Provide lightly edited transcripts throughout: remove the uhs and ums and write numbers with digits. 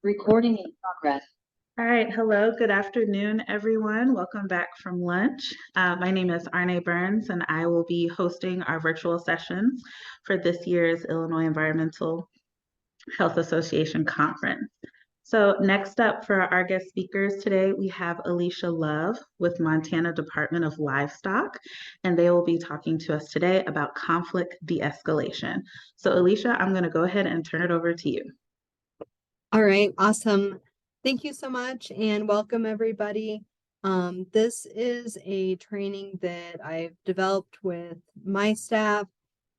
Recording in progress. All right, hello, good afternoon, everyone. Welcome back from lunch. My name is Arne Burns, and I will be hosting our virtual sessions for this year's Illinois Environmental Health Association Conference. So next up for our guest speakers today, we have Alicia Love with Montana Department of Livestock, and they will be talking to us today about conflict de-escalation. So Alicia, I'm going to go ahead and turn it over to you. All right, awesome. Thank you so much and welcome everybody. This is a training that I've developed with my staff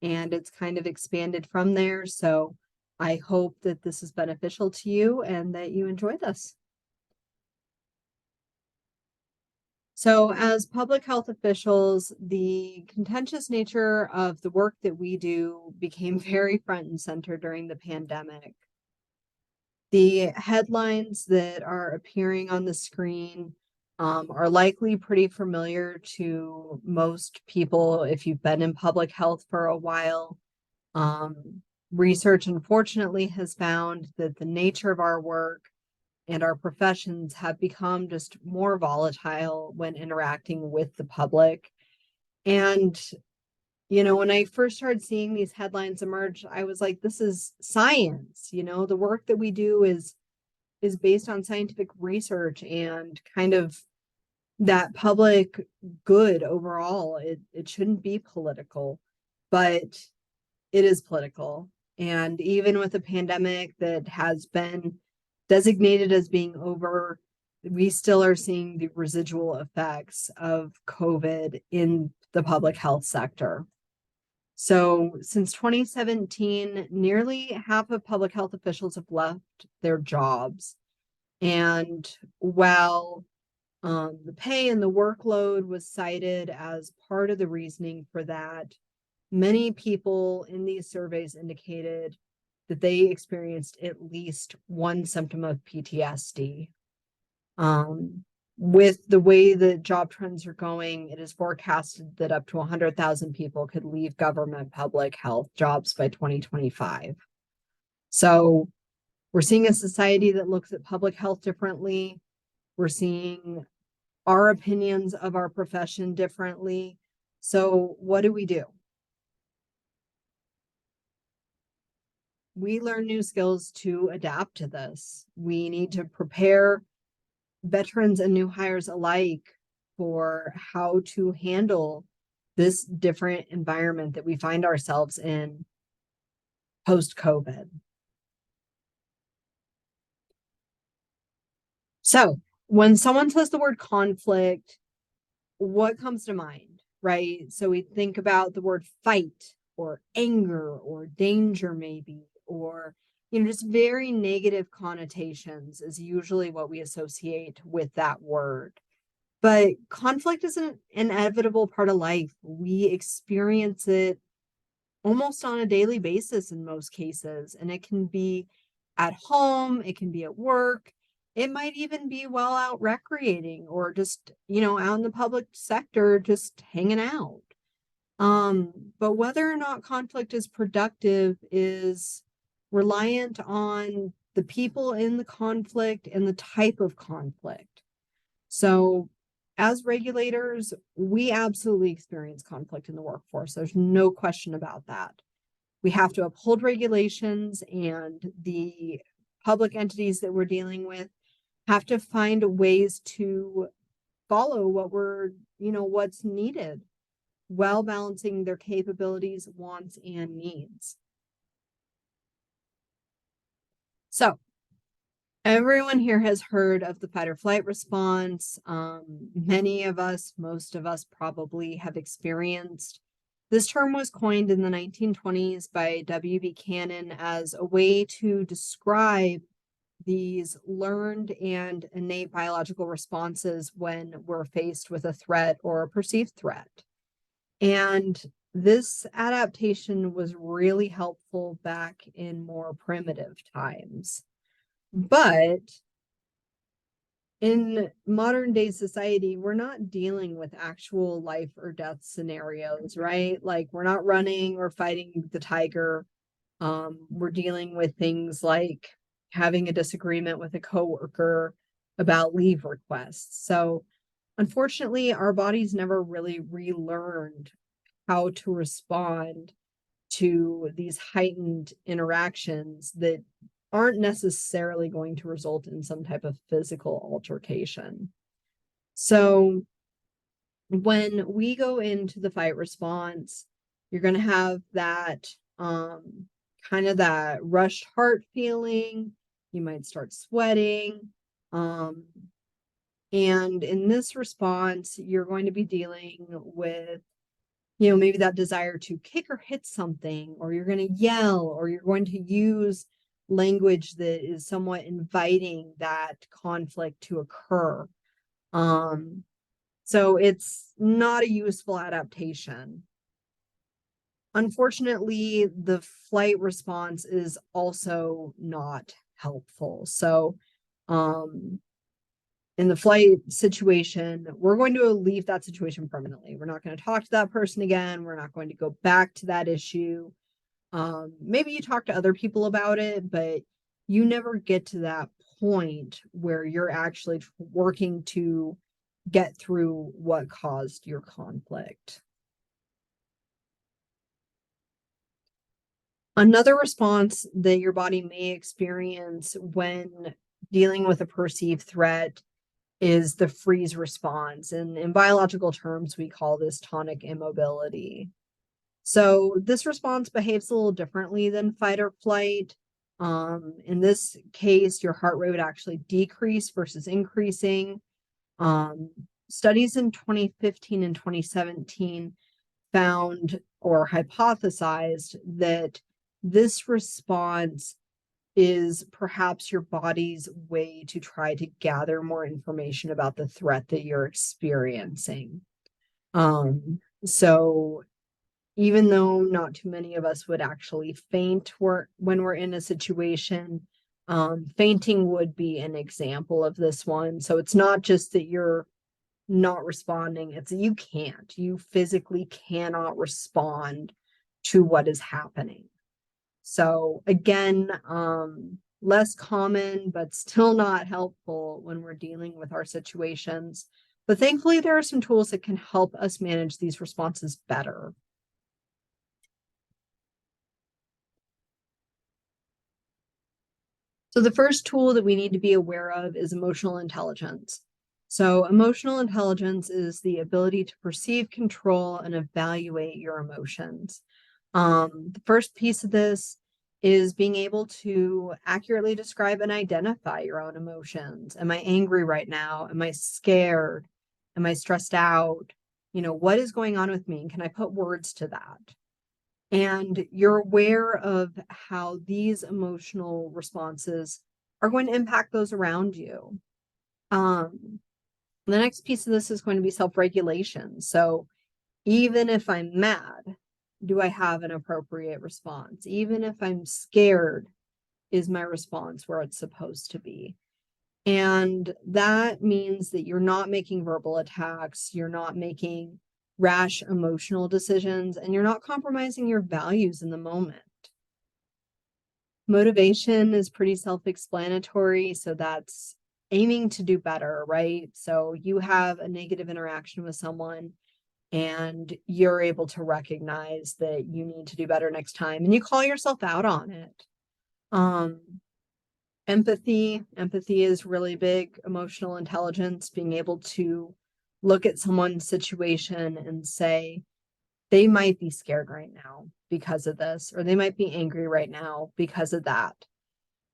and it's kind of expanded from there. So I hope that this is beneficial to you and that you enjoy this. So as public health officials, the contentious nature of the work that we do became very front and center during the pandemic. The headlines that are appearing on the screen are likely pretty familiar to most people if you've been in public health for a while. Research, unfortunately, has found that the nature of our work and our professions have become just more volatile when interacting with the public. And when I first started seeing these headlines emerge, I was like, this is science. The work that we do is based on scientific research and kind of that public good overall. It shouldn't be political, but it is political. And even with a pandemic that has been designated as being over, we still are seeing the residual effects of COVID in the public health sector. So since 2017, nearly half of public health officials have left their jobs. And while the pay and the workload was cited as part of the reasoning for that, many people in these surveys indicated that they experienced at least one symptom of PTSD. With the way that job trends are going, it is forecasted that up to 100,000 people could leave government public health jobs by 2025. So we're seeing a society that looks at public health differently. We're seeing our opinions of our profession differently. So what do? We learn new skills to adapt to this. We need to prepare veterans and new hires alike for how to handle this different environment that we find ourselves in post-COVID. So when someone says the word conflict, what comes to mind, right? So we think about the word fight or anger or danger maybe, or just very negative connotations is usually what we associate with that word. But conflict is an inevitable part of life. We experience it almost on a daily basis in most cases. And it can be at home, it can be at work, it might even be while out recreating or just, out in the public sector, just hanging out. But whether or not conflict is productive is reliant on the people in the conflict and the type of conflict. So as regulators, we absolutely experience conflict in the workforce. There's no question about that. We have to uphold regulations, and the public entities that we're dealing with have to find ways to follow what's needed while balancing their capabilities, wants, and needs. So everyone here has heard of the fight or flight response. Many of us, most of us probably have experienced. This term was coined in the 1920s by W. Buchanan as a way to describe these learned and innate biological responses when we're faced with a threat or a perceived threat. And this adaptation was really helpful back in more primitive times. But in modern day society, we're not dealing with actual life or death scenarios, right? Like we're not running or fighting the tiger. We're dealing with things like having a disagreement with a coworker about leave requests. So unfortunately, our bodies never really relearned how to respond to these heightened interactions that aren't necessarily going to result in some type of physical altercation. So when we go into the fight response, you're going to have that kind of that rushed heart feeling. You might start sweating. And in this response, you're going to be dealing with, maybe that desire to kick or hit something, or you're going to yell, or you're going to use language that is somewhat inviting that conflict to occur. So it's not a useful adaptation. Unfortunately, the flight response is also not helpful. So, in the flight situation, we're going to leave that situation permanently. We're not going to talk to that person again. We're not going to go back to that issue. Maybe you talk to other people about it, but you never get to that point where you're actually working to get through what caused your conflict. Another response that your body may experience when dealing with a perceived threat is the freeze response. And in biological terms, we call this tonic immobility. So this response behaves a little differently than fight or flight. In this case, your heart rate would actually decrease versus increasing. Studies in 2015 and 2017 found or hypothesized that this response is perhaps your body's way to try to gather more information about the threat that you're experiencing. So even though not too many of us would actually faint when we're in a situation, fainting would be an example of this one. So it's not just that you're not responding, it's that you physically cannot respond to what is happening. So again, less common, but still not helpful when we're dealing with our situations. But thankfully, there are some tools that can help us manage these responses better. So the first tool that we need to be aware of is emotional intelligence. So emotional intelligence is the ability to perceive, control, and evaluate your emotions. The first piece of this is being able to accurately describe and identify your own emotions. Am I angry right now? Am I scared? Am I stressed out? What is going on with me? Can I put words to that? And you're aware of how these emotional responses are going to impact those around you. The next piece of this is going to be self-regulation. So even if I'm mad, do I have an appropriate response? Even if I'm scared, is my response where it's supposed to be? And that means that you're not making verbal attacks, you're not making rash emotional decisions, and you're not compromising your values in the moment. Motivation is pretty self-explanatory, so that's aiming to do better, right? So you have a negative interaction with someone and you're able to recognize that you need to do better next time and you call yourself out on it. Empathy is really big. Emotional intelligence, being able to look at someone's situation and say, they might be scared right now because of this, or they might be angry right now because of that.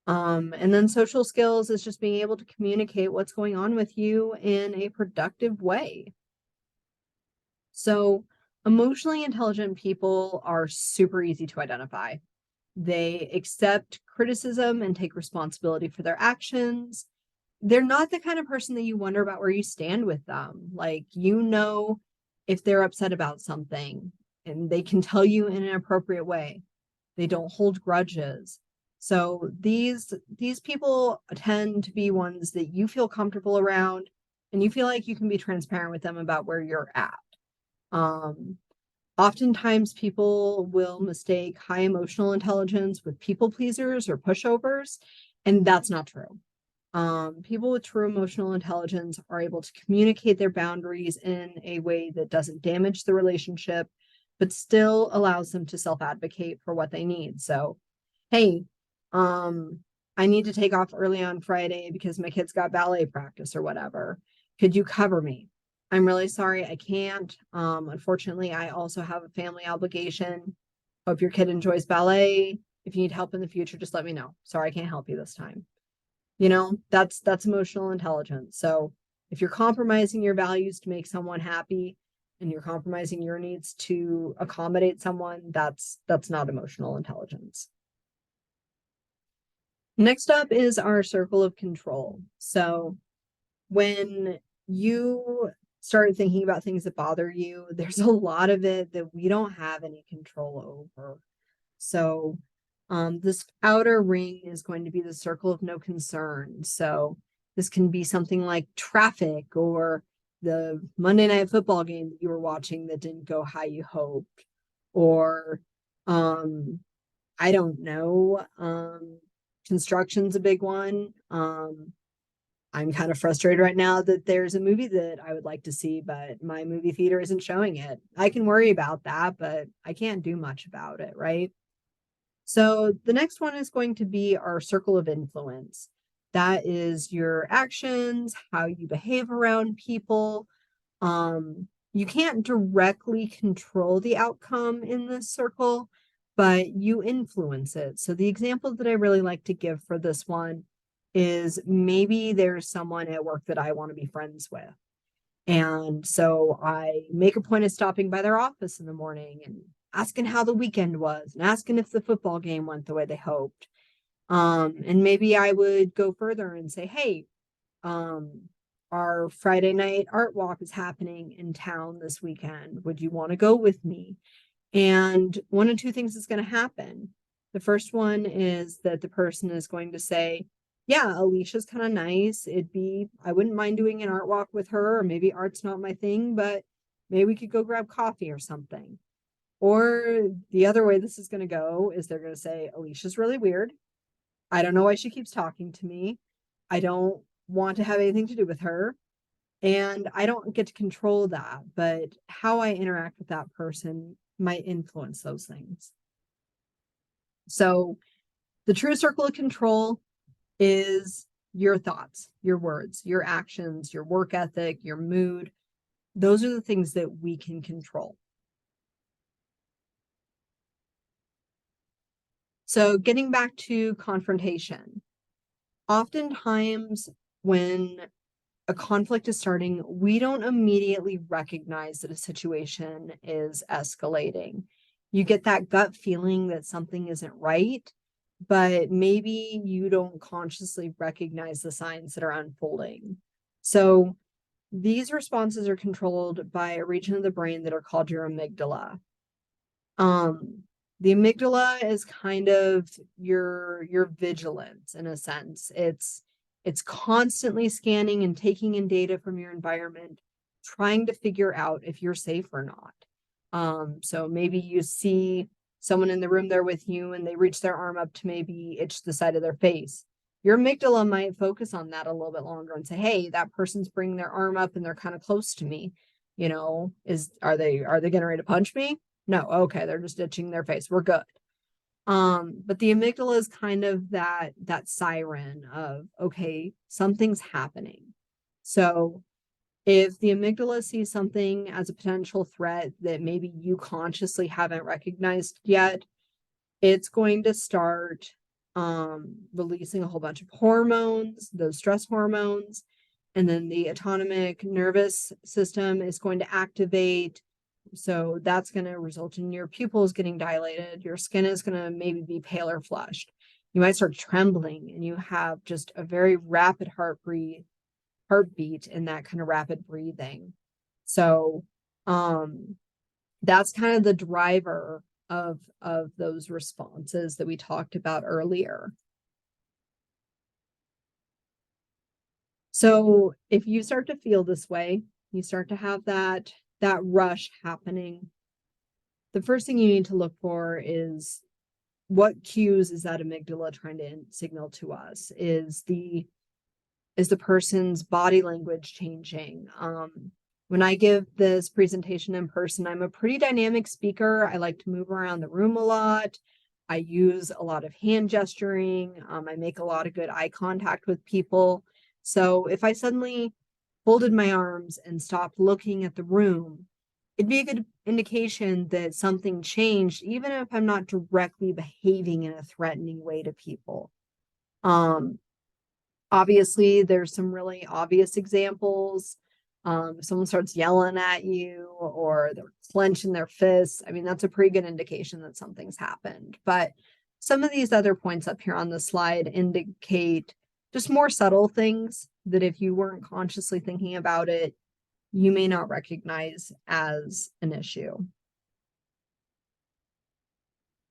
And then social skills is just being able to communicate what's going on with you in a productive way. So emotionally intelligent people are super easy to identify. They accept criticism and take responsibility for their actions. They're not the kind of person that you wonder about where you stand with them. Like, if they're upset about something and they can tell you in an appropriate way. They don't hold grudges. So these people tend to be ones that you feel comfortable around and you feel like you can be transparent with them about where you're at. Oftentimes people will mistake high emotional intelligence with people pleasers or pushovers. And that's not true. People with true emotional intelligence are able to communicate their boundaries in a way that doesn't damage the relationship, but still allows them to self-advocate for what they need. So, hey, um, I need to take off early on Friday because my kids got ballet practice or whatever. Could you cover me? I'm really sorry, I can't. Unfortunately, I also have a family obligation. Hope your kid enjoys ballet. If you need help in the future, just let me know. Sorry, I can't help you this time. That's emotional intelligence. So if you're compromising your values to make someone happy and you're compromising your needs to accommodate someone, that's not emotional intelligence. Next up is our circle of control. So when you start thinking about things that bother you, there's a lot of it that we don't have any control over. So this outer ring is going to be the circle of no concern. So this can be something like traffic or the Monday night football game that you were watching that didn't go how you hoped, or I don't know, construction's a big one. I'm kind of frustrated right now that there's a movie that I would like to see, but my movie theater isn't showing it. I can worry about that, but I can't do much about it, right? So the next one is going to be our circle of influence. That is your actions, how you behave around people. You can't directly control the outcome in this circle, but you influence it. So the example that I really like to give for this one is maybe there's someone at work that I want to be friends with. And so I make a point of stopping by their office in the morning and asking how the weekend was and asking if the football game went the way they hoped. And maybe I would go further and say, hey, our Friday night art walk is happening in town this weekend. Would you want to go with me? And one of two things is going to happen. The first one is that the person is going to say, yeah, Alicia's kind of nice. I wouldn't mind doing an art walk with her, or maybe art's not my thing, but maybe we could go grab coffee or something. Or the other way this is going to go is they're going to say, Alicia's really weird. I don't know why she keeps talking to me. I don't want to have anything to do with her. And I don't get to control that, but how I interact with that person might influence those things. So the true circle of control is your thoughts, your words, your actions, your work ethic, your mood. Those are the things that we can control. So getting back to confrontation, oftentimes when a conflict is starting, we don't immediately recognize that a situation is escalating. You get that gut feeling that something isn't right, but maybe you don't consciously recognize the signs that are unfolding. So these responses are controlled by a region of the brain that are called your amygdala. The amygdala is kind of your vigilance in a sense. It's constantly scanning and taking in data from your environment, trying to figure out if you're safe or not. So maybe you see someone in the room there with you and they reach their arm up to maybe itch the side of their face. Your amygdala might focus on that a little bit longer and say, hey, that person's bringing their arm up and they're kind of close to me. Are they getting ready to punch me? No, okay, they're just itching their face. We're good. But the amygdala is kind of that siren of, okay, something's happening. So if the amygdala sees something as a potential threat that maybe you consciously haven't recognized yet, it's going to start releasing a whole bunch of hormones, those stress hormones, and then the autonomic nervous system is going to activate. So that's going to result in your pupils getting dilated. Your skin is going to maybe be pale or flushed. You might start trembling and you have just a very rapid heartbeat in that kind of rapid breathing. So that's kind of the driver of those responses that we talked about earlier. So if you start to feel this way, you start to have that rush happening, the first thing you need to look for is what cues is that amygdala trying to signal to us? Is the person's body language changing? When I give this presentation in person, I'm a pretty dynamic speaker. I like to move around the room a lot. I use a lot of hand gesturing. I make a lot of good eye contact with people. So if I suddenly folded my arms and stopped looking at the room, it'd be a good indication that something changed, even if I'm not directly behaving in a threatening way to people. Obviously, there's some really obvious examples. If someone starts yelling at you or they're clenching their fists, I mean, that's a pretty good indication that something's happened. But some of these other points up here on the slide indicate just more subtle things that if you weren't consciously thinking about it, you may not recognize as an issue.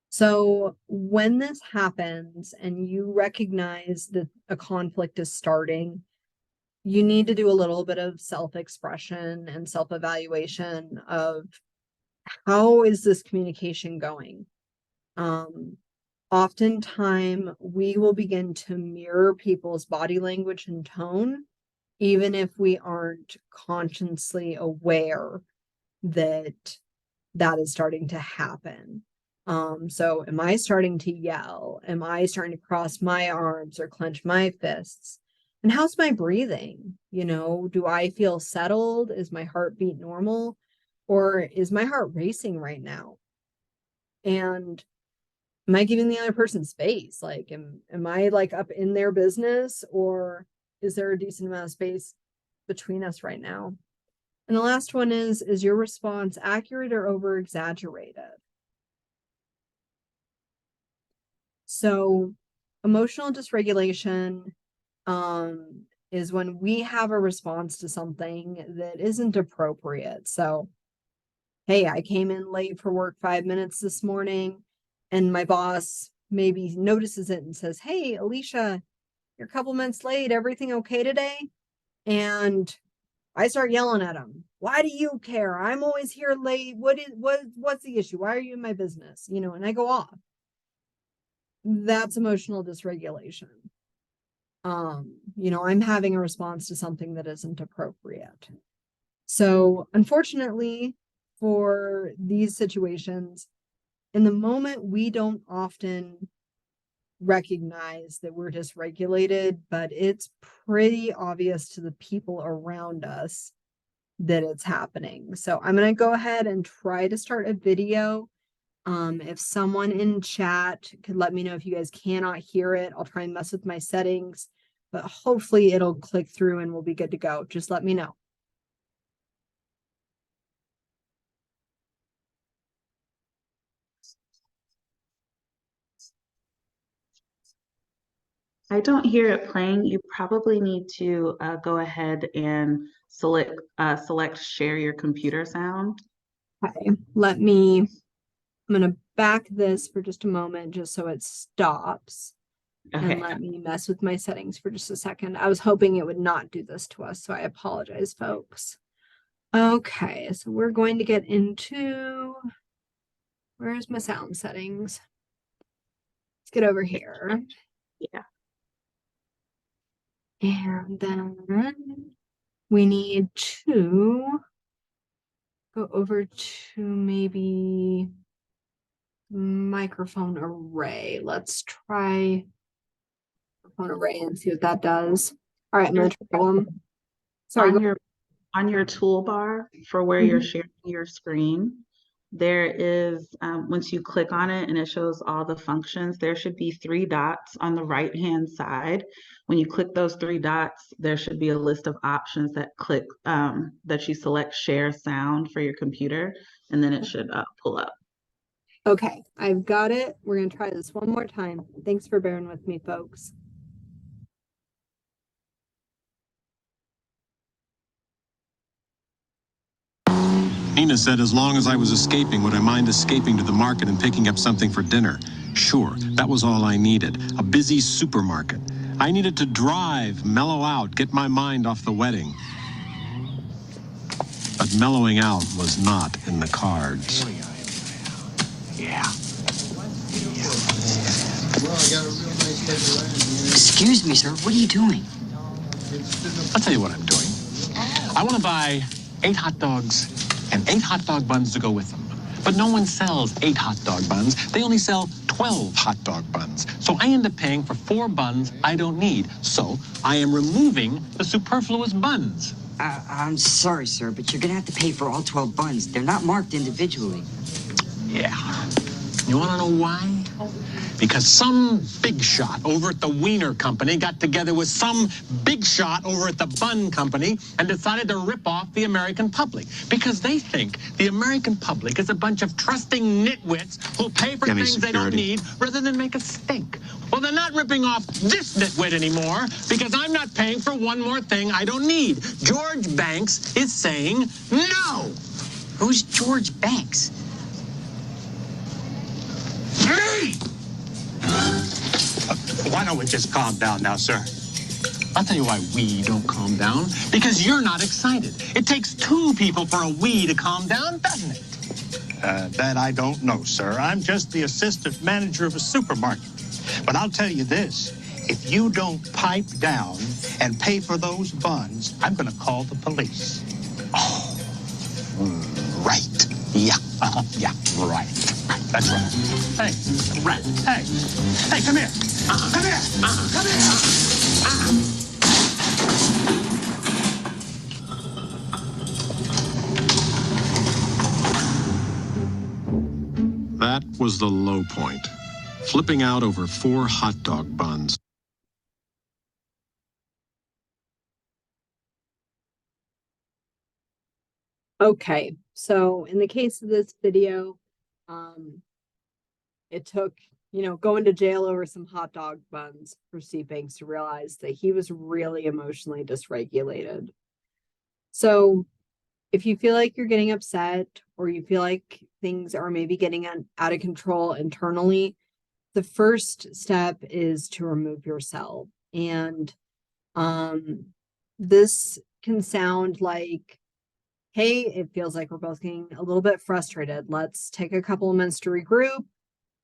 So when this happens and you recognize that a conflict is starting, you need to do a little bit of self-expression and self-evaluation of how is this communication going? Oftentimes we will begin to mirror people's body language and tone, even if we aren't consciously aware that that is starting to happen. So am I starting to yell? Am I starting to cross my arms or clench my fists? And how's my breathing? You know, do I feel settled? Is my heartbeat normal? Or is my heart racing right now? And am I giving the other person space? Like, am I like up in their business, or is there a decent amount of space between us right now? And the last one is your response accurate or over exaggerated? So emotional dysregulation is when we have a response to something that isn't appropriate. So, hey, I came in late for work 5 minutes this morning, and my boss maybe notices it and says, hey, Alicia, you're a couple minutes late. Everything okay today? And I start yelling at him. Why do you care? I'm always here late. What's the issue? Why are you in my business? You know, and I go off. That's emotional dysregulation. You know, I'm having a response to something that isn't appropriate. So unfortunately, for these situations, in the moment, we don't often recognize that we're dysregulated, but it's pretty obvious to the people around us that it's happening. So I'm going to go ahead and try to start a video. If someone in chat could let me know if you guys cannot hear it, I'll try and mess with my settings, but hopefully it'll click through and we'll be good to go. Just let me know. I don't hear it playing. You probably need to go ahead and select share your computer sound. Okay, I'm going to back this for just a moment just so it stops. Okay. And let me mess with my settings for just a second. I was hoping it would not do this to us, so I apologize, folks. Okay, so we're going to get into, where's my sound settings? Let's get over here. Yeah. And then we need to go over to maybe microphone array. Let's try microphone array and see what that does. All right, I'm going to try one. Sorry. On your toolbar for where you're sharing your screen, there is, once you click on it and it shows all the functions, there should be 3 dots on the right-hand side. When you click those 3 dots, there should be a list of options that that you select share sound for your computer, and then it should pull up. Okay, I've got it. We're going to try this one more time. Thanks for bearing with me, folks. Nina said as long as I was escaping, would I mind escaping to the market and picking up something for dinner? Sure, that was all I needed. A busy supermarket. I needed to drive, mellow out, get my mind off the wedding. But mellowing out was not in the cards. Yeah. Excuse me, sir. What are you doing? I'll tell you what I'm doing. I want to buy 8 hot dogs and 8 hot dog buns to go with them. But no one sells 8 hot dog buns. They only sell 12 hot dog buns. So I end up paying for 4 buns I don't need. So I am removing the superfluous buns. I'm sorry, sir, but you're gonna have to pay for all 12 buns. They're not marked individually. Yeah. You want to know why? Because some big shot over at the Wiener Company got together with some big shot over at the Bun Company and decided to rip off the American public. Because they think the American public is a bunch of trusting nitwits who'll pay for things they don't need rather than make a stink. Well, they're not ripping off this nitwit anymore because I'm not paying for one more thing I don't need. George Banks is saying no. Who's George Banks? Me! Why don't we just calm down now, sir? I'll tell you why we don't calm down. Because you're not excited. It takes 2 people for a we to calm down, doesn't it? That I don't know, sir. I'm just the assistant manager of a supermarket. But I'll tell you this. If you don't pipe down and pay for those buns, I'm going to call the police. Oh, right. Yeah, yeah, right. That's right. Hey, right. Hey, come here. Come here. Come here. That was the low point. Flipping out over 4 hot dog buns. Okay, so in the case of this video, it took, going to jail over some hot dog buns for Steve Banks to realize that he was really emotionally dysregulated. So if you feel like you're getting upset or you feel like things are maybe getting out of control internally, the first step is to remove yourself. And this can sound like, hey, it feels like we're both getting a little bit frustrated. Let's take a couple of minutes to regroup,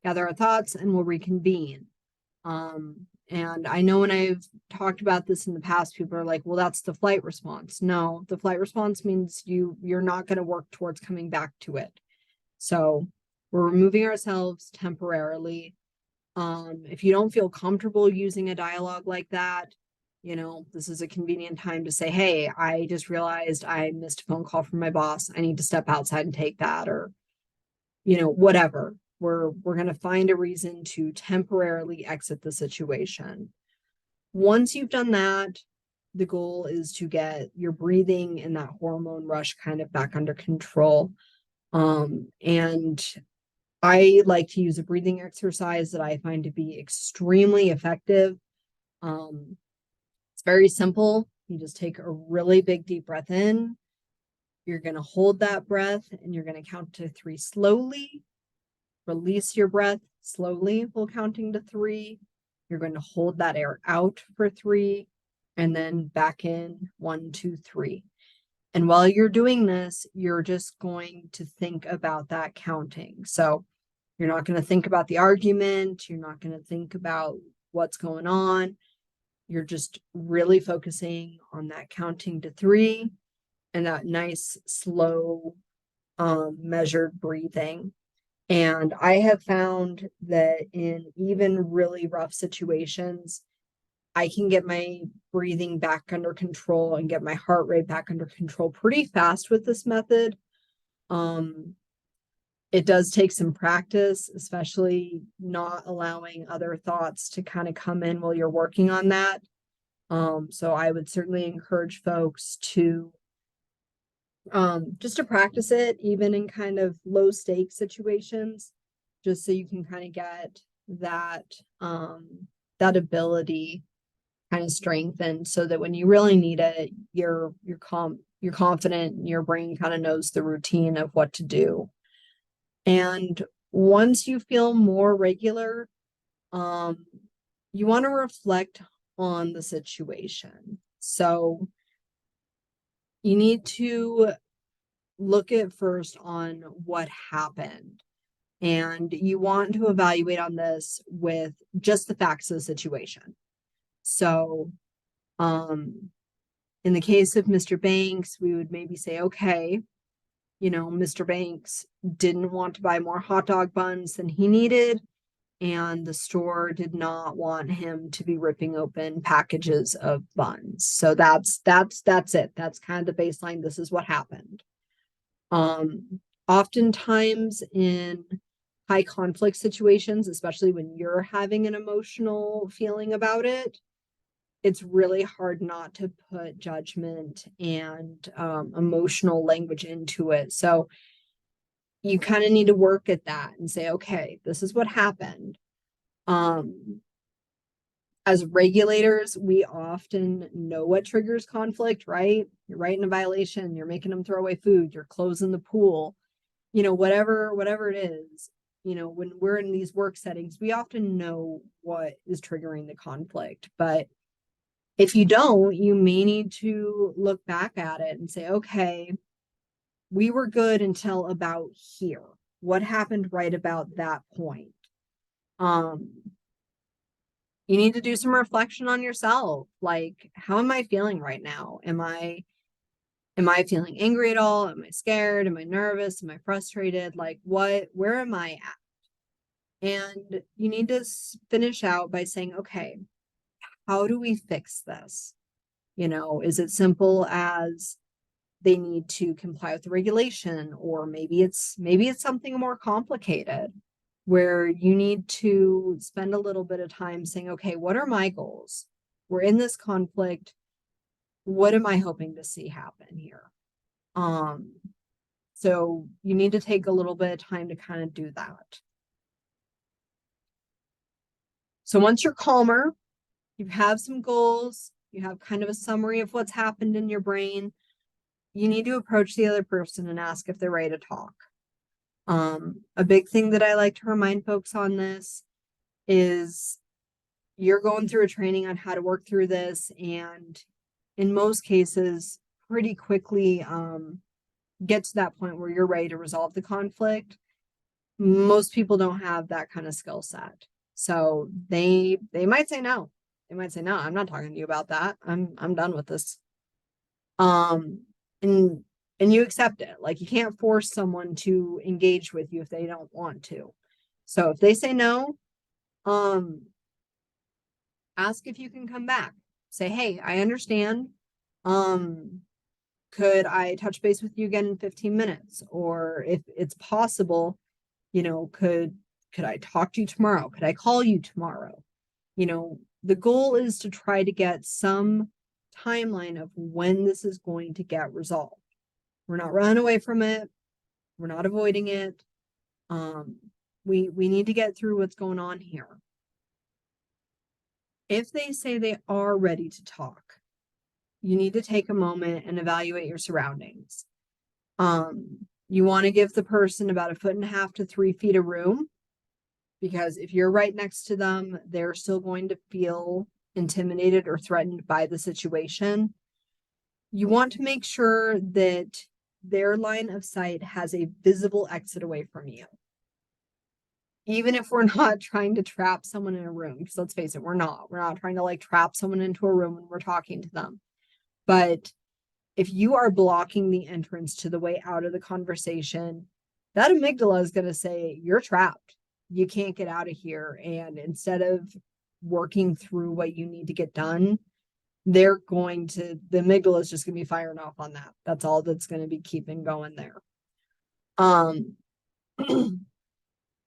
gather our thoughts, and we'll reconvene. And I know when I've talked about this in the past, people are like, well, that's the flight response. No, the flight response means you're not going to work towards coming back to it. So we're removing ourselves temporarily. If you don't feel comfortable using a dialogue like that, this is a convenient time to say, hey, I just realized I missed a phone call from my boss. I need to step outside and take that, or, whatever. We're going to find a reason to temporarily exit the situation. Once you've done that, the goal is to get your breathing and that hormone rush kind of back under control. And I like to use a breathing exercise that I find to be extremely effective. It's very simple. You just take a really big deep breath in. You're going to hold that breath and you're going to count to 3 slowly. Release your breath slowly while counting to 3. You're going to hold that air out for 3 and then back in 1, 2, 3. And while you're doing this, you're just going to think about that counting. So you're not going to think about the argument. You're not going to think about what's going on. You're just really focusing on that counting to 3 and that nice, slow, measured breathing. And I have found that in even really rough situations, I can get my breathing back under control and get my heart rate back under control pretty fast with this method. It does take some practice, especially not allowing other thoughts to kind of come in while you're working on that. So I would certainly encourage folks to just to practice it, even in kind of low stake situations, just so you can kind of get that that ability kind of strengthened, so that when you really need it, you're confident, and your brain kind of knows the routine of what to do. And once you feel more regular, you want to reflect on the situation. So you need to look at first on what happened. And you want to evaluate on this with just the facts of the situation. So, in the case of Mr. Banks, we would maybe say, okay, Mr. Banks didn't want to buy more hot dog buns than he needed, and the store did not want him to be ripping open packages of buns. So that's it. That's kind of the baseline. This is what happened. Oftentimes in high conflict situations, especially when you're having an emotional feeling about it, it's really hard not to put judgment and emotional language into it. So you kind of need to work at that and say, okay, this is what happened. As regulators, we often know what triggers conflict, right? You're writing a violation, you're making them throw away food, you're closing the pool, whatever it is. When we're in these work settings, we often know what is triggering the conflict. But if you don't, you may need to look back at it and say, okay, we were good until about here. What happened right about that point? You need to do some reflection on yourself. Like, how am I feeling right now? Am I feeling angry at all? Am I scared? Am I nervous? Am I frustrated? Like, where am I at? And you need to finish out by saying, okay, how do we fix this? Is it simple as they need to comply with the regulation, or maybe it's something more complicated where you need to spend a little bit of time saying, okay, what are my goals? We're in this conflict. What am I hoping to see happen here? So you need to take a little bit of time to kind of do that. So once you're calmer, you have some goals, you have kind of a summary of what's happened in your brain, you need to approach the other person and ask if they're ready to talk. A big thing that I like to remind folks on this is you're going through a training on how to work through this, and in most cases, pretty quickly get to that point where you're ready to resolve the conflict. Most people don't have that kind of skill set. So they might say no. They might say, no, I'm not talking to you about that. I'm done with this. And you accept it. Like, you can't force someone to engage with you if they don't want to. So if they say no, ask if you can come back. Say, hey, I understand. Could I touch base with you again in 15 minutes? Or if it's possible, could I talk to you tomorrow? Could I call you tomorrow? The goal is to try to get some timeline of when this is going to get resolved. We're not running away from it. We're not avoiding it. We need to get through what's going on here. If they say they are ready to talk, you need to take a moment and evaluate your surroundings. You want to give the person about 1.5 to 3 feet of room, because if you're right next to them, they're still going to feel intimidated or threatened by the situation. You want to make sure that their line of sight has a visible exit away from you. Even if we're not trying to trap someone in a room, because let's face it, we're not trying to trap someone into a room when we're talking to them. But if you are blocking the entrance to the way out of the conversation, that amygdala is going to say, you're trapped. You can't get out of here. And instead of working through what you need to get done, the amygdala is just going to be firing off on that. That's all that's going to be keeping going there.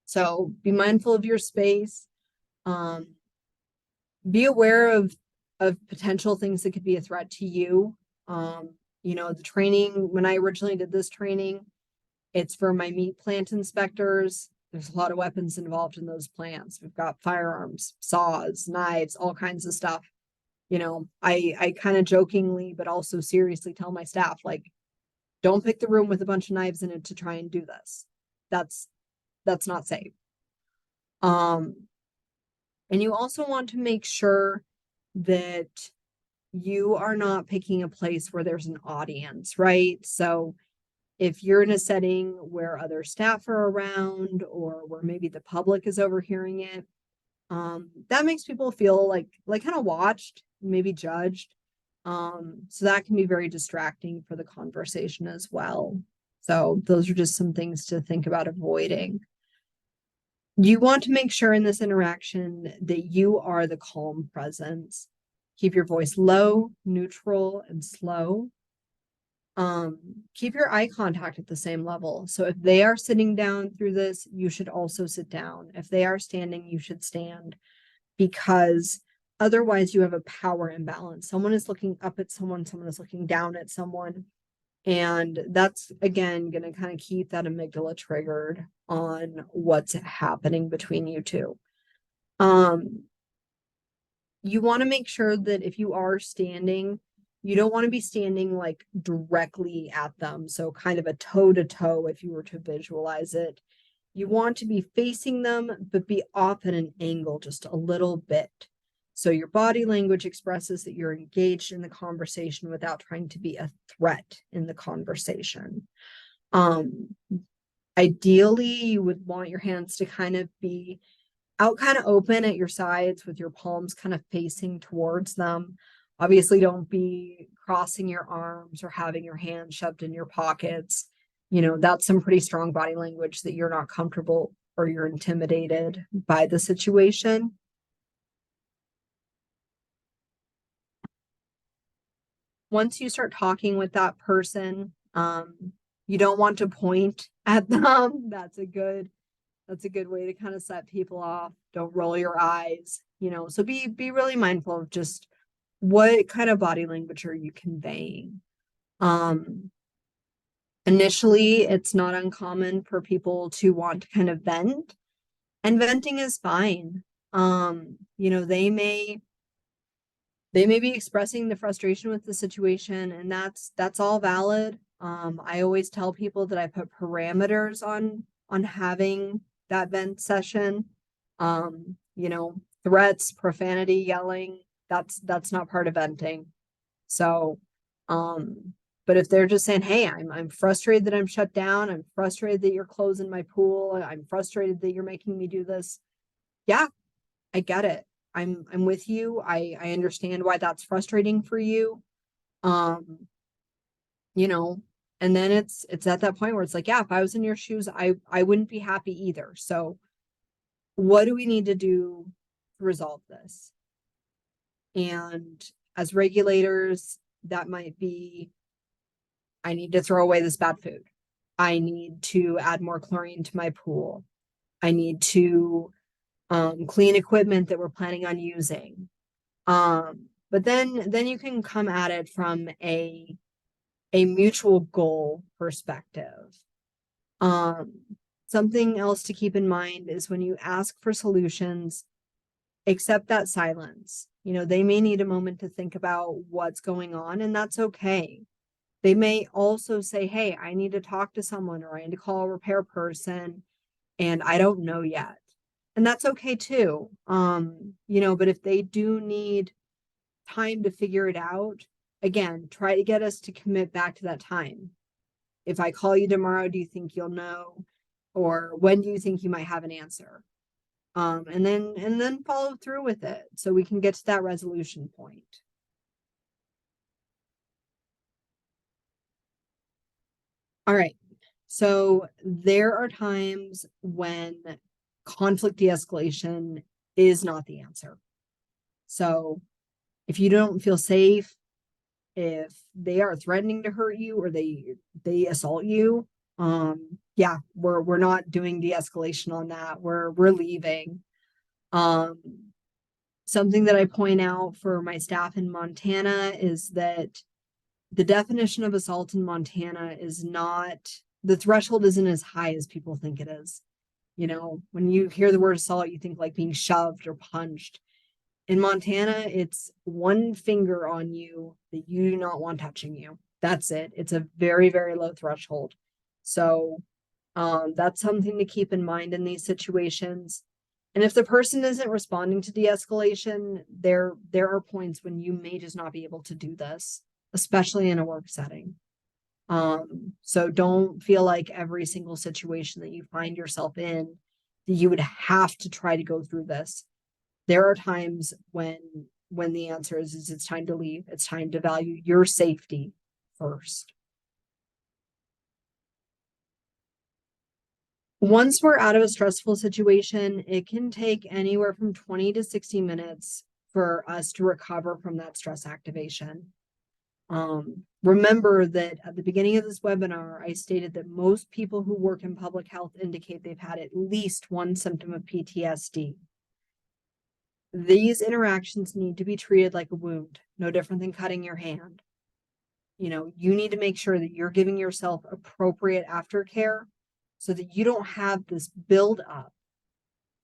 So be mindful of your space. Be aware of potential things that could be a threat to you. The training, when I originally did this training, it's for my meat plant inspectors. There's a lot of weapons involved in those plants. We've got firearms, saws, knives, all kinds of stuff. I kind of jokingly, but also seriously tell my staff, don't pick the room with a bunch of knives in it to try and do this. That's not safe. And you also want to make sure that you are not picking a place where there's an audience, right? So If you're in a setting where other staff are around or where maybe the public is overhearing it, that makes people feel like kind of watched, maybe judged. So that can be very distracting for the conversation as well. So those are just some things to think about avoiding. You want to make sure in this interaction that you are the calm presence. Keep your voice low, neutral, and slow. Keep your eye contact at the same level. So if they are sitting down through this, you should also sit down. If they are standing, you should stand, because otherwise you have a power imbalance. Someone is looking up at someone is looking down at someone. And that's, again, going to kind of keep that amygdala triggered on what's happening between you two. You want to make sure that if you are standing, you don't want to be standing like directly at them. So kind of a toe to toe, if you were to visualize it. You want to be facing them, but be off at an angle just a little bit. So your body language expresses that you're engaged in the conversation without trying to be a threat in the conversation. Ideally, you would want your hands to kind of be out kind of open at your sides with your palms kind of facing towards them. Obviously, don't be crossing your arms or having your hands shoved in your pockets. That's some pretty strong body language that you're not comfortable or you're intimidated by the situation. Once you start talking with that person, you don't want to point at them. That's a good way to kind of set people off. Don't roll your eyes, so be really mindful of just what kind of body language are you conveying. Initially, it's not uncommon for people to want to kind of vent, and venting is fine. They may be expressing the frustration with the situation, and that's all valid. I always tell people that I put parameters on having that vent session. Threats, profanity, yelling, that's not part of venting. So, but if they're just saying, hey, I'm frustrated that I'm shut down, I'm frustrated that you're closing my pool, I'm frustrated that you're making me do this. Yeah, I get it. I'm with you. I understand why that's frustrating for you. And then it's at that point where it's like, yeah, if I was in your shoes, I wouldn't be happy either. So what do we need to do to resolve this? And as regulators, that might be, I need to throw away this bad food. I need to add more chlorine to my pool. I need to clean equipment that we're planning on using. But then you can come at it from a mutual goal perspective. Something else to keep in mind is when you ask for solutions, accept that silence. They may need a moment to think about what's going on, and that's okay. They may also say, hey, I need to talk to someone, or I need to call a repair person, and I don't know yet. And that's okay too. But if they do need time to figure it out, again, try to get us to commit back to that time. If I call you tomorrow, do you think you'll know? Or when do you think you might have an answer? And then follow through with it so we can get to that resolution point. All right. So there are times when conflict de-escalation is not the answer. So if you don't feel safe, if they are threatening to hurt you or they assault you, yeah, we're not doing de-escalation on that. We're leaving. Something that I point out for my staff in Montana is that the definition of assault in Montana is not, the threshold isn't as high as people think it is. When you hear the word assault, you think like being shoved or punched. In Montana, it's one finger on you that you do not want touching you. That's it. It's a very, very low threshold. So that's something to keep in mind in these situations. And if the person isn't responding to de-escalation, there are points when you may just not be able to do this, especially in a work setting. So don't feel like every single situation that you find yourself in, that you would have to try to go through this. There are times when the answer is it's time to leave. It's time to value your safety first. Once we're out of a stressful situation, it can take anywhere from 20 to 60 minutes for us to recover from that stress activation. Remember that at the beginning of this webinar, I stated that most people who work in public health indicate they've had at least one symptom of PTSD. These interactions need to be treated like a wound, no different than cutting your hand. You need to make sure that you're giving yourself appropriate aftercare so that you don't have this buildup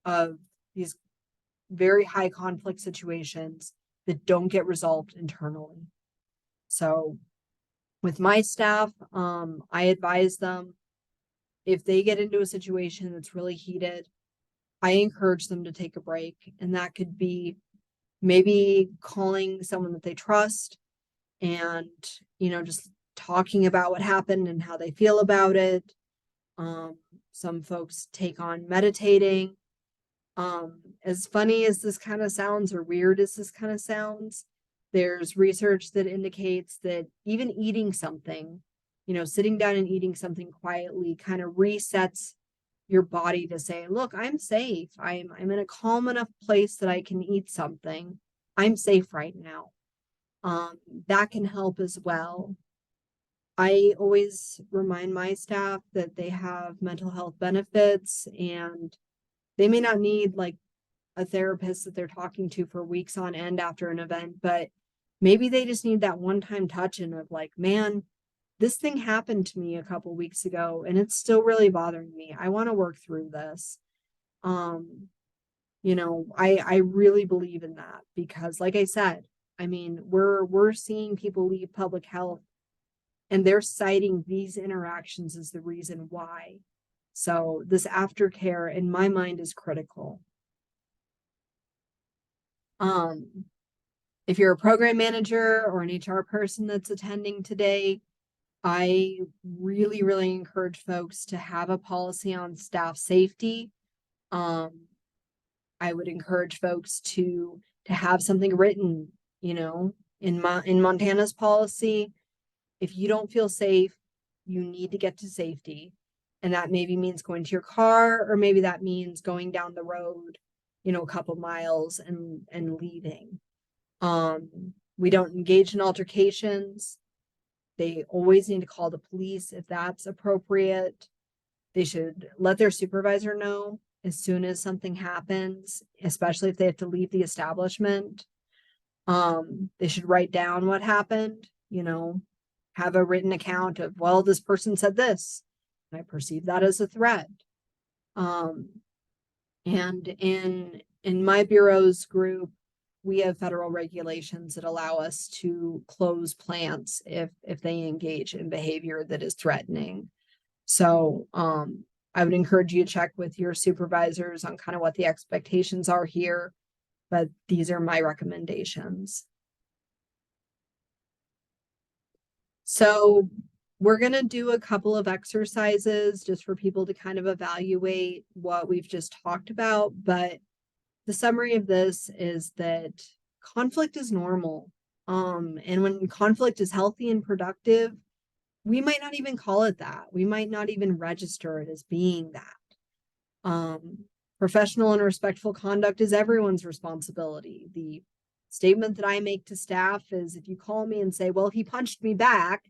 of these very high conflict situations that don't get resolved internally. So with my staff, I advise them, if they get into a situation that's really heated, I encourage them to take a break. And that could be maybe calling someone that they trust and, just talking about what happened and how they feel about it. Some folks take on meditating. As funny as this kind of sounds, or weird as this kind of sounds, there's research that indicates that even eating something, sitting down and eating something quietly kind of resets your body to say, look, I'm safe. I'm in a calm enough place that I can eat something. I'm safe right now. That can help as well. I always remind my staff that they have mental health benefits, and they may not need like a therapist that they're talking to for weeks on end after an event, but maybe they just need that one-time touch-in of like, man, this thing happened to me a couple weeks ago and it's still really bothering me. I want to work through this. I really believe in that because, like I said, we're seeing people leave public health and they're citing these interactions as the reason why. So this aftercare, in my mind, is critical. If you're a program manager or an HR person that's attending today, I really, really encourage folks to have a policy on staff safety. I would encourage folks to have something written, in Montana's policy. If you don't feel safe, you need to get to safety. And that maybe means going to your car, or maybe that means going down the road, a couple miles and leaving. We don't engage in altercations. They always need to call the police if that's appropriate. They should let their supervisor know as soon as something happens, especially if they have to leave the establishment. They should write down what happened, have a written account of, well, this person said this, and I perceive that as a threat. And in my bureau's group, we have federal regulations that allow us to close plants if they engage in behavior that is threatening. So I would encourage you to check with your supervisors on kind of what the expectations are here, but these are my recommendations. So we're going to do a couple of exercises just for people to kind of evaluate what we've just talked about. But the summary of this is that conflict is normal. And when conflict is healthy and productive, we might not even call it that. We might not even register it as being that. Professional and respectful conduct is everyone's responsibility. The statement that I make to staff is, if you call me and say, well, he punched me back,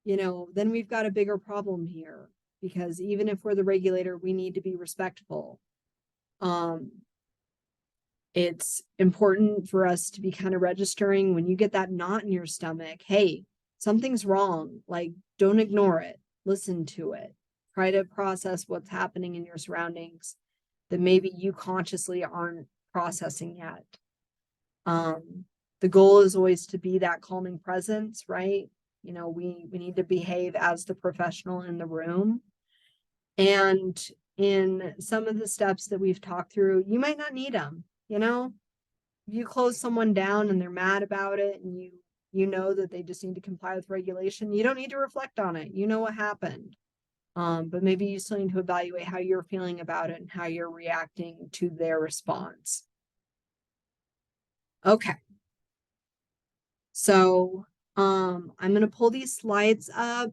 then we've got a bigger problem here, because even if we're the regulator, we need to be respectful. It's important for us to be kind of registering when you get that knot in your stomach. Hey, something's wrong. Like, don't ignore it. Listen to it. Try to process what's happening in your surroundings that maybe you consciously aren't processing yet. The goal is always to be that calming presence, right? We need to behave as the professional in the room. And in some of the steps that we've talked through, you might not need them. If you close someone down and they're mad about it and you You know that they just need to comply with regulation. You don't need to reflect on it. You know what happened. But maybe you still need to evaluate how you're feeling about it and how you're reacting to their response. Okay. So, I'm going to pull these slides up.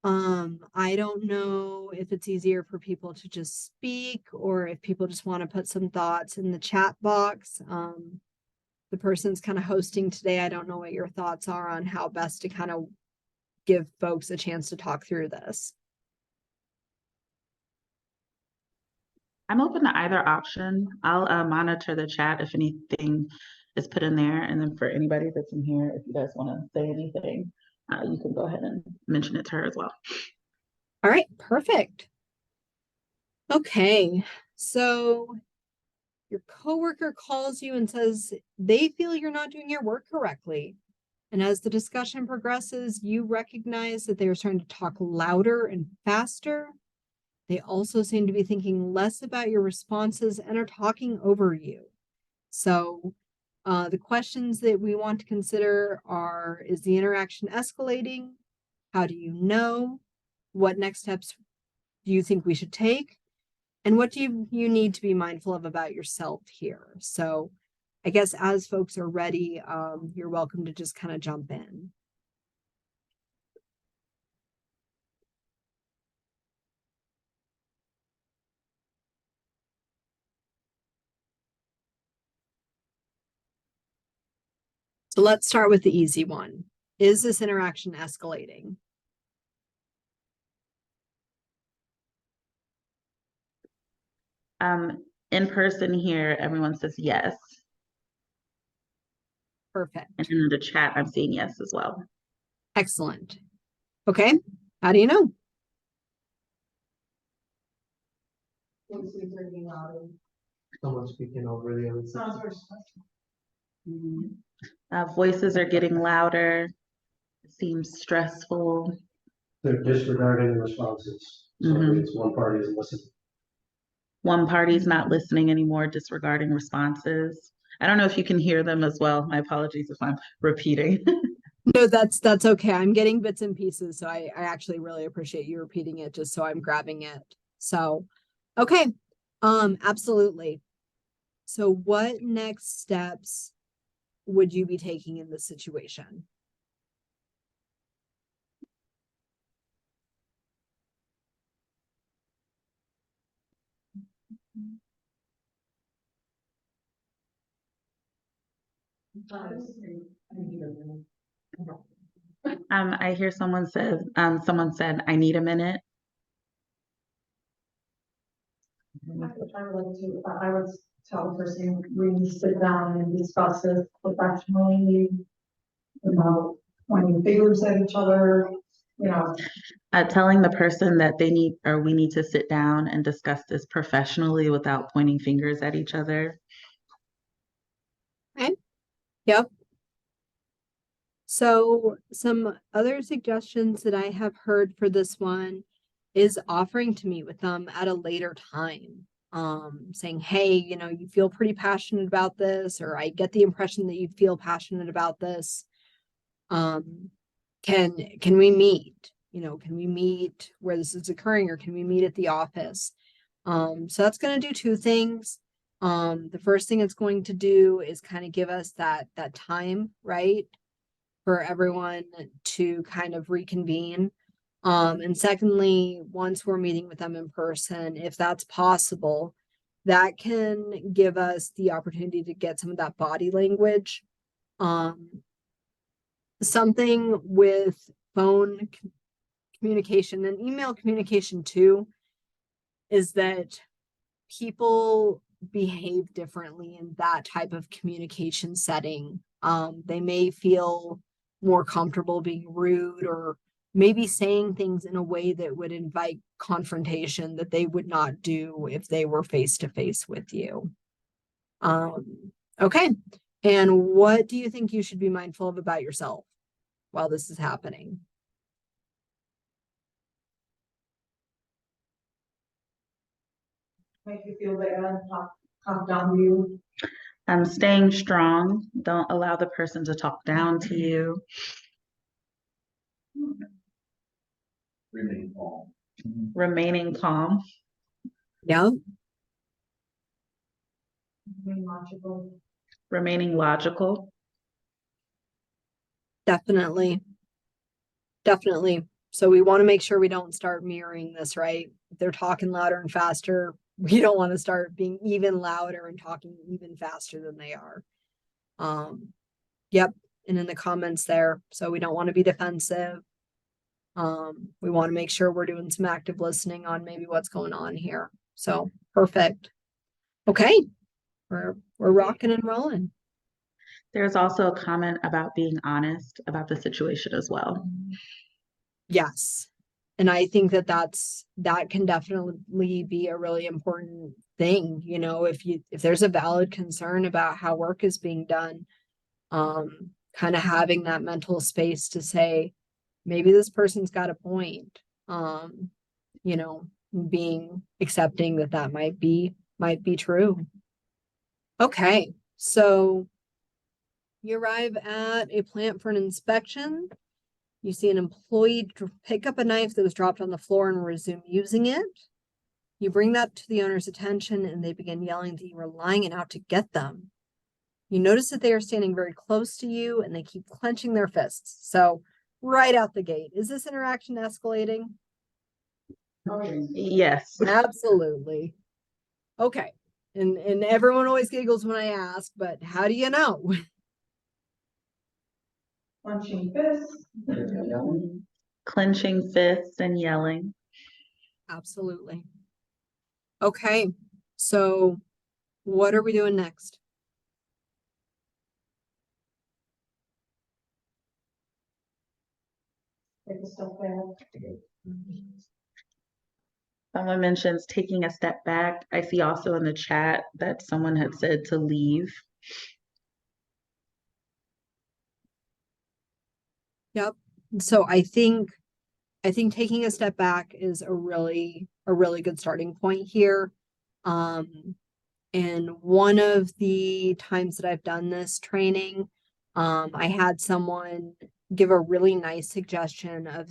I don't know if it's easier for people to just speak or if people just want to put some thoughts in the chat box. The person's kind of hosting today. I don't know what your thoughts are on how best to kind of give folks a chance to talk through this. I'm open to either option. I'll monitor the chat if anything is put in there. And then for anybody that's in here, if you guys want to say anything, you can go ahead and mention it to her as well. All right, perfect. Okay, so your coworker calls you and says they feel you're not doing your work correctly. And as the discussion progresses, you recognize that they are starting to talk louder and faster. They also seem to be thinking less about your responses and are talking over you. So the questions that we want to consider are, is the interaction escalating? How do you know? What next steps do you think we should take? And what do you need to be mindful of about yourself here? So I guess as folks are ready, you're welcome to just kind of jump in. So let's start with the easy one. Is this interaction escalating? In person here, everyone says yes. Perfect. And in the chat, I'm seeing yes as well. Excellent. Okay, how do you know? Someone speaking over the other side. Voices are getting louder. It seems stressful. They're disregarding responses. So it means one party isn't listening. One party's not listening anymore, disregarding responses. I don't know if you can hear them as well. My apologies if I'm repeating. No, that's okay. I'm getting bits and pieces, so I actually really appreciate you repeating it just so I'm grabbing it. So, okay, absolutely. So what next steps would you be taking in this situation? I hear someone said, I need a minute. I would tell the person, we need to sit down and discuss this professionally, pointing fingers at each other, Telling the person that we need to sit down and discuss this professionally without pointing fingers at each other. Okay. Yep. So some other suggestions that I have heard for this one is offering to meet with them at a later time. Saying, hey, you feel pretty passionate about this, or I get the impression that you feel passionate about this. Can we meet? Can we meet where this is occurring, or can we meet at the office? So that's going to do two things. The first thing it's going to do is kind of give us that time, right, for everyone to kind of reconvene. And secondly, once we're meeting with them in person, if that's possible, that can give us the opportunity to get some of that body language. Something with phone communication and email communication too, is that people behave differently in that type of communication setting. They may feel more comfortable being rude or maybe saying things in a way that would invite confrontation that they would not do if they were face to face with you. Okay. And what do you think you should be mindful of about yourself while this is happening? make you feel bad, talk down to you. Staying strong. Don't allow the person to talk down to you. Remain calm. Remaining calm. Yeah, Being logical. Remaining logical. definitely. Definitely. So we want to make sure we don't start mirroring this, right? If they're talking louder and faster, we don't want to start being even louder and talking even faster than they are. Yep. And in the comments there. So we don't want to be defensive. We want to make sure we're doing some active listening on maybe what's going on here. So perfect. Okay. We're rocking and rolling. There's also a comment about being honest about the situation as well. Yes. And I think that that can definitely be a really important thing. You know, if there's a valid concern about how work is being done, kind of having that mental space to say, maybe this person's got a point. You know, being accepting that might be true. Okay. So you arrive at a plant for an inspection. You see an employee pick up a knife that was dropped on the floor and resume using it. You bring that to the owner's attention and they begin yelling that you are lying and out to get them. You notice that they are standing very close to you and they keep clenching their fists. So right out the gate, is this interaction escalating? Yes. Absolutely. Okay. And everyone always giggles when I ask, but how do you know? Clenching fists. Clenching fists and yelling. Absolutely. Okay. So what are we doing next? Take a step back. Someone mentions taking a step back. I see also in the chat that someone had said to leave. Yep. So I think taking a step back is a really good starting point here. And one of the times that I've done this training, I had someone give a really nice suggestion of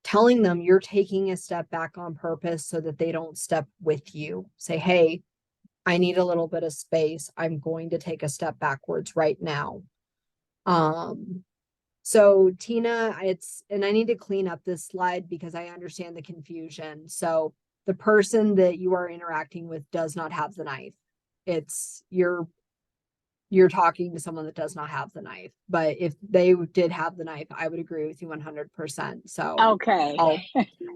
telling them you're taking a step back on purpose so that they don't step with you. Say, hey, I need a little bit of space. I'm going to take a step backwards right now. So Tina, and I need to clean up this slide because I understand the confusion. So the person that you are interacting with does not have the knife. It's you're talking to someone that does not have the knife. But if they did have the knife, I would agree with you 100%. So Okay.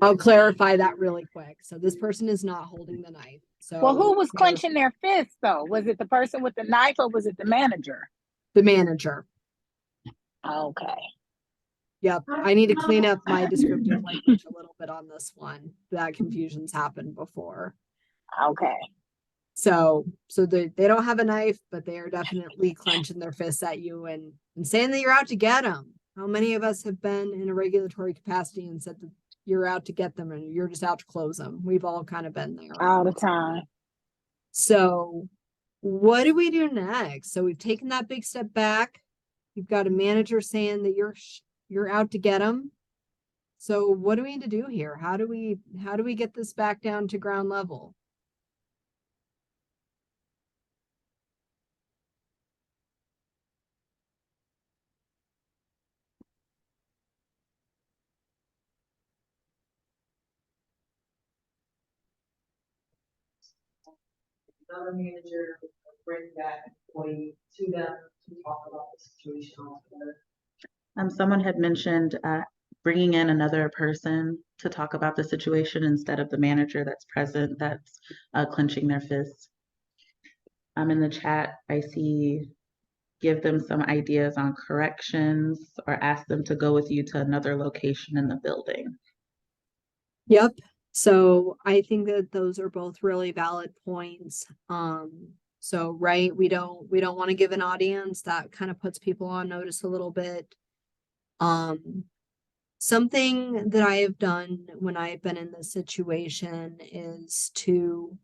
I'll clarify that really quick. So this person is not holding the knife. So Well, who was clenching their fists though? Was it the person with the knife or was it the manager? the manager. Okay. Yep. I need to clean up my descriptive language a little bit on this one. That confusion's happened before. Okay. So they don't have a knife, but they are definitely clenching their fists at you and saying that you're out to get them. How many of us have been in a regulatory capacity and said that you're out to get them and you're just out to close them? We've all kind of been there. All the time. So what do we do next? So we've taken that big step back. You've got a manager saying that you're out to get them. So what do we need to do here? How do we get this back down to ground level? Another manager bring that employee to them to talk about the situation altogether. Someone had mentioned bringing in another person to talk about the situation instead of the manager that's present, that's clenching their fists. In the chat, I see give them some ideas on corrections or ask them to go with you to another location in the building. Yep. So I think that those are both really valid points. So right, we don't want to give an audience. That kind of puts people on notice a little bit. Something that I have done when I have been in this situation is to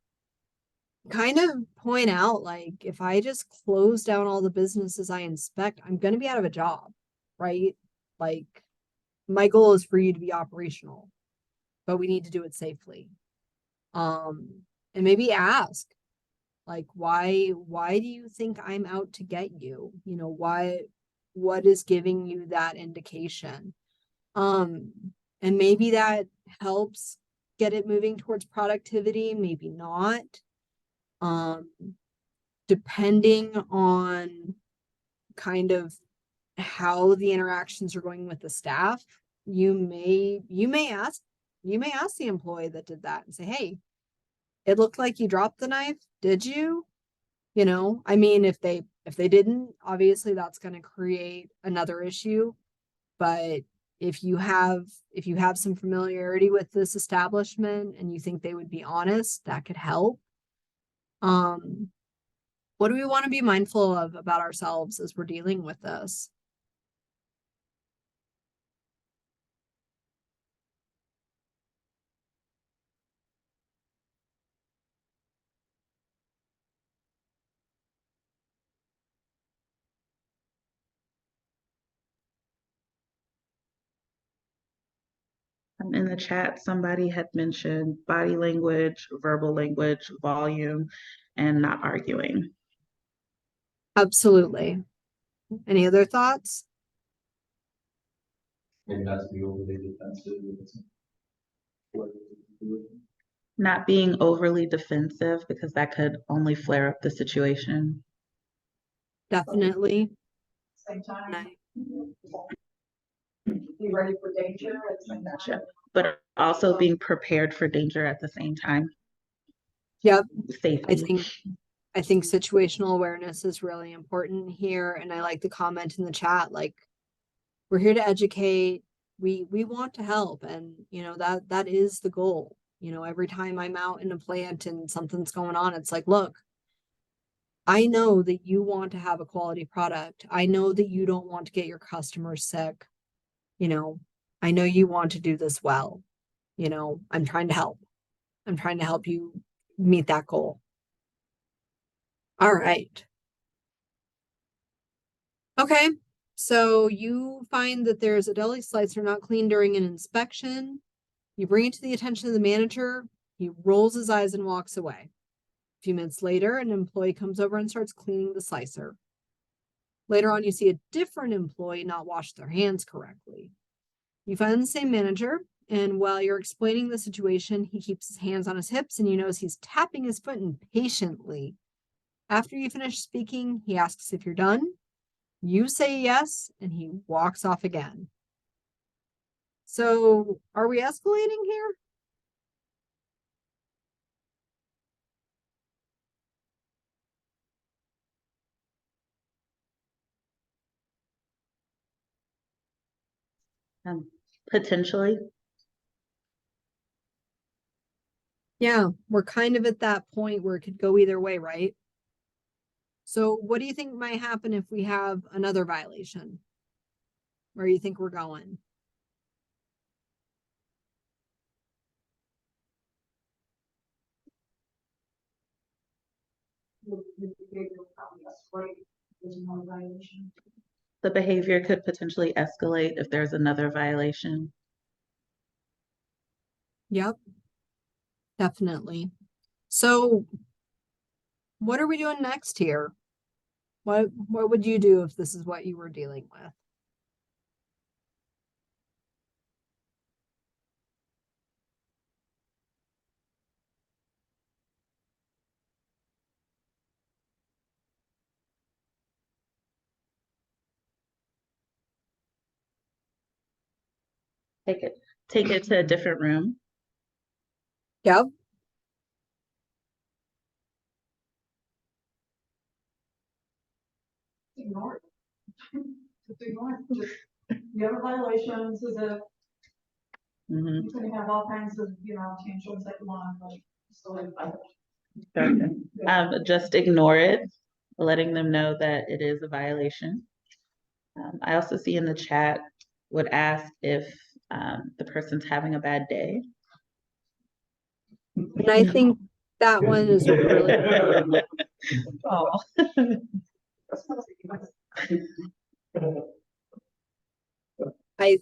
kind of point out, like, if I just close down all the businesses I inspect, I'm going to be out of a job, right? Like, my goal is for you to be operational, but we need to do it safely. And maybe ask, like, why do you think I'm out to get you? You know, what is giving you that indication? And maybe that helps get it moving towards productivity, maybe not. Depending on kind of how the interactions are going with the staff, you may ask the employee that did that and say, hey, it looked like you dropped the knife, did you? You know, I mean, if they didn't, obviously that's going to create another issue. But if you have some familiarity with this establishment and you think they would be honest, that could help. What do we want to be mindful of about ourselves as we're dealing with this? In the chat, somebody had mentioned body language, verbal language, volume, and not arguing. Absolutely. Any other thoughts? Maybe not to be overly defensive. Not being overly defensive, because that could only flare up the situation. Definitely. Same time, I- be ready for danger at the same time. But also being prepared for danger at the same time. Yep. Safety. I think situational awareness is really important here. And I like the comment in the chat, like, we're here to educate. We want to help. And you know, that is the goal. You know, every time I'm out in a plant and something's going on, it's like, look, I know that you want to have a quality product. I know that you don't want to get your customers sick. You know, I know you want to do this well. You know, I'm trying to help. I'm trying to help you meet that goal. All right. Okay. So you find that there's a deli slicer not clean during an inspection. You bring it to the attention of the manager. He rolls his eyes and walks away. A few minutes later, an employee comes over and starts cleaning the slicer. Later on, you see a different employee not wash their hands correctly. You find the same manager, and while you're explaining the situation, he keeps his hands on his hips and you notice he's tapping his foot impatiently. After you finish speaking, he asks if you're done. You say yes, and he walks off again. So, are we escalating here? Potentially. Yeah, we're kind of at that point where it could go either way, right? So, what do you think might happen if we have another violation? Where do you think we're going? The behavior could potentially escalate if there's another violation. Yep, definitely. So, what are we doing next here? What would you do if this is what you were dealing with? Take it to a different room. Yep. Ignore it. Just ignore it. Just, you have a violation, this is a, Mhm. you can have all kinds of, tantrums that you want, but still have a violation. Just ignore it, letting them know that it is a violation. I also see in the chat would ask if the person's having a bad day. And I think That one is really, Oh. I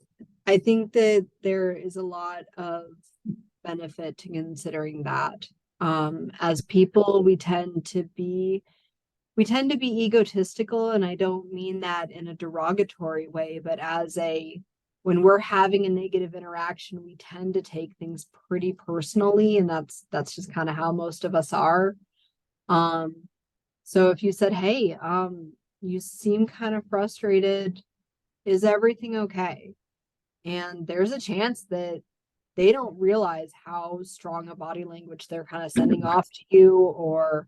think that there is a lot of benefit to considering that. As people, we tend to be egotistical, and I don't mean that in a derogatory way, but when we're having a negative interaction, we tend to take things pretty personally, and that's just kind of how most of us are. So if you said, hey, you seem kind of frustrated, is everything okay? And there's a chance that they don't realize how strong a body language they're kind of sending off to you, or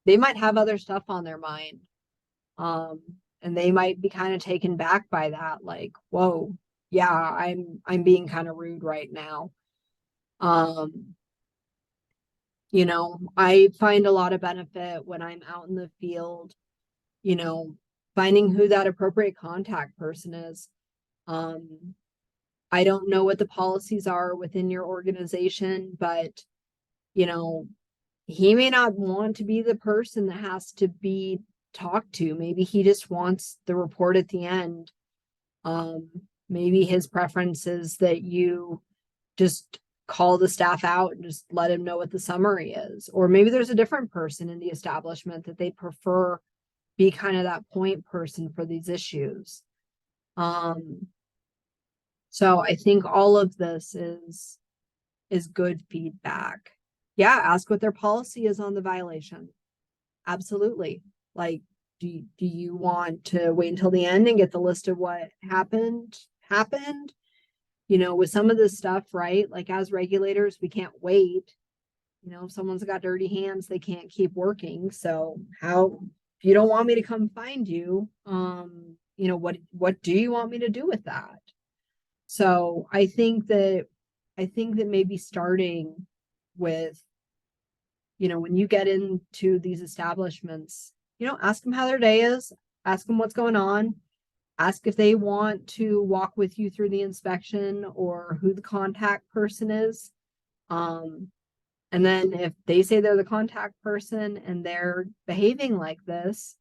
they might have other stuff on their mind. And they might be kind of taken back by that, like, whoa, yeah, I'm being kind of rude right now. I find a lot of benefit when I'm out in the field, finding who that appropriate contact person is. I don't know what the policies are within your organization, but he may not want to be the person that has to be talked to. Maybe he just wants the report at the end. Maybe his preference is that you just call the staff out and just let him know what the summary is. Or maybe there's a different person in the establishment that they prefer be kind of that point person for these issues. So I think all of this is good feedback. Yeah, ask what their policy is on the violation. Absolutely. Like, do you want to wait until the end and get the list of what happened? With some of this stuff, right? Like, as regulators, we can't wait. If someone's got dirty hands, they can't keep working. So if you don't want me to come find you, what do you want me to do with that? So I think that maybe starting with, when you get into these establishments, ask them how their day is, ask them what's going on, ask if they want to walk with you through the inspection or who the contact person is. And then if they say they're the contact person and they're behaving like this,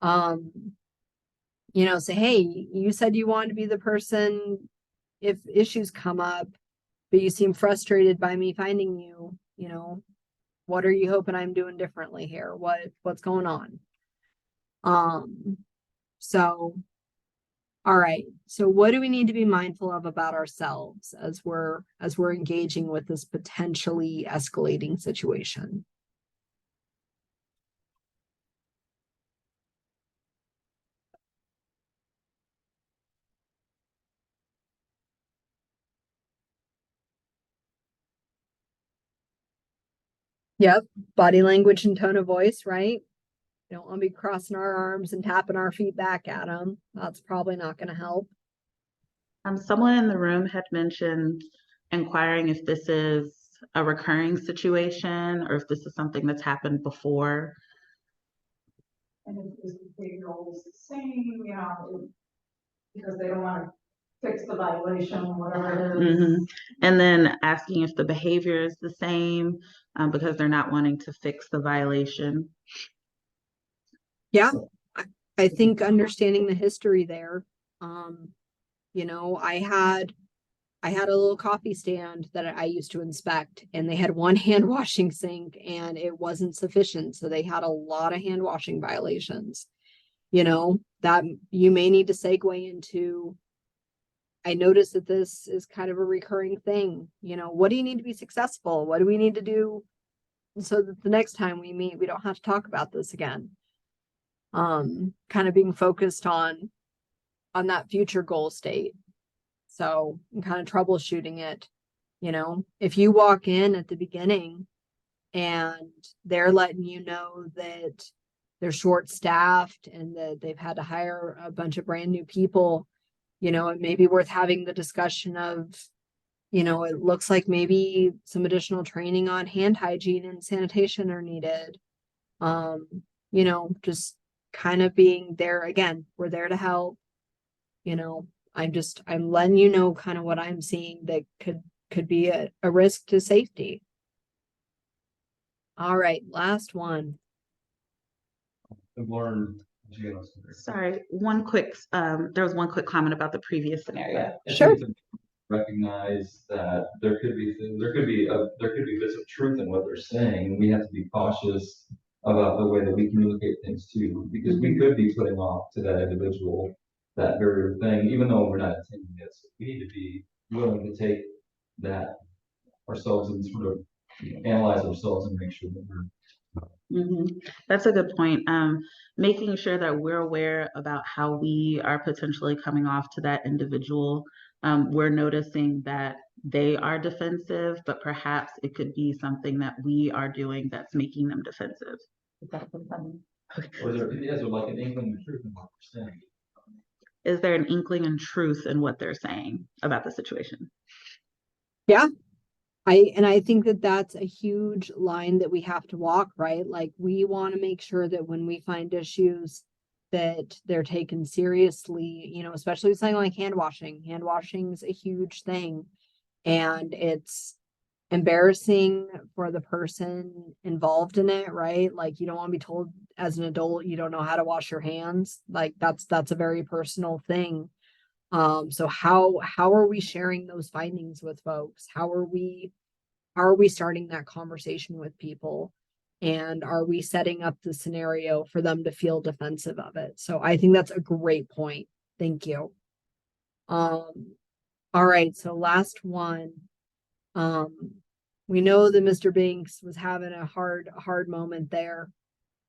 say, hey, you said you wanted to be the person if issues come up, but you seem frustrated by me finding you, what are you hoping I'm doing differently here? What's going on? So, all right. So what do we need to be mindful of about ourselves as we're engaging with this potentially escalating situation? Yep. Body language and tone of voice, right? Don't want to be crossing our arms and tapping our feet back at them. That's probably not going to help. Someone in the room had mentioned inquiring if this is a recurring situation or if this is something that's happened before. And if the behavior is the same, because they don't want to fix the violation, whatever it is. And then asking if the behavior is the same because they're not wanting to fix the violation. Yeah, I think understanding the history there. I had a little coffee stand that I used to inspect, and they had one hand washing sink and it wasn't sufficient. So they had a lot of hand washing violations, that you may need to segue into. I noticed that this is kind of a recurring thing. What do you need to be successful? What do we need to do so that the next time we meet, we don't have to talk about this again? Kind of being focused on that future goal state. So kind of troubleshooting it. If you walk in at the beginning and they're letting you know that they're short staffed and that they've had to hire a bunch of brand new people, it may be worth having the discussion of, it looks like maybe some additional training on hand hygiene and sanitation are needed. Just kind of being there again. We're there to help. I'm letting you know kind of what I'm seeing that could be a risk to safety. All right, last one. I've learned. Sorry, there was one quick comment about the previous scenario. Sure. Recognize that there could be bits of truth in what they're saying, and we have to be cautious about the way that we communicate things too, because we could be putting off to that individual that very thing, even though we're not intending it. So we need to be willing to take that ourselves and sort of analyze ourselves and make sure that we're That's a good point. Making sure that we're aware about how we are potentially coming off to that individual. We're noticing that they are defensive, but perhaps it could be something that we are doing that's making them defensive. Is that what I mean? or is there like an inkling of truth in what we're saying? Is there an inkling and truth in what they're saying about the situation? Yeah. I think that that's a huge line that we have to walk, right? Like we want to make sure that when we find issues that they're taken seriously, you know, especially with something like hand washing. Hand washing is a huge thing, and it's embarrassing for the person involved in it, right? Like you don't want to be told as an adult you don't know how to wash your hands. Like that's a very personal thing. So how are we sharing those findings with folks? How are we starting that conversation with people? And are we setting up the scenario for them to feel defensive of it? So I think that's a great point. Thank you. All right, so last one. We know that Mr. Banks was having a hard moment there,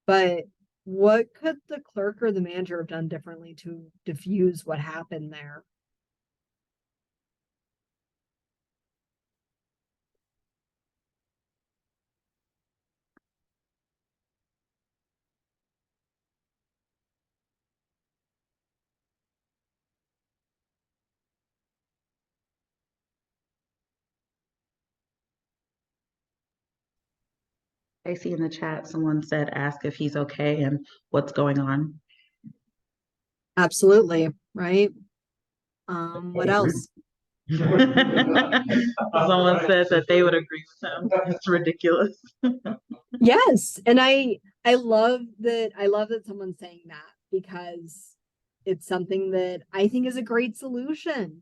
but what could the clerk or the manager have done differently to diffuse what happened there? I see in the chat someone said ask if he's okay and what's going on. Absolutely, right? What else? Someone said that they would agree with him. It's ridiculous. Yes, and I love that someone's saying that, because it's something that I think is a great solution.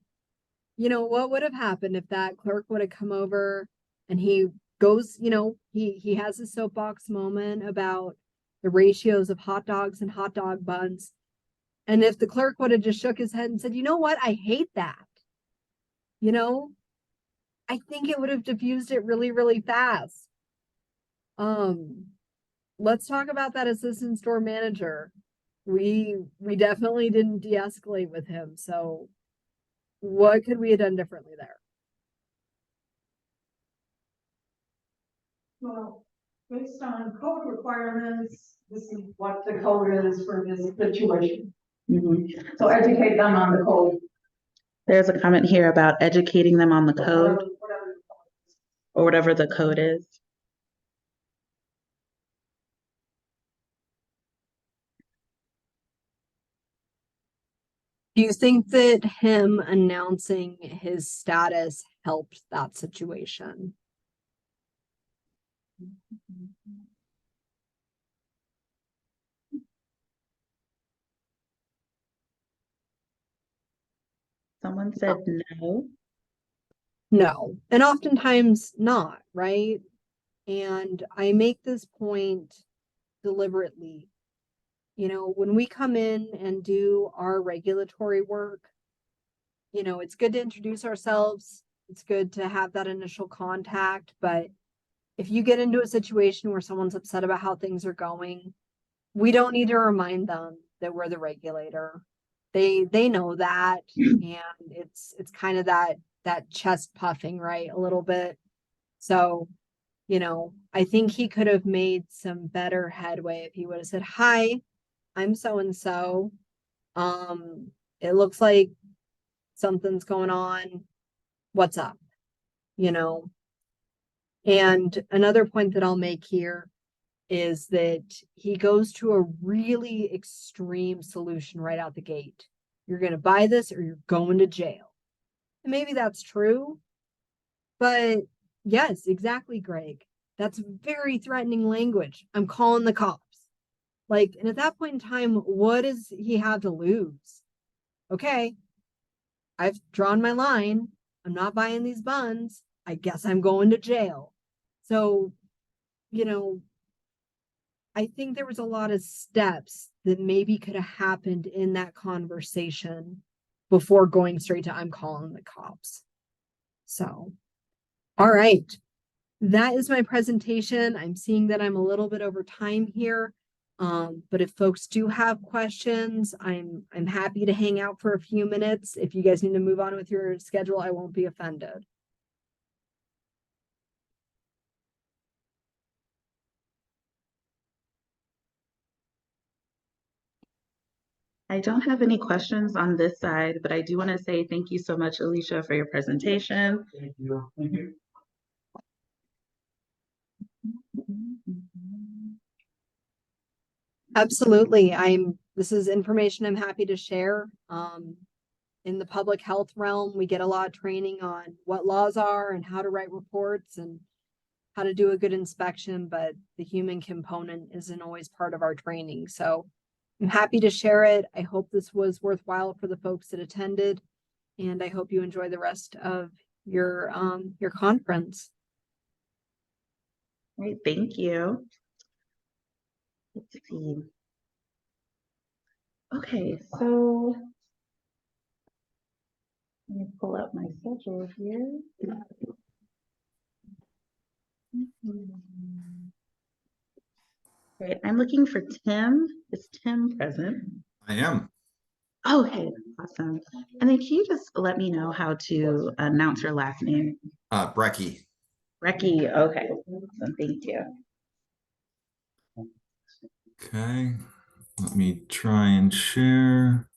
You know, what would have happened if that clerk would have come over and he goes, you know, he has a soapbox moment about the ratios of hot dogs and hot dog buns. And if the clerk would have just shook his head and said, you know what, I hate that. You know, I think it would have diffused it really, really fast. Let's talk about that assistant store manager. We definitely didn't de-escalate with him. So what could we have done differently there? Well, based on code requirements, this is what the code is for this situation. So educate them on the code. There's a comment here about educating them on the code or whatever the code is. Do you think that him announcing his status helped that situation? Someone said no. No, and oftentimes not, right? And I make this point deliberately. You know, when we come in and do our regulatory work, you know, it's good to introduce ourselves. It's good to have that initial contact. But if you get into a situation where someone's upset about how things are going, we don't need to remind them that we're the regulator. They know that, and it's kind of that chest puffing, right? A little bit. So, you know, I think he could have made some better headway if he would have said, hi, I'm so and so. It looks like something's going on. What's up? You know. And another point that I'll make here is that he goes to a really extreme solution right out the gate. You're going to buy this or you're going to jail. And maybe that's true. But yes, exactly, Greg. That's very threatening language. I'm calling the cops. Like, and at that point in time, what does he have to lose? Okay, I've drawn my line. I'm not buying these buns. I guess I'm going to jail. So, you know, I think there was a lot of steps that maybe could have happened in that conversation before going straight to I'm calling the cops. So, all right. That is my presentation. I'm seeing that I'm a little bit over time here. But if folks do have questions, I'm happy to hang out for a few minutes. If you guys need to move on with your schedule, I won't be offended. I don't have any questions on this side, but I do want to say thank you so much, Alicia, for your presentation. Thank you. Thank you. Absolutely. This is information I'm happy to share. In the public health realm, we get a lot of training on what laws are and how to write reports and how to do a good inspection, but the human component isn't always part of our training. So I'm happy to share it. I hope this was worthwhile for the folks that attended, and I hope you enjoy the rest of your conference. Great, thank you. Let's see. Okay, so let me pull up my schedule here. Great, I'm looking for Tim. Is Tim present? I am. Okay, awesome. And then can you just let me know how to announce your last name? Brecky. Recky, okay, awesome, thank you. Okay. Let me try and share.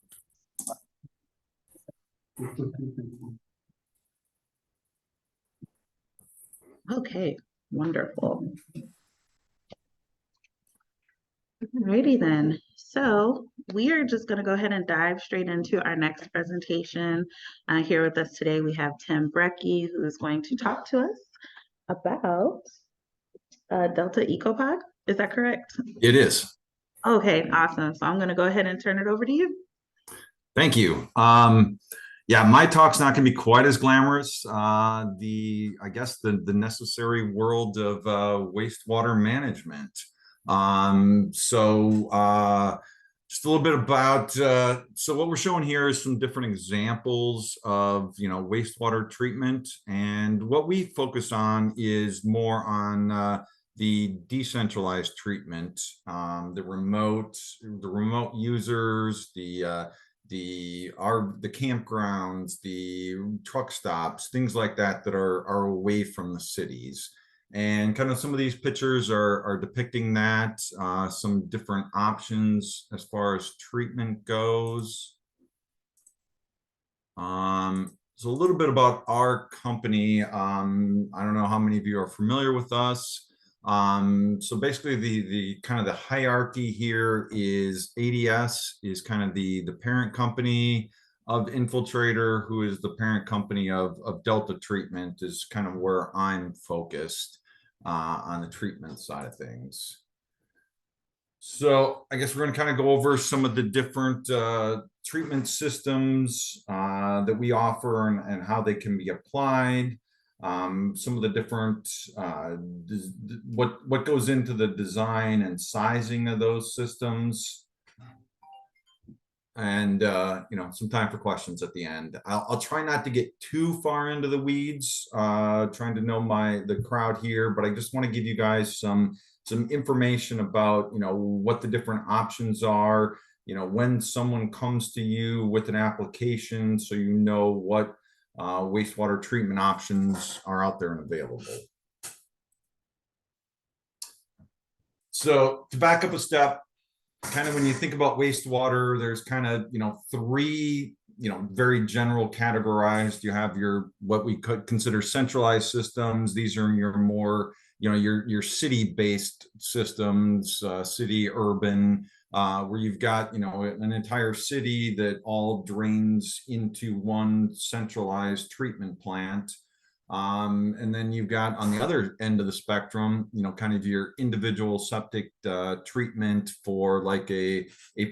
Okay, wonderful. Alrighty then. So we are just going to go ahead and dive straight into our next presentation. Here with us today, we have Tim Brecky, who is going to talk to us about Delta Ecopod. Is that correct? It is. Okay, awesome. So I'm going to go ahead and turn it over to you. Thank you. Yeah, my talk's not going to be quite as glamorous. I guess the necessary world of wastewater management. Just a little bit about, so what we're showing here is some different examples of, wastewater treatment. And what we focus on is more on the decentralized treatment, the remote users, the campgrounds, the truck stops, things like that are away from the cities. And kind of some of these pictures are depicting that, some different options as far as treatment goes. So a little bit about our company. I don't know how many of you are familiar with us. So basically the kind of the hierarchy here is ADS is kind of the parent company of Infiltrator, who is the parent company of Delta Treatment, is kind of where I'm focused on the treatment side of things. So I guess we're going to kind of go over some of the different treatment systems that we offer and how they can be applied. Some of the different what goes into the design and sizing of those systems, and some time for questions at the end. I'll try not to get too far into the weeds, trying to know the crowd here, but I just want to give you guys some information about what the different options are, when someone comes to you with an application, so what wastewater treatment options are out there and available. So to back up a step, kind of when you think about wastewater, there's kind of, three, very general categorized. You have what we could consider centralized systems. These are your more, your city-based systems, city, urban, where you've got, an entire city that all drains into one centralized treatment plant. And then you've got on the other end of the spectrum, kind of your individual septic treatment for like a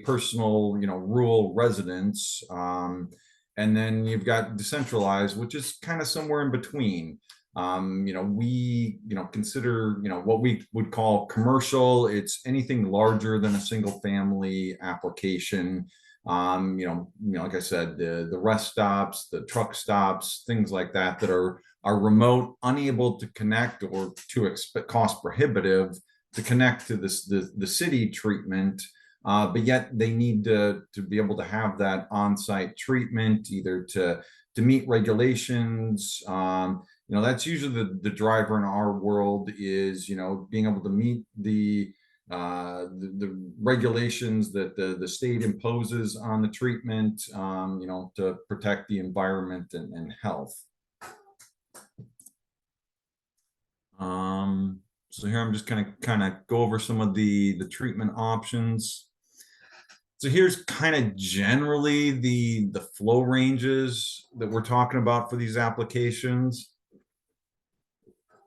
personal, rural residence. And then you've got decentralized, which is kind of somewhere in between. We, consider, what we would call commercial. It's anything larger than a single family application. Like I said, the rest stops, the truck stops, things like that are remote, unable to connect or too cost prohibitive to connect to the city treatment. But yet they need to be able to have that on-site treatment, either to meet regulations. That's usually the driver in our world is, being able to meet the regulations that the state imposes on the treatment, to protect the environment and health. So here I'm just going to kind of go over some of the treatment options. So here's kind of generally the flow ranges that we're talking about for these applications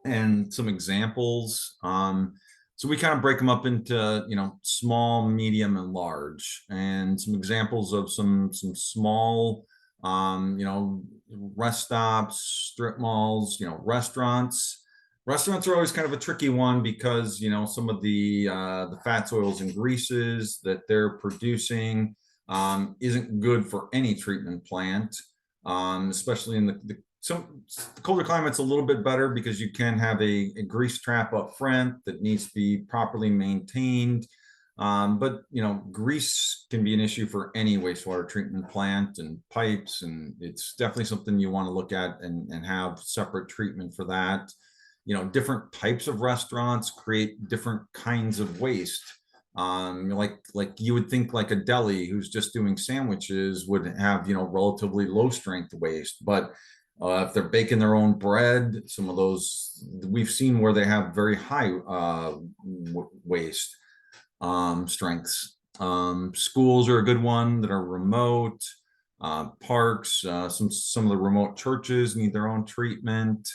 and some examples. So we kind of break them up into, small, medium, and large, and some examples of some small, rest stops, strip malls, restaurants. Restaurants are always kind of a tricky one because, some of the fats, oils, and greases that they're producing isn't good for any treatment plant, especially in the colder climates. A little bit better because you can have a grease trap up front that needs to be properly maintained. But grease can be an issue for any wastewater treatment plant and pipes, and it's definitely something you want to look at and have separate treatment for that. Different types of restaurants create different kinds of waste. Like you would think like a deli who's just doing sandwiches would have, relatively low strength waste, but if they're baking their own bread, some of those we've seen where they have very high waste strengths. Schools are a good one that are remote. Parks, some of the remote churches need their own treatment.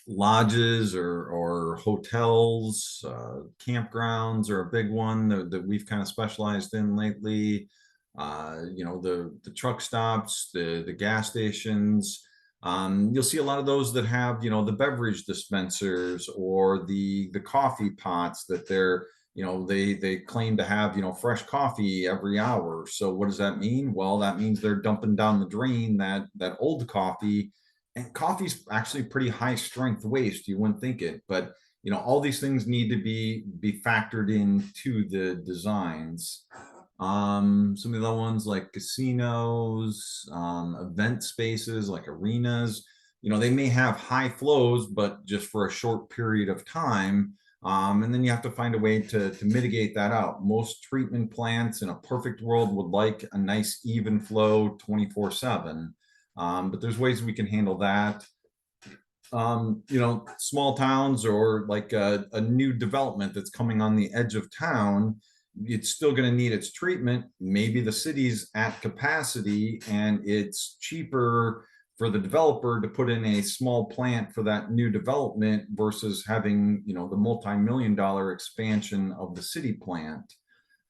Lodges or hotels, campgrounds are a big one that we've kind of specialized in lately. The truck stops, the gas stations. You'll see a lot of those that have, the beverage dispensers or the coffee pots that they're, they claim to have, fresh coffee every hour. So what does that mean? Well, that means they're dumping down the drain that old coffee. And coffee's actually pretty high strength waste. You wouldn't think it, but all these things need to be factored into the designs. Some of the other ones like casinos, event spaces like arenas, they may have high flows, but just for a short period of time. And then you have to find a way to mitigate that out. Most treatment plants in a perfect world would like a nice even flow 24/7. But there's ways we can handle that. Small towns or like a new development that's coming on the edge of town, it's still going to need its treatment. Maybe the city's at capacity and it's cheaper for the developer to put in a small plant for that new development versus having, the multi-million-dollar expansion of the city plant.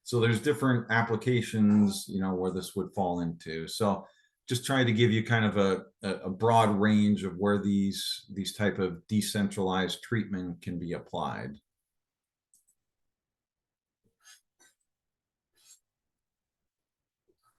So there's different applications, where this would fall into. So just trying to give you kind of a broad range of where these type of decentralized treatment can be applied.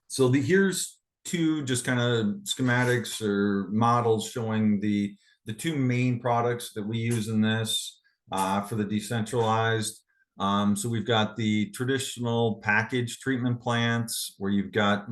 So here's two just kind of schematics or models showing the two main products that we use in this for the decentralized. So we've got the traditional package treatment plants where you've got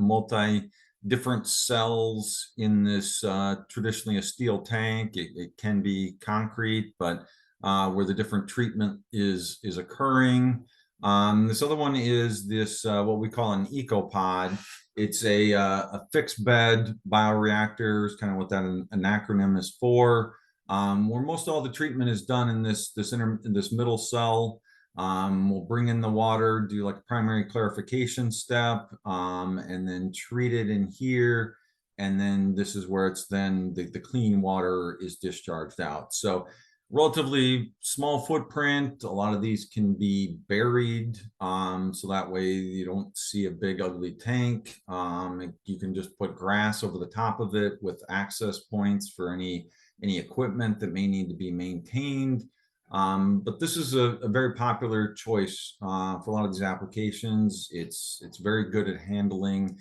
different cells in this traditionally a steel tank. It can be concrete, but where the different treatment is occurring. This other one is this what we call an ecopod. It's a fixed bed bioreactor, is kind of what that an acronym is for, where most all the treatment is done in this middle cell. We'll bring in the water, do like a primary clarification step, and then treat it in here. and then this is where it's then the clean water is discharged out. So relatively small footprint. A lot of these can be buried, so that way you don't see a big ugly tank. You can just put grass over the top of it with access points for any equipment that may need to be maintained. But this is a very popular choice for a lot of these applications. It's very good at handling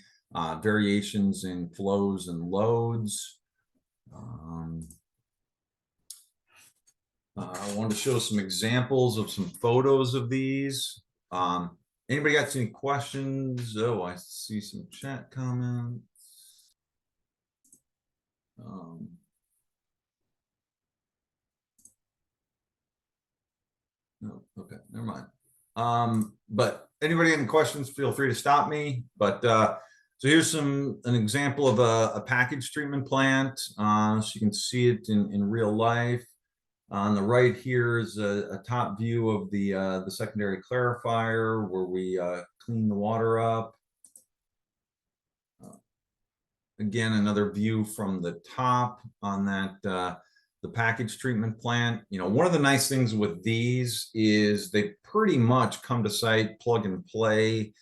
variations in flows and loads. I wanted to show some examples of some photos of these. Anybody got any questions? Oh, I see some chat comments. No, okay, never mind. But anybody any questions, feel free to stop me. But so here's an example of a package treatment plant. So you can see it in real life. On the right here is a top view of the secondary clarifier where we clean the water up. Again, another view from the top on that the package treatment plant. You know, one of the nice things with these is they pretty much come to site, plug and play.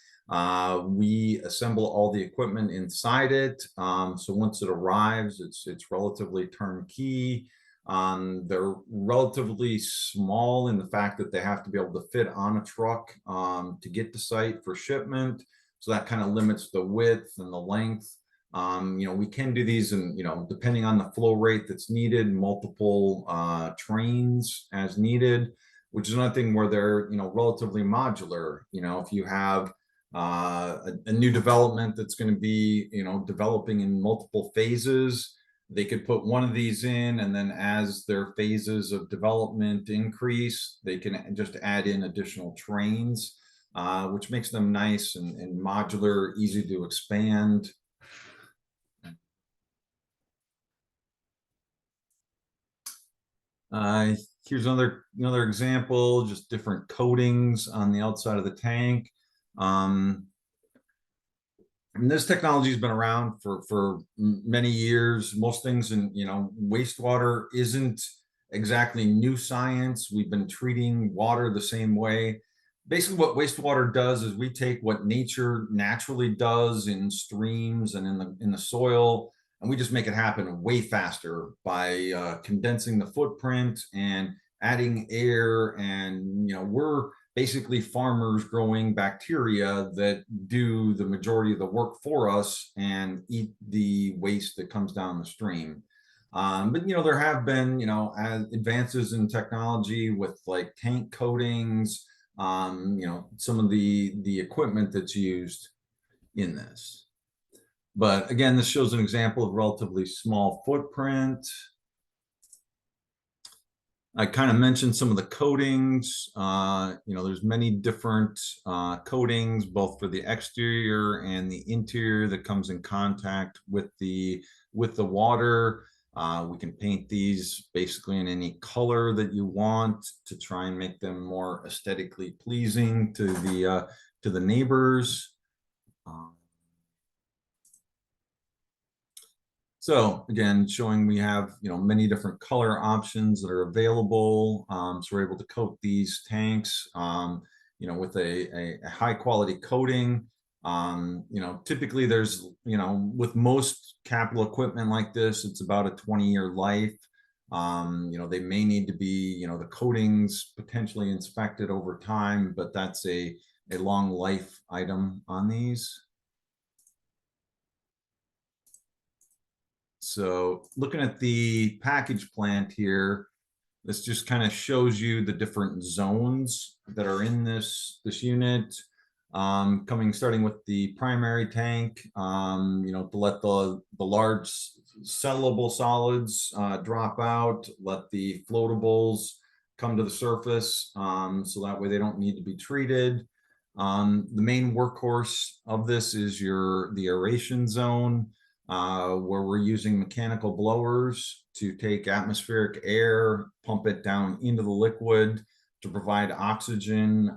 We assemble all the equipment inside it. So once it arrives, it's relatively turnkey. They're relatively small in the fact that they have to be able to fit on a truck to get to site for shipment. So that kind of limits the width and the length. You know, we can do these and, you know, depending on the flow rate that's needed, multiple trains as needed, which is another thing where they're, you know, relatively modular. You know, if you have a new development that's going to be, you know, developing in multiple phases, they could put one of these in, and then as their phases of development increase, they can just add in additional trains, which makes them nice and modular, easy to expand. Here's another example, just different coatings on the outside of the tank. And this technology has been around for many years. Most things in, you know, wastewater isn't exactly new science. We've been treating water the same way. Basically, what wastewater does is we take what nature naturally does in streams and in the soil, and we just make it happen way faster by condensing the footprint and adding air. And, you know, we're basically farmers growing bacteria that do the majority of the work for us and eat the waste that comes down the stream. But, you know, there have been, you know, advances in technology with like tank coatings, you know, some of the equipment that's used in this. But again, this shows an example of relatively small footprint. I kind of mentioned some of the coatings. You know, there's many different coatings, both for the exterior and the interior that comes in contact with the water. We can paint these basically in any color that you want to try and make them more aesthetically pleasing to the neighbors. So again, showing we have, you know, many different color options that are available. So we're able to coat these tanks, you know, with a high quality coating. You know, typically there's, you know, with most capital equipment like this, it's about a 20-year life. You know, they may need to be, you know, the coatings potentially inspected over time, but that's a long life item on these. So looking at the package plant here, this just kind of shows you the different zones that are in this unit. Starting with the primary tank, you know, to let the large sellable solids drop out, let the floatables come to the surface, so that way they don't need to be treated. The main workhorse of this is the aeration zone, where we're using mechanical blowers to take atmospheric air, pump it down into the liquid to provide oxygen,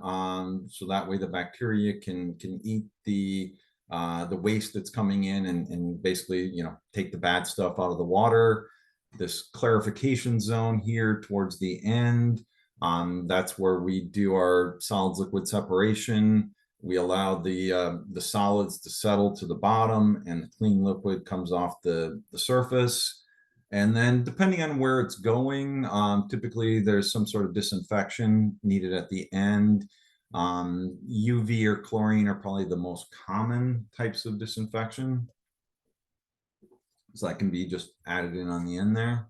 so that way the bacteria can eat the the waste that's coming in and basically, take the bad stuff out of the water. This clarification zone here towards the end, that's where we do our solids liquid separation. We allow the solids to settle to the bottom, and the clean liquid comes off the surface. And then depending on where it's going, typically there's some sort of disinfection needed at the end. UV or chlorine are probably the most common types of disinfection. So that can be just added in on the end there.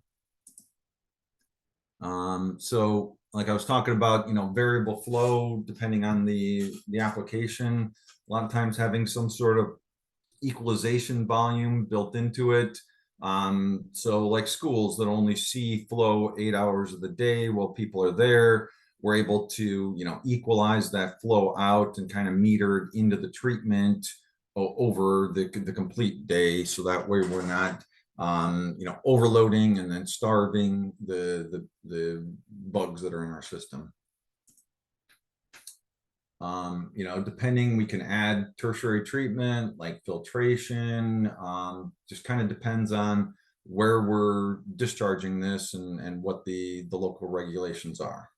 So like I was talking about, variable flow depending on the application. A lot of times having some sort of equalization volume built into it. So like schools that only see flow 8 hours of the day while people are there, we're able to, equalize that flow out and kind of meter it into the treatment over the complete day. So that way we're not, overloading and then starving the bugs that are in our system. Depending, we can add tertiary treatment like filtration. Just kind of depends on where we're discharging this and what the local regulations are.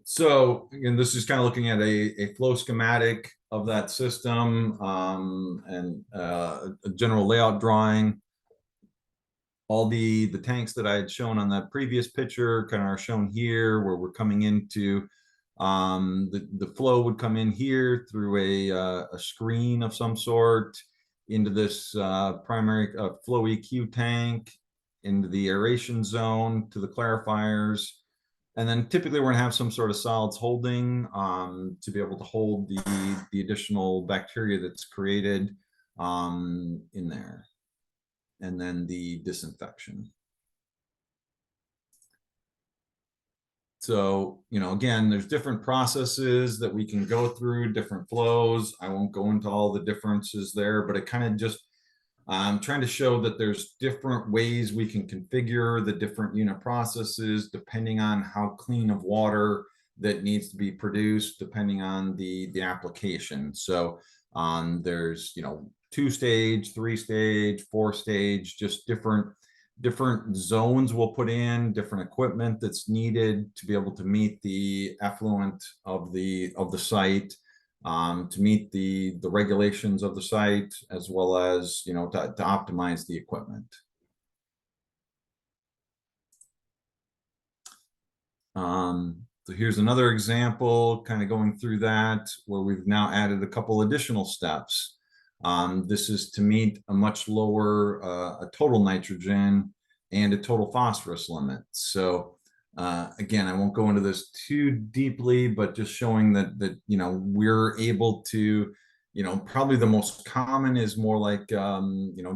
So again, this is kind of looking at a flow schematic of that system, and a general layout drawing. All the tanks that I had shown on that previous picture kind of are shown here, where we're coming into the flow would come in here through a screen of some sort into this primary flow EQ tank, into the aeration zone, to the clarifiers. And then typically we're gonna have some sort of solids holding to be able to hold the additional bacteria that's created in there. And then the disinfection. So, again, there's different processes that we can go through, different flows. I won't go into all the differences there, but it kind of just, I'm trying to show that there's different ways we can configure the different unit processes depending on how clean of water that needs to be produced, depending on the application. So there's, 2-stage, 3-stage, 4-stage, just different zones we'll put in, different equipment that's needed to be able to meet the effluent of the site, to meet the regulations of the site, as well as, to optimize the equipment. So here's another example, kind of going through that, where we've now added a couple additional steps. This is to meet a much lower a total nitrogen and a total phosphorus limit. So again, I won't go into this too deeply, but just showing that we're able to, probably the most common is more like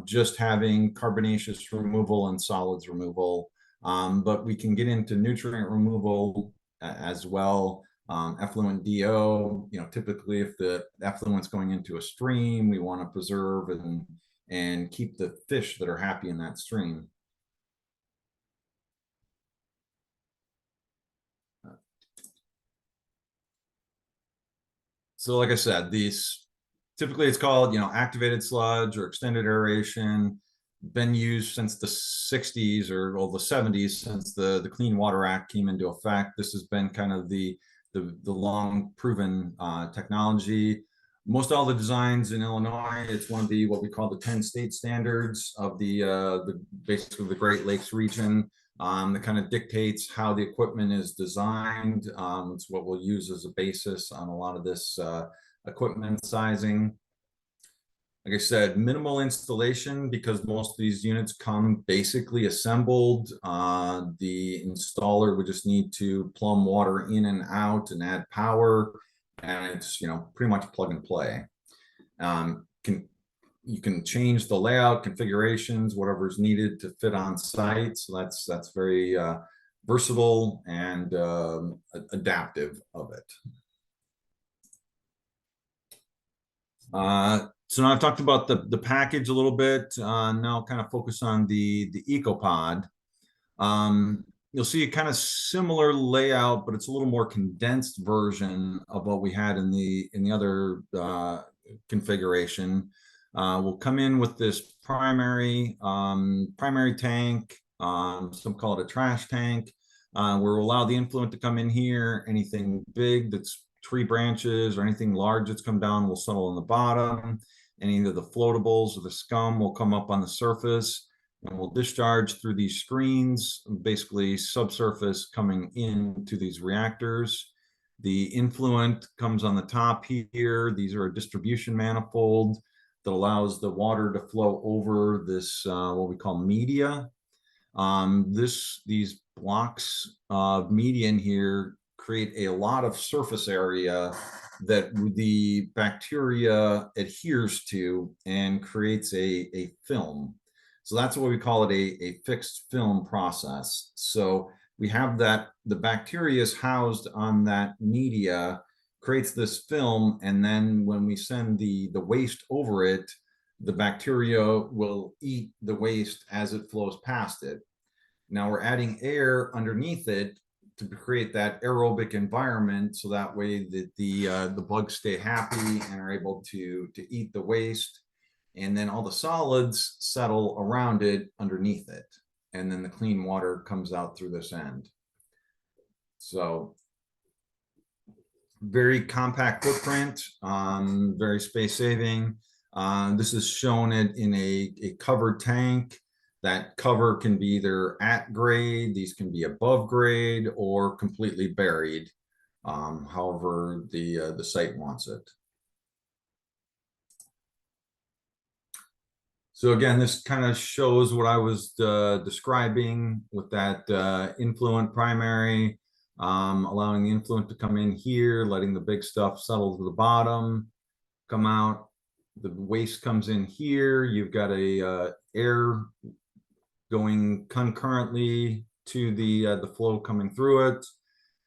just having carbonaceous removal and solids removal, but we can get into nutrient removal as well. Effluent DO, typically if the effluent's going into a stream, we want to preserve and keep the fish that are happy in that stream. So like I said, these typically it's called, activated sludge or extended aeration, been used since the 60s or the 70s, since the Clean Water Act came into effect. This has been kind of the long proven technology. Most all the designs in Illinois, it's one of the what we call the 10 state standards of the basically the Great Lakes region, that kind of dictates how the equipment is designed. It's what we'll use as a basis on a lot of this equipment sizing. Like I said, minimal installation because most of these units come basically assembled. The installer would just need to plumb water in and out and add power, and it's pretty much plug and play. You can change the layout, configurations, whatever is needed to fit on site. So that's very versatile and adaptive of it. So now I've talked about the package a little bit. Now I'll kind of focus on the EcoPod. you'll see a kind of similar layout, but it's a little more condensed version of what we had in the other configuration. We'll come in with this primary tank, some call it a trash tank, where we'll allow the influent to come in here. Anything big that's tree branches or anything large that's come down will settle on the bottom. Any of the floatables or the scum will come up on the surface, and we'll discharge through these screens, basically subsurface coming into these reactors. The influent comes on the top here. These are a distribution manifold that allows the water to flow over this, what we call media. These blocks of media in here create a lot of surface area that the bacteria adheres to and creates a film. So that's what we call it, a fixed film process. So we have that the bacteria is housed on that media, creates this film, and then when we send the waste over it, the bacteria will eat the waste as it flows past it. Now we're adding air underneath it to create that aerobic environment, so that way that the bugs stay happy and are able to eat the waste, and then all the solids settle around it underneath it, and then the clean water comes out through this end. So very compact footprint, very space saving. This is shown in a covered tank. That cover can be either at grade, these can be above grade, or completely buried, however the site wants it. So again, this kind of shows what I was describing with that influent primary, allowing the influent to come in here, letting the big stuff settle to the bottom, come out. The waste comes in here. You've got a air going concurrently to the flow coming through it,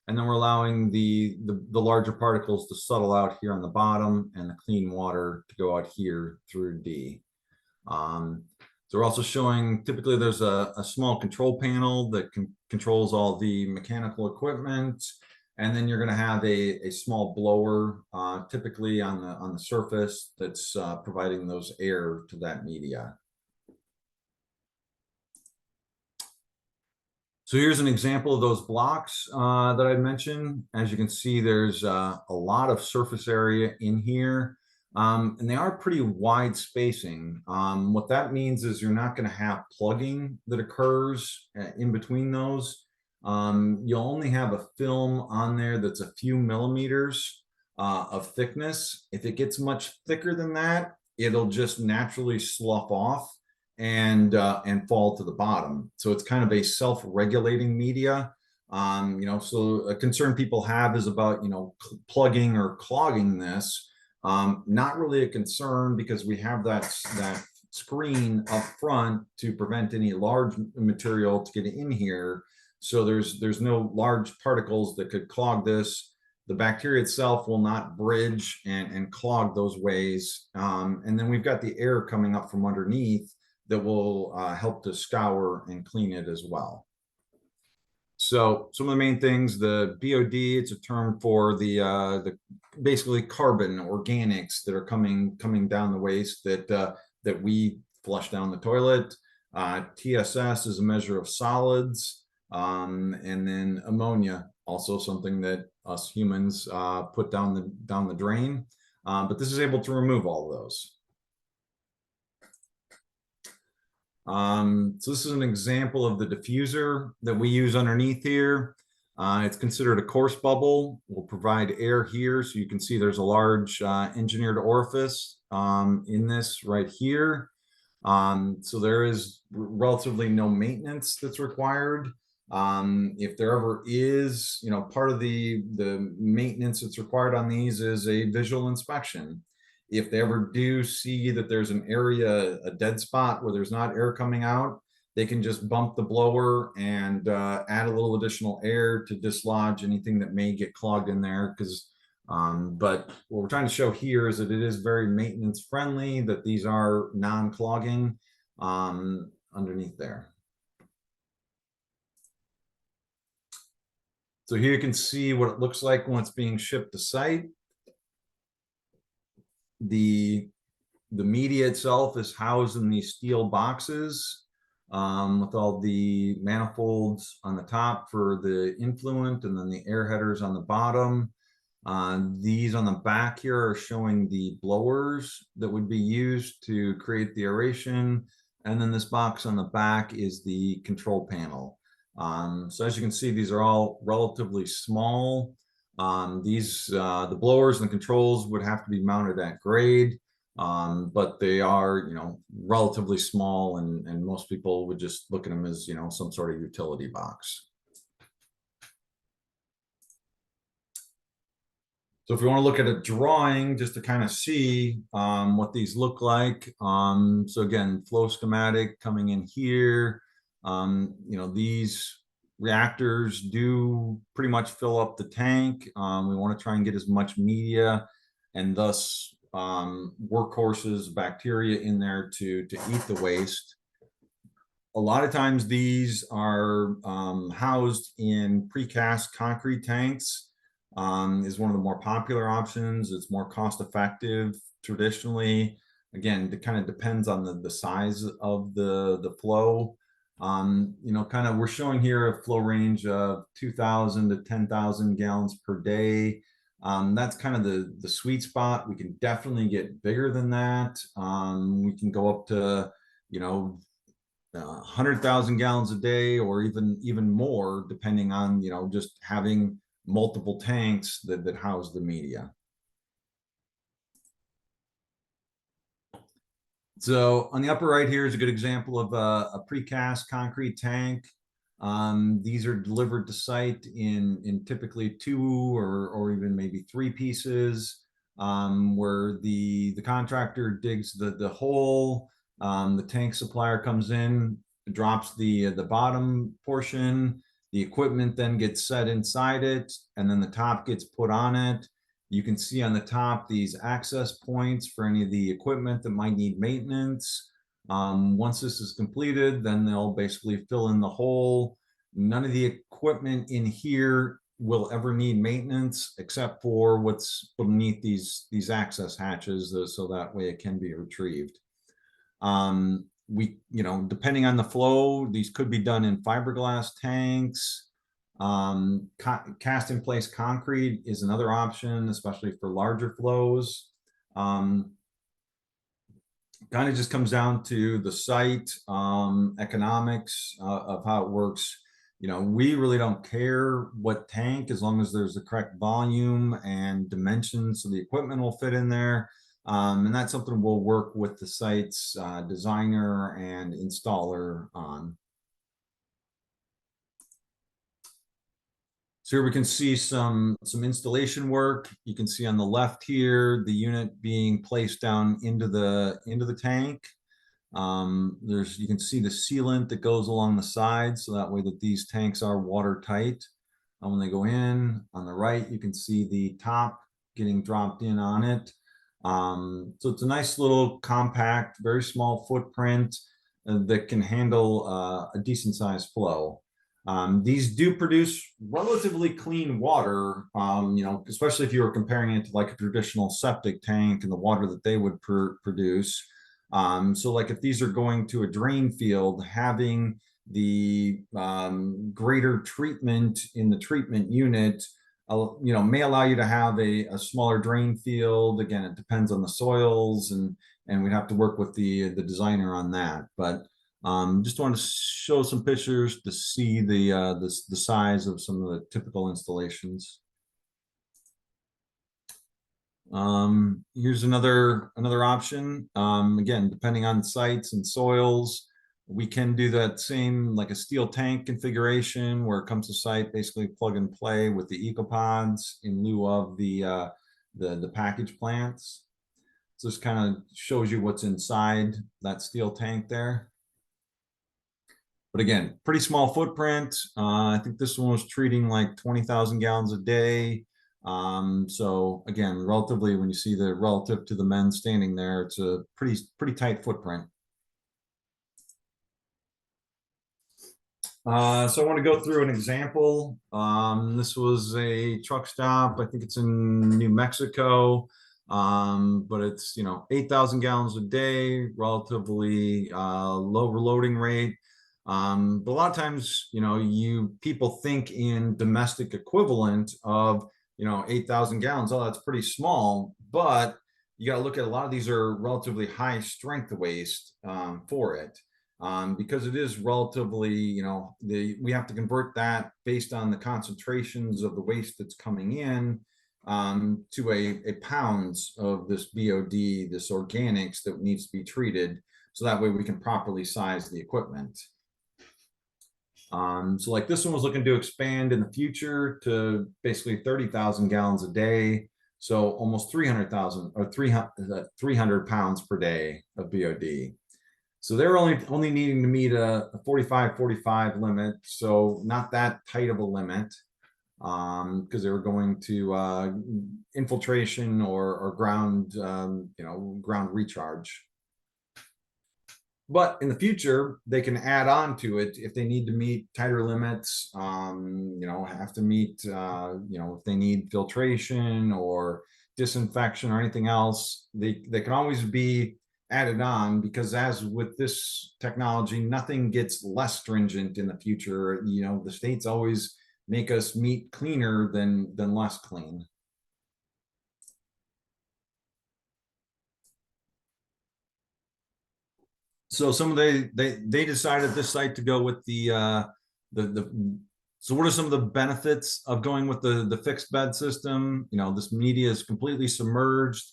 and then we're allowing the larger particles to settle out here on the bottom, and the clean water to go out here through D. So we're also showing, typically there's a small control panel that controls all the mechanical equipment, and then you're going to have a small blower, typically on the surface, that's providing those air to that media. So here's an example of those blocks that I mentioned. As you can see, there's a lot of surface area in here, and they are pretty wide spacing. What that means is you're not going to have plugging that occurs in between those. You'll only have a film on there that's a few millimeters of thickness. If it gets much thicker than that, it'll just naturally slough off and fall to the bottom. So it's kind of a self-regulating media. So a concern people have is about, plugging or clogging this. Not really a concern, because we have that screen up front to prevent any large material to get in here. So there's no large particles that could clog this. The bacteria itself will not bridge and clog those ways. And then we've got the air coming up from underneath that will help to scour and clean it as well. So some of the main things, the BOD, it's a term for the basically carbon organics that are coming down the waste that we flush down the toilet. TSS is a measure of solids, and then ammonia, also something that us humans put down the drain. But this is able to remove all of those. So this is an example of the diffuser that we use underneath here. It's considered a coarse bubble. We'll provide air here, so you can see there's a large engineered orifice in this right here. So there is relatively no maintenance that's required. If there ever is, part of the maintenance that's required on these is a visual inspection. If they ever do see that there's an area, a dead spot where there's not air coming out, they can just bump the blower and add a little additional air to dislodge anything that may get clogged in there. But what we're trying to show here is that it is very maintenance friendly, that these are non-clogging underneath there. So here you can see what it looks like when it's being shipped to site. The media itself is housed in these steel boxes with all the manifolds on the top for the influent, and then the air headers on the bottom. These on the back here are showing the blowers that would be used to create the aeration. And then this box on the back is the control panel. So as you can see, these are all relatively small. The blowers and the controls would have to be mounted at grade, but they are, relatively small, and most people would just look at them as, some sort of utility box. So if you want to look at a drawing just to kind of see what these look like. So again, flow schematic coming in here. These reactors do pretty much fill up the tank. We want to try and get as much media and thus workhorses, bacteria in there to eat the waste. A lot of times these are housed in precast concrete tanks. Is one of the more popular options. It's more cost effective traditionally. Again, it kind of depends on the size of the flow. We're showing here a flow range of 2,000 to 10,000 gallons per day. That's kind of the sweet spot. We can definitely get bigger than that. We can go up to 100,000 gallons a day, or even more, depending on just having multiple tanks that house the media. So on the upper right here is a good example of a precast concrete tank. These are delivered to site in typically 2 or even maybe 3 pieces, where the contractor digs the hole. The tank supplier comes in, drops the bottom portion. The equipment then gets set inside it, and then the top gets put on it. You can see on the top these access points for any of the equipment that might need maintenance. Once this is completed, then they'll basically fill in the hole. None of the equipment in here will ever need maintenance except for what's beneath these access hatches, so that way it can be retrieved. Depending on the flow, these could be done in fiberglass tanks. Cast in place concrete is another option, especially for larger flows. Kind of just comes down to the site, economics of how it works. We really don't care what tank, as long as there's the correct volume and dimensions so the equipment will fit in there. And that's something we'll work with the site's designer and installer on. So here we can see some installation work. You can see on the left here the unit being placed down into the tank. You can see the sealant that goes along the sides, so that way that these tanks are watertight. And when they go in, on the right, you can see the top getting dropped in on it. So it's a nice little compact, very small footprint that can handle a decent sized flow. These do produce relatively clean water, especially if you were comparing it to like a traditional septic tank and the water that they would produce. So like if these are going to a drain field, having the greater treatment in the treatment unit may allow you to have a smaller drain field. Again, it depends on the soils, and we'd have to work with the designer on that. But just want to show some pictures to see the size of some of the typical installations. Here's another option. Again, depending on sites and soils, we can do that same like a steel tank configuration where it comes to site, basically plug and play with the ecopods in lieu of the package plants. So this kind of shows you what's inside that steel tank there. But again, pretty small footprint. I think this one was treating like 20,000 gallons a day. So again, relatively, when you see the relative to the men standing there, it's a pretty tight footprint. So I want to go through an example. This was a truck stop. I think it's in New Mexico. But it's, 8,000 gallons a day, relatively low reloading rate. But a lot of times, people think in domestic equivalent of, 8,000 gallons. Oh, that's pretty small. But you got to look at, a lot of these are relatively high strength waste for it. Because it is relatively, we have to convert that based on the concentrations of the waste that's coming in to a pounds of this BOD, this organics that needs to be treated. So that way we can properly size the equipment. So like this one was looking to expand in the future to basically 30,000 gallons a day. So almost 300,000 or 300 pounds per day of BOD. So they're only needing to meet a 45 limit, so not that tight of a limit, because they were going to infiltration or ground, ground recharge. But in the future, they can add on to it if they need to meet tighter limits. Have to meet, if they need filtration or disinfection or anything else, they can always be added on, because as with this technology, nothing gets less stringent in the future. The states always make us meet cleaner than less clean. So they decided this site to go with the so what are some of the benefits of going with the fixed bed system? This media is completely submerged.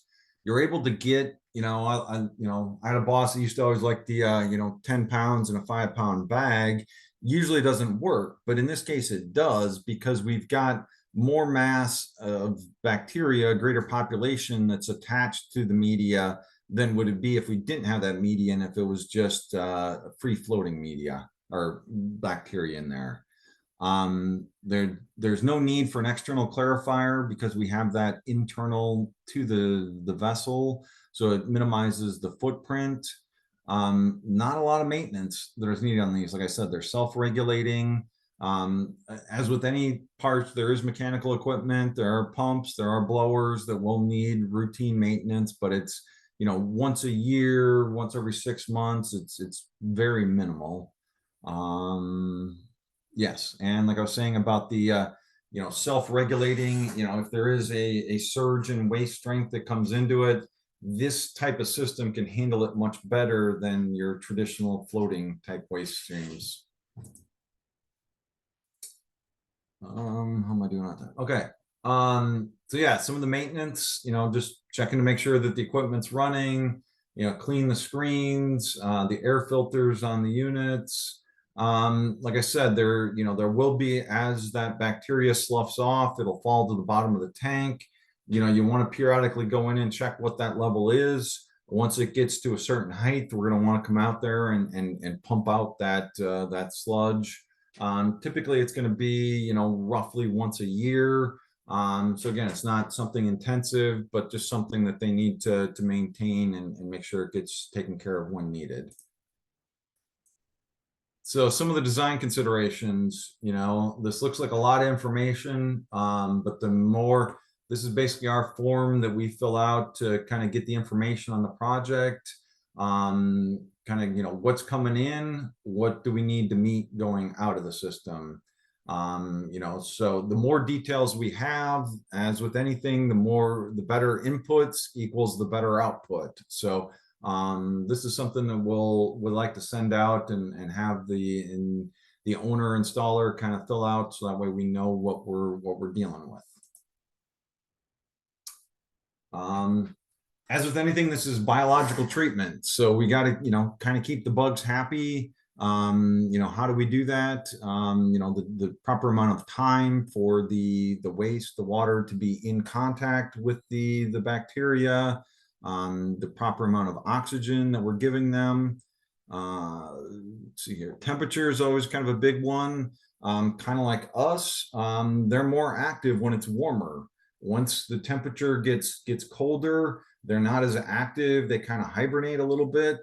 You're able to get, I had a boss that used to always like the 10 pounds in a 5 pound bag. Usually it doesn't work, but in this case it does, because we've got more mass of bacteria, greater population that's attached to the media than would it be if we didn't have that media and if it was just free floating media or bacteria in there. There's no need for an external clarifier, because we have that internal to the vessel, so it minimizes the footprint. Not a lot of maintenance that is needed on these. Like I said, they're self-regulating. As with any parts, there is mechanical equipment, there are pumps, there are blowers that will need routine maintenance, but it's once a year, once every 6 months. It's very minimal. Yes, and like I was saying about the self-regulating, if there is a surge in waste strength that comes into it, this type of system can handle it much better than your traditional floating type waste streams. How am I doing on that? Okay. So yeah, some of the maintenance, just checking to make sure that the equipment's running, clean the screens, the air filters on the units. Like I said, there will be, as that bacteria sloughs off, it'll fall to the bottom of the tank. You want to periodically go in and check what that level is. Once it gets to a certain height, we're going to want to come out there and pump out that sludge. Typically it's going to be, roughly once a year. So again, it's not something intensive, but just something that they need to maintain and make sure it gets taken care of when needed. So some of the design considerations, this looks like a lot of information, but this is basically our form that we fill out to kind of get the information on the project, kind of, what's coming in, what do we need to meet going out of the system. So the more details we have, as with anything, the better inputs equals the better output. So this is something that we'd like to send out and have the owner installer kind of fill out, so that way we know what we're dealing with. As with anything, this is biological treatment, so we got to kind of keep the bugs happy. How do we do that? The proper amount of time for the waste, the water, to be in contact with the bacteria, the proper amount of oxygen that we're giving them. Let's see here. Temperature is always kind of a big one. Kind of like us, they're more active when it's warmer. Once the temperature gets colder, they're not as active. They kind of hibernate a little bit.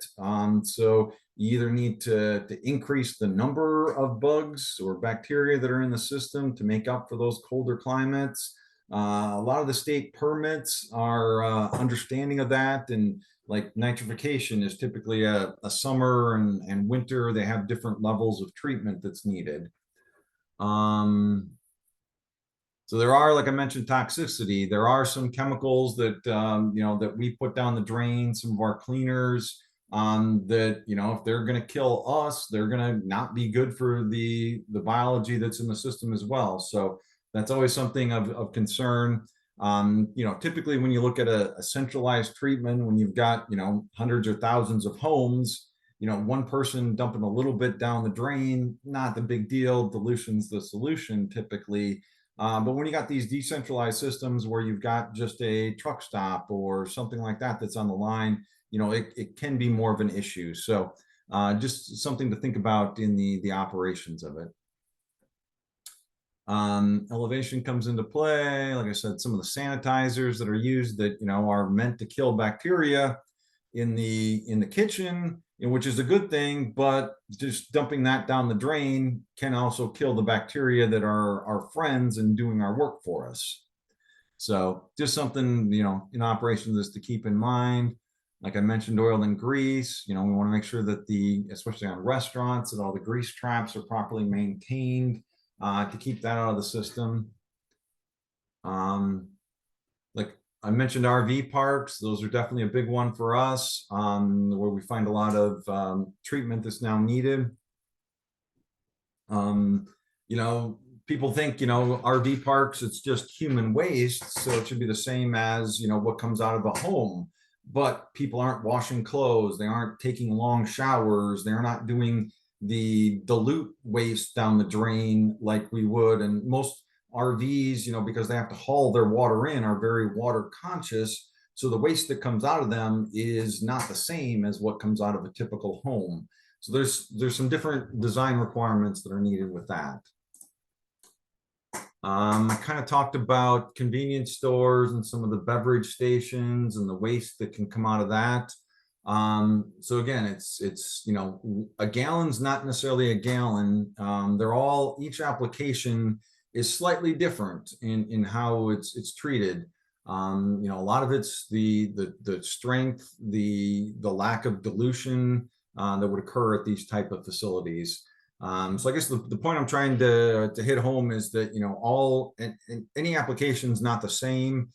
So you either need to increase the number of bugs or bacteria that are in the system to make up for those colder climates. A lot of the state permits are understanding of that, and like nitrification is typically a summer and winter. They have different levels of treatment that's needed. So there are, like I mentioned, toxicity. There are some chemicals that that we put down the drain, some of our cleaners, that if they're going to kill us, they're going to not be good for the biology that's in the system as well. So that's always something of concern. Typically when you look at a centralized treatment, when you've got hundreds or thousands of homes, one person dumping a little bit down the drain, not the big deal. Dilution's the solution typically. But when you got these decentralized systems where you've got just a truck stop or something like that that's on the line, it can be more of an issue. So just something to think about in the operations of it. Elevation comes into play. Like I said, some of the sanitizers that are used that are meant to kill bacteria in the kitchen, which is a good thing, but just dumping that down the drain can also kill the bacteria that are our friends and doing our work for us. So just something in operations is to keep in mind. Like I mentioned, oil and grease, we want to make sure that especially on restaurants, that all the grease traps are properly maintained to keep that out of the system. Like I mentioned, RV parks, those are definitely a big one for us, where we find a lot of treatment that's now needed. People think, RV parks, it's just human waste, so it should be the same as, what comes out of a home. But people aren't washing clothes, they aren't taking long showers, they're not doing the dilute waste down the drain like we would. And most RVs, because they have to haul their water in, are very water conscious. So the waste that comes out of them is not the same as what comes out of a typical home. So there's some different design requirements that are needed with that. I kind of talked about convenience stores and some of the beverage stations and the waste that can come out of that. So again, it's a gallon's not necessarily a gallon. Each application is slightly different in how it's treated. A lot of it's the strength, the lack of dilution that would occur at these type of facilities. So I guess the point I'm trying to hit home is that any application is not the same.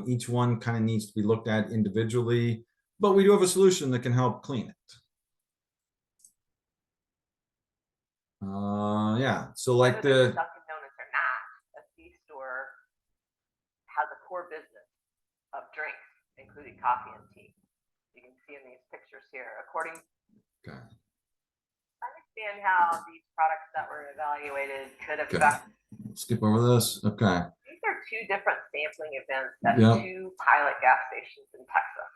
Each one kind of needs to be looked at individually, but we do have a solution that can help clean it. Yeah, so like the Dunkin' Donuts or not, a C-store has a core business of drinks, including coffee and tea. You can see in these pictures here. According, okay. Understand how these products that were evaluated could affect. Skip over this. Okay. These are two different sampling events at two pilot gas stations in Texas.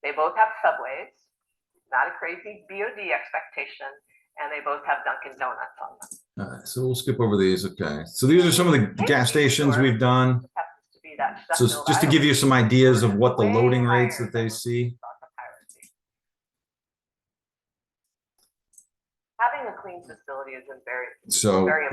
They both have Subways, not a crazy BOD expectation, and they both have Dunkin' Donuts on them. All right, so we'll skip over these. Okay, so these are some of the gas stations we've done. So just to give you some ideas of what the loading rates that they see. Having a clean facility is very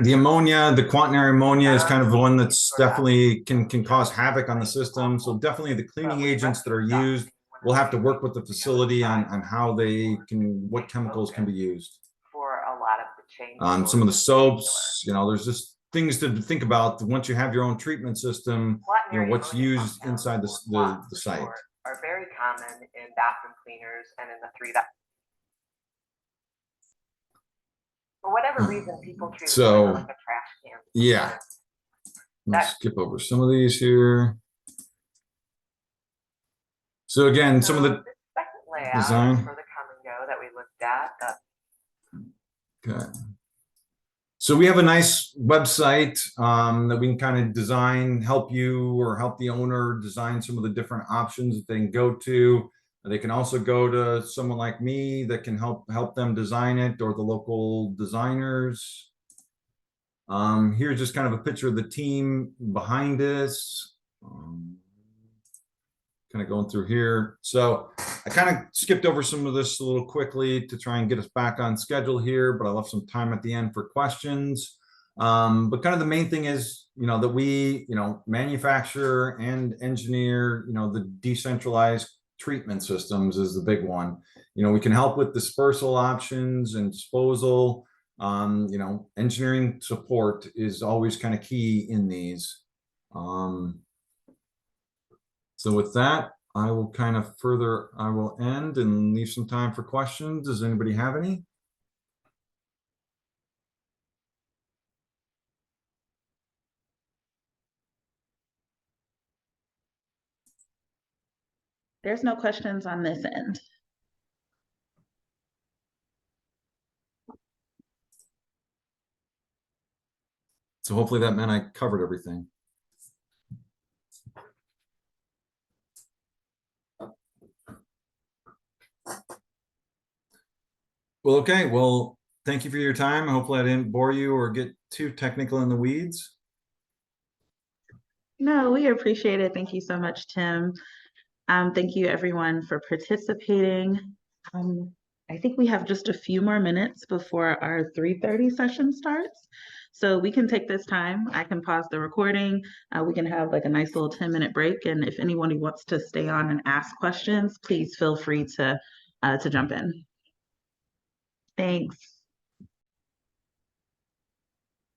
the ammonia, the quaternary ammonia is kind of the one that's definitely can cause havoc on the system. So definitely the cleaning agents that are used, we'll have to work with the facility on how what chemicals can be used. For a lot of the change. Some of the soaps, there's just things to think about once you have your own treatment system, what's used inside the site. Are very common in bathroom cleaners and in the 3 that. For whatever reason, people treat it like a trash can. Yeah. Let's skip over some of these here. So again, some of the second layout design for the come and go that we looked at. Okay. So we have a nice website that we can kind of design, help you or help the owner design some of the different options that they can go to. They can also go to someone like me that can help them design it, or the local designers. Here's just kind of a picture of the team behind us. kind of going through here. So I kind of skipped over some of this a little quickly to try and get us back on schedule here, but I left some time at the end for questions. But kind of the main thing is, that we, manufacture and engineer, the decentralized treatment systems is the big one. We can help with dispersal options and disposal. Engineering support is always kind of key in these. So with that, I will end and leave some time for questions. Does anybody have any? There's no questions on this end. So hopefully that meant I covered everything. Well, okay. Well, thank you for your time. Hopefully I didn't bore you or get too technical in the weeds. No, we appreciate it. Thank you so much, Tim. Thank you everyone for participating. I think we have just a few more minutes before our 3:30 session starts. So we can take this time. I can pause the recording. We can have like a nice little 10-minute break. And if anyone who wants to stay on and ask questions, please feel free to jump in. Thanks.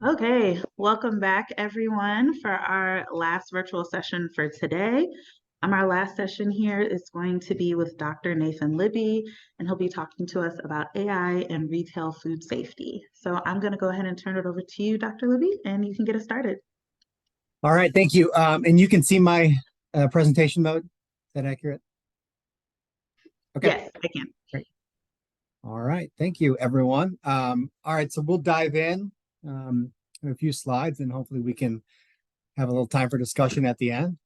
Okay, welcome back everyone for our last virtual session for today. Our last session here is going to be with Dr. Nathan Libby, and he'll be talking to us about AI and retail food safety. So I'm going to go ahead and turn it over to you, Dr. Libby, and you can get us started. All right, thank you. And you can see my presentation mode. Is that accurate? Okay. Yes, I can. Great. All right, thank you, everyone. All right, so we'll dive in a few slides, and hopefully we can have a little time for discussion at the end.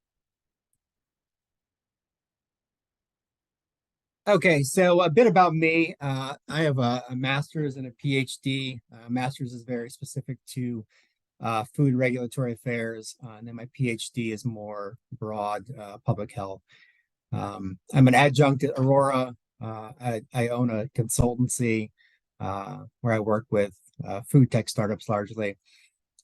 Okay, so a bit about me. I have a master's and a PhD. Master's is very specific to food regulatory affairs, and then my PhD is more broad public health. I'm an adjunct at Aurora. I own a consultancy where I work with food tech startups largely.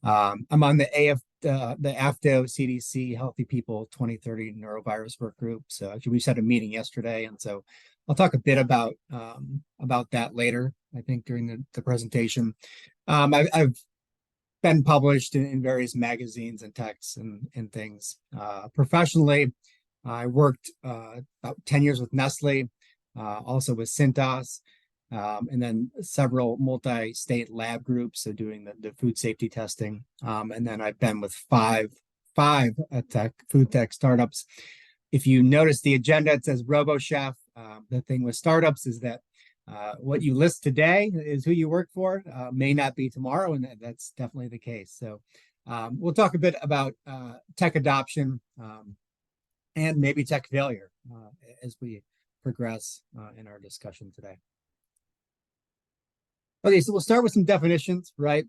I'm on the AFDO CDC Healthy People 2030 Neurovirus Work Group. So actually, we just had a meeting yesterday, and so I'll talk a bit about that later, I think, during the presentation. I've been published in various magazines and texts and things. Professionally, I worked about 10 years with Nestle, also with Cintas, and then several multi-state lab groups, so doing the food safety testing. And then I've been with five food tech startups. If you notice the agenda, it says RoboChef. The thing with startups is that what you list today is who you work for, may not be tomorrow, and that's definitely the case. So we'll talk a bit about tech adoption and maybe tech failure as we progress in our discussion today. Okay, so we'll start with some definitions, right?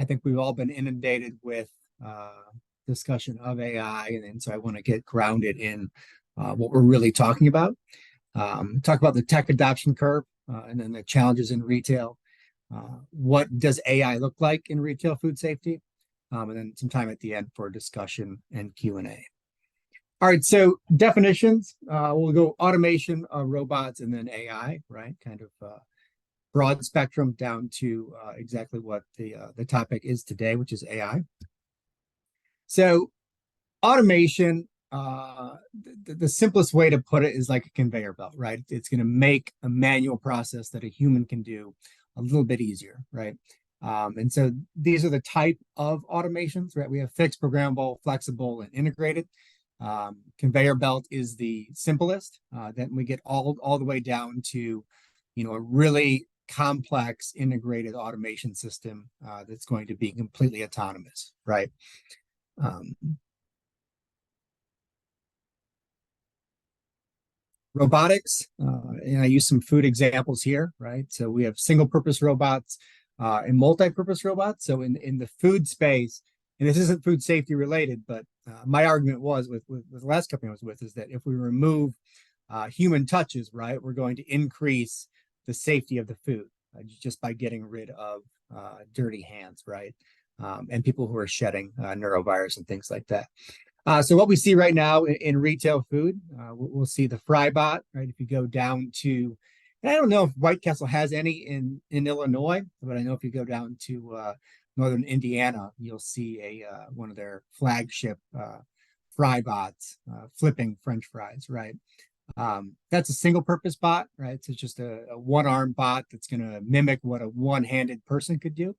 I think we've all been inundated with discussion of AI, and so I want to get grounded in what we're really talking about. Talk about the tech adoption curve, and then the challenges in retail. What does AI look like in retail food safety? And then some time at the end for discussion and Q&A. All right, so definitions. We'll go automation, robots, and then AI, right? Kind of broad spectrum down to exactly what the topic is today, which is AI. So automation, the simplest way to put it is like a conveyor belt, right? It's going to make a manual process that a human can do a little bit easier, right? And so these are the type of automations, right? We have fixed, programmable, flexible, and integrated. Conveyor belt is the simplest. Then we get all the way down to, a really complex integrated automation system that's going to be completely autonomous, right? Robotics, and I use some food examples here, right? So we have single-purpose robots and multi-purpose robots. So in the food space, and this isn't food safety related, but My argument was with the last company I was with is that if we remove human touches, right, we're going to increase the safety of the food just by getting rid of dirty hands, right, and people who are shedding neurovirus and things like that. So what we see right now in retail food, we'll see the fry bot, right? If you go down to, and I don't know if White Castle has any in Illinois, but I know if you go down to northern Indiana, you'll see one of their flagship fry bots flipping French fries, right? That's a single purpose bot, right? So it's just a one-arm bot that's going to mimic what a one-handed person could do,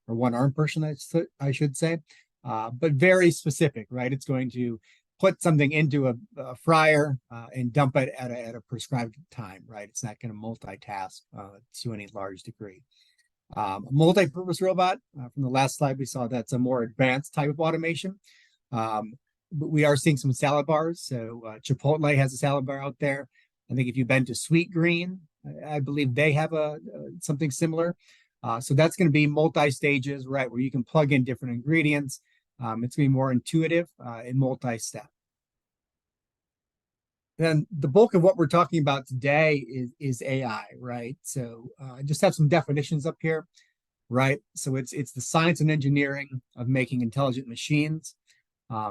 or one-armed person, I should say. But very specific, right? It's going to put something into a fryer and dump it at a prescribed time, right? It's not going to multitask to any large degree. A multi-purpose robot, from the last slide we saw, that's a more advanced type of automation. But we are seeing some salad bars. So Chipotle has a salad bar out there. I think if you've been to Sweet Green, I believe they have something similar. So that's going to be multi-stages, right, where you can plug in different ingredients. It's going to be more intuitive and multi-step. Then the bulk of what we're talking about today is AI, right? So I just have some definitions up here, right? So it's the science and engineering of making intelligent machines,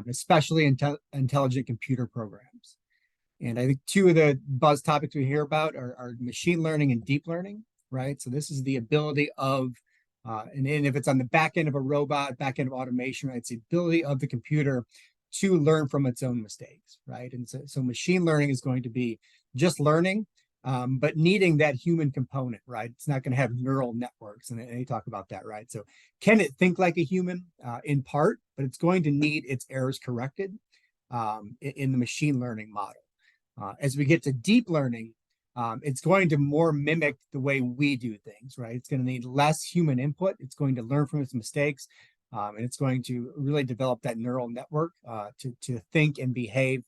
especially intelligent computer programs. And I think two of the buzz topics we hear about are machine learning and deep learning, right? So this is the ability of and if it's on the back end of a robot, back end of automation, right, it's the ability of the computer to learn from its own mistakes, right? And so machine learning is going to be just learning, but needing that human component, right? It's not going to have neural networks, and they talk about that, right? So can it think like a human in part, but it's going to need its errors corrected in the machine learning model. As we get to deep learning, it's going to more mimic the way we do things, right? It's going to need less human input. It's going to learn from its mistakes, and it's going to really develop that neural network to think and behave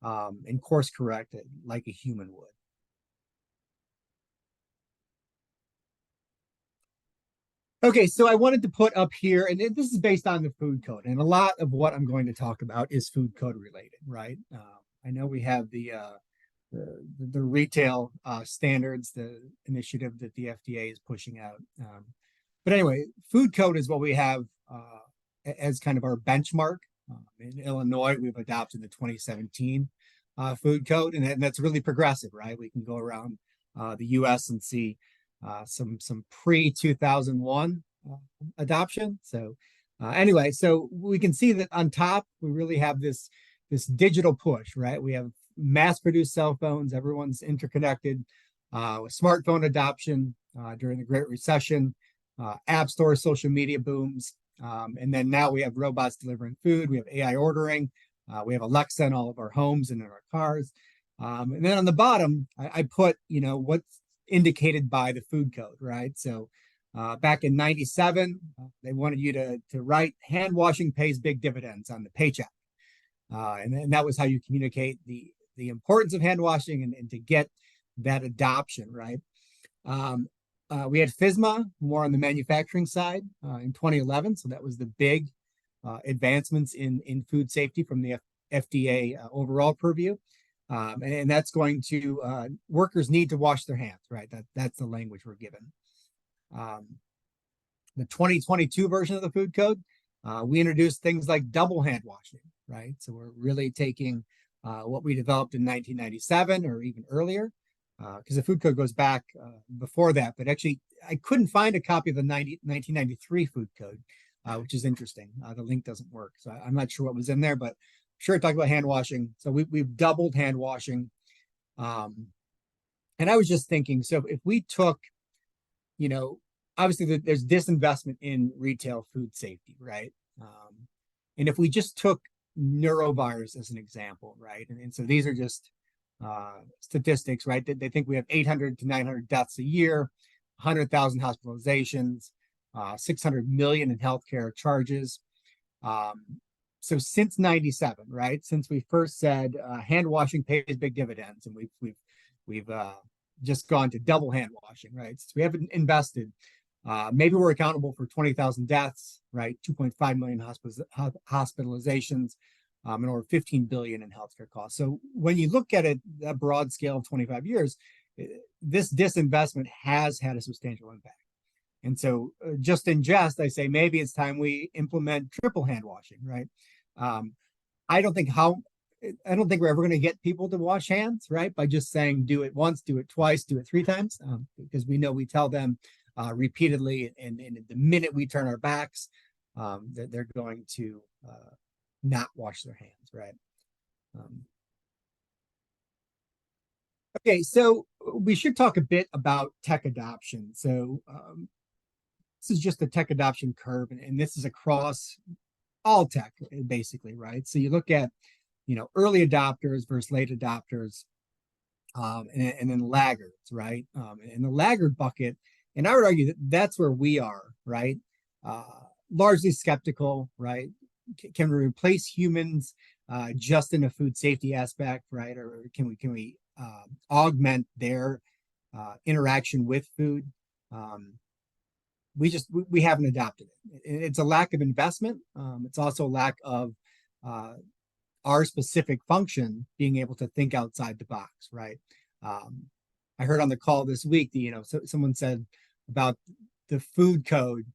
and course correct it like a human would. Okay, so I wanted to put up here, and this is based on the food code, and a lot of what I'm going to talk about is food code related, right? I know we have the retail standards, the initiative that the FDA is pushing out. But anyway, food code is what we have as kind of our benchmark. In Illinois, we've adopted the 2017 food code, and that's really progressive, right? We can go around the US and see some pre-2001 adoption. So anyway, so we can see that on top, we really have this digital push, right? We have mass-produced cell phones. Everyone's interconnected with smartphone adoption during the Great Recession, app store, social media booms. And then now we have robots delivering food. We have AI ordering. We have Alexa in all of our homes and in our cars. And then on the bottom, I put, what's indicated by the food code, right? So back in 97, they wanted you to write hand washing pays big dividends on the paycheck. And that was how you communicate the importance of hand washing and to get that adoption, right? We had FSMA more on the manufacturing side in 2011. So that was the big advancements in food safety from the FDA overall purview. And that's going to, workers need to wash their hands, right? That's the language we're given. The 2022 version of the food code, we introduced things like double hand washing, right? So we're really taking what we developed in 1997 or even earlier, because the food code goes back before that. But actually, I couldn't find a copy of the 1993 food code, which is interesting. The link doesn't work. So I'm not sure what was in there, but sure, talk about hand washing. So we've doubled hand washing. And I was just thinking, so if we took, obviously there's disinvestment in retail food safety, right? And if we just took neurovirus as an example, right? And so these are just statistics, right? They think we have 800 to 900 deaths a year, 100,000 hospitalizations, 600 million in healthcare charges. So since 97, right? Since we first said hand washing pays big dividends, and we've just gone to double hand washing, right? So we haven't invested. Maybe we're accountable for 20,000 deaths, right? 2.5 million hospitalizations, and over 15 billion in healthcare costs. So when you look at it, that broad scale of 25 years, this disinvestment has had a substantial impact. And so just in jest, I say, maybe it's time we implement triple hand washing, right? I don't think we're ever going to get people to wash hands, right? By just saying, do it once, do it twice, do it 3 times, because we know we tell them repeatedly, and the minute we turn our backs, that they're going to not wash their hands, right? Okay, so we should talk a bit about tech adoption. So this is just the tech adoption curve, and this is across all tech, basically, right? So you look at, early adopters versus late adopters, and then laggards, right? In the laggard bucket, and I would argue that that's where we are, right? Largely skeptical, right? Can we replace humans just in a food safety aspect, right? Or can we augment their interaction with food? We haven't adopted it. It's a lack of investment. It's also a lack of our specific function being able to think outside the box, right? I heard on the call this week, someone said about the food code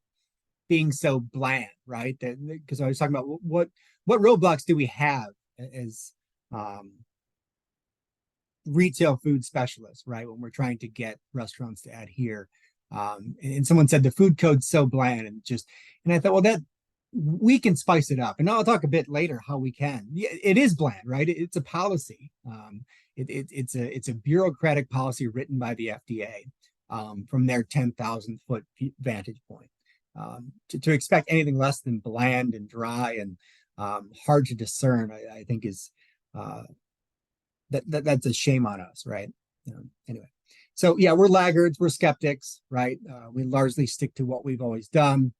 being so bland, right? Because I was talking about what roadblocks do we have as retail food specialists, right? When we're trying to get restaurants to adhere. And someone said the food code's so bland, and I thought, well, that we can spice it up, and I'll talk a bit later how we can. It is bland, right? It's a policy. It's a bureaucratic policy written by the FDA from their 10,000 foot vantage point. To expect anything less than bland and dry and hard to discern, I think is that's a shame on us, right? Anyway. So yeah, we're laggards, we're skeptics, right? We largely stick to what we've always done: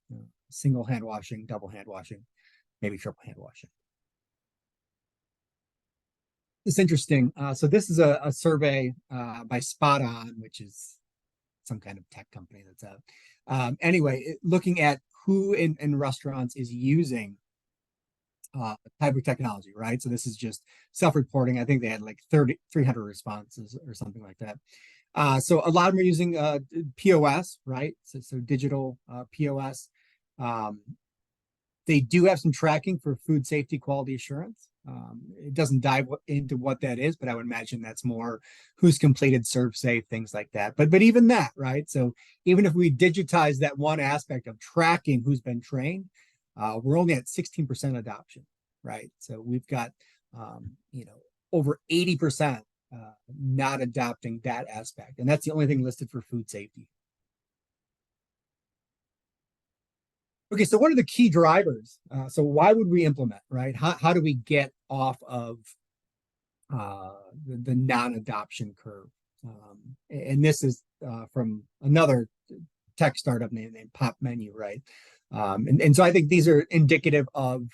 single hand washing, double hand washing, maybe triple hand washing. It's interesting. So this is a survey by Spot On, which is some kind of tech company that's out. Anyway, looking at who in restaurants is using type of technology, right? So this is just self-reporting. I think they had like 300 responses or something like that. So a lot of them are using POS, right? So digital POS. They do have some tracking for food safety quality assurance. It doesn't dive into what that is, but I would imagine that's more who's completed serve safe, things like that. But even that, right? So even if we digitize that one aspect of tracking who's been trained, we're only at 16% adoption, right? So we've got over 80% not adopting that aspect, and that's the only thing listed for food safety. Okay, so what are the key drivers? So why would we implement, right? How do we get off of the non-adoption curve? And this is from another tech startup named Pop Menu, right? And so I think these are indicative of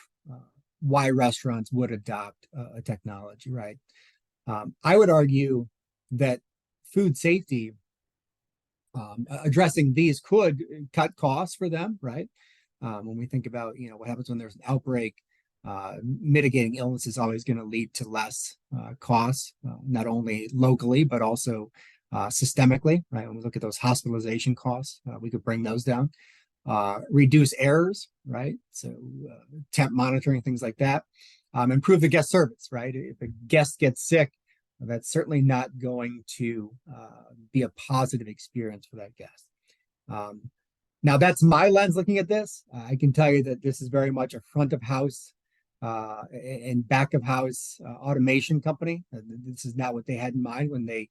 why restaurants would adopt a technology, right? I would argue that food safety, addressing these could cut costs for them, right? When we think about, what happens when there's an outbreak, mitigating illness is always going to lead to less costs, not only locally, but also systemically, right? When we look at those hospitalization costs, we could bring those down. Reduce errors, right? So temp monitoring, things like that. Improve the guest service, right? If a guest gets sick, that's certainly not going to be a positive experience for that guest. Now, that's my lens looking at this. I can tell you that this is very much a front of house and back of house automation company. This is not what they had in mind when they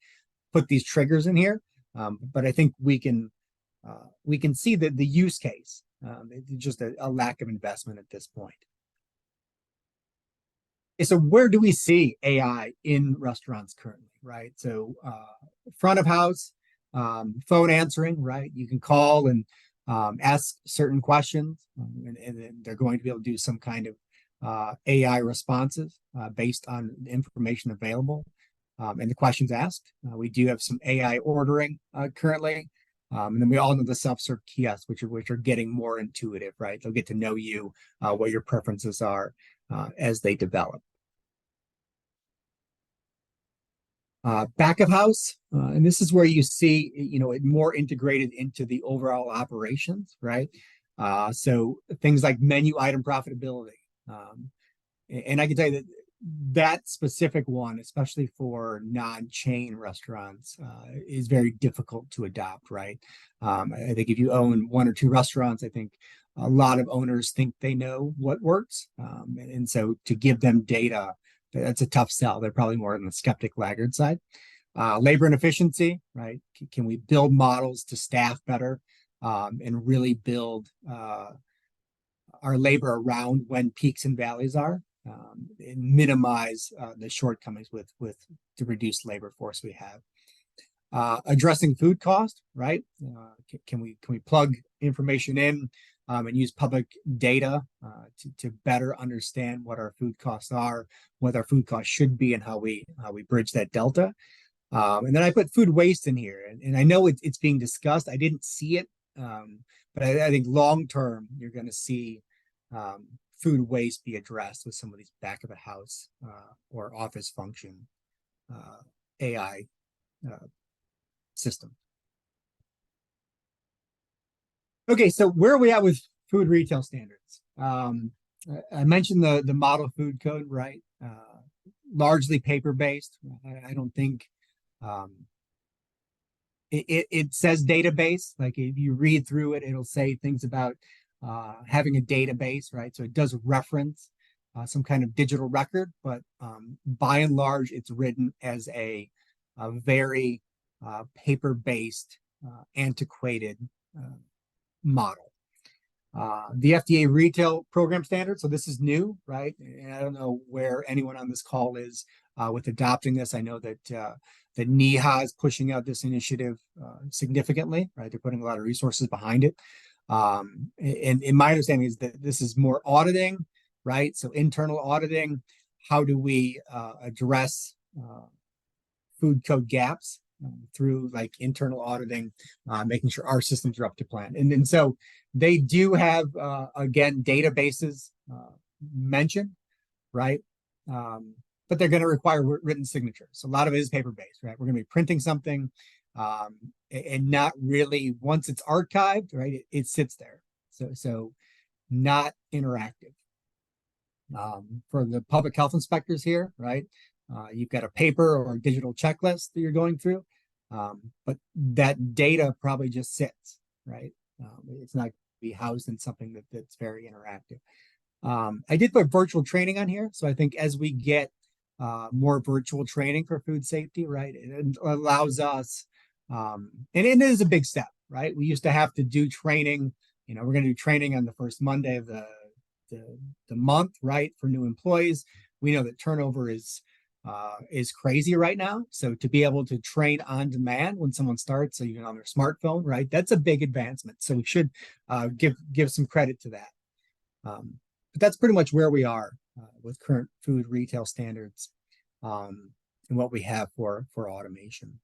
put these triggers in here. But I think we can see that the use case. It's just a lack of investment at this point. So where do we see AI in restaurants currently, right? So front of house, phone answering, right? You can call and ask certain questions, and they're going to be able to do some kind of AI responses based on the information available and the questions asked. We do have some AI ordering currently. And then we all know the self-serve kiosks, which are getting more intuitive, right? They'll get to know you, what your preferences are. as they develop. Back of house, and this is where you see, it more integrated into the overall operations, right? So things like menu item profitability. And I can tell you that that specific one, especially for non-chain restaurants, is very difficult to adopt, right? I think if you own 1 or 2 restaurants, I think a lot of owners think they know what works. And so to give them data, that's a tough sell. They're probably more on the skeptic laggard side. Labor and efficiency, right? Can we build models to staff better and really build our labor around when peaks and valleys are, and minimize the shortcomings with the reduced labor force we have. Addressing food cost, right? Can we plug information in and use public data to better understand what our food costs are, what our food costs should be, and how we bridge that delta. And then I put food waste in here, and I know it's being discussed. I didn't see it, but I think long term you're going to see food waste be addressed with some of these back of the house or office function AI system. Okay, so where are we at with food retail standards? I mentioned the model food code, right? Largely paper-based. I don't think it says database. Like if you read through it, it'll say things about having a database, right? So it does reference some kind of digital record, but by and large, it's written as a very paper-based, antiquated model. The FDA retail program standard. So this is new, right? And I don't know where anyone on this call is with adopting this. I know that that NEHA is pushing out this initiative significantly, right? They're putting a lot of resources behind it. And in my understanding is that this is more auditing, right? So internal auditing. How do we address food code gaps through like internal auditing, making sure our systems are up to plan. And so they do have, again, databases mentioned, right? But they're going to require written signatures. So a lot of it is paper-based, right? We're going to be printing something and not really, once it's archived, right, it sits there. So not interactive. For the public health inspectors here, right? You've got a paper or a digital checklist that you're going through, but that data probably just sits, right? It's not be housed in something that's very interactive. I did put virtual training on here. So I think as we get more virtual training for food safety, right, it allows us, and it is a big step, right? We used to have to do training, we're going to do training on the first Monday of the month, right, for new employees. We know that turnover is crazy right now. So to be able to train on demand when someone starts, even on their smartphone, right, that's a big advancement. So we should give some credit to that. But that's pretty much where we are with current food retail standards and what we have for automation.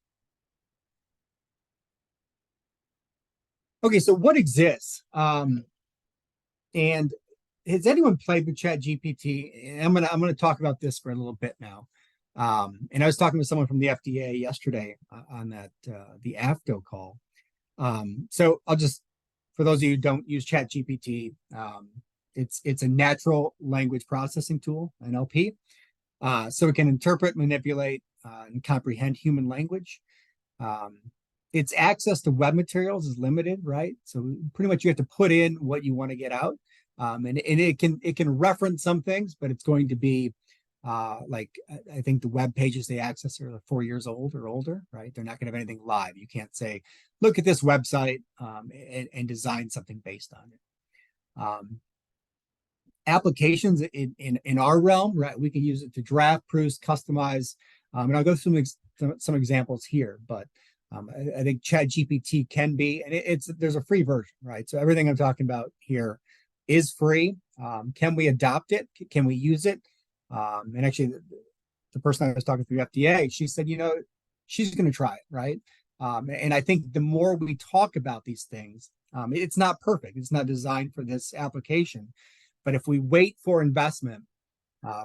Okay, so what exists? And has anyone played with ChatGPT? I'm gonna talk about this for a little bit now. And I was talking with someone from the FDA yesterday on that the AFCO call. So I'll just, for those of you who don't use ChatGPT, it's a natural language processing tool, NLP. So it can interpret, manipulate, and comprehend human language. Its access to web materials is limited, right? So pretty much you have to put in what you want to get out. And it can reference some things, but it's going to be like, I think the web pages they access are 4 years old or older, right? They're not going to have anything live. You can't say, look at this website and design something based on it. Applications in our realm, right? We can use it to draft, proofs, customize, and I'll go through some examples here, but I think ChatGPT can be, and there's a free version, right? So everything I'm talking about here is free. Can we adopt it? Can we use it? And actually, the person I was talking to, FDA, she said, she's going to try it, right? And I think the more we talk about these things, it's not perfect. It's not designed for this application. But if we wait for investment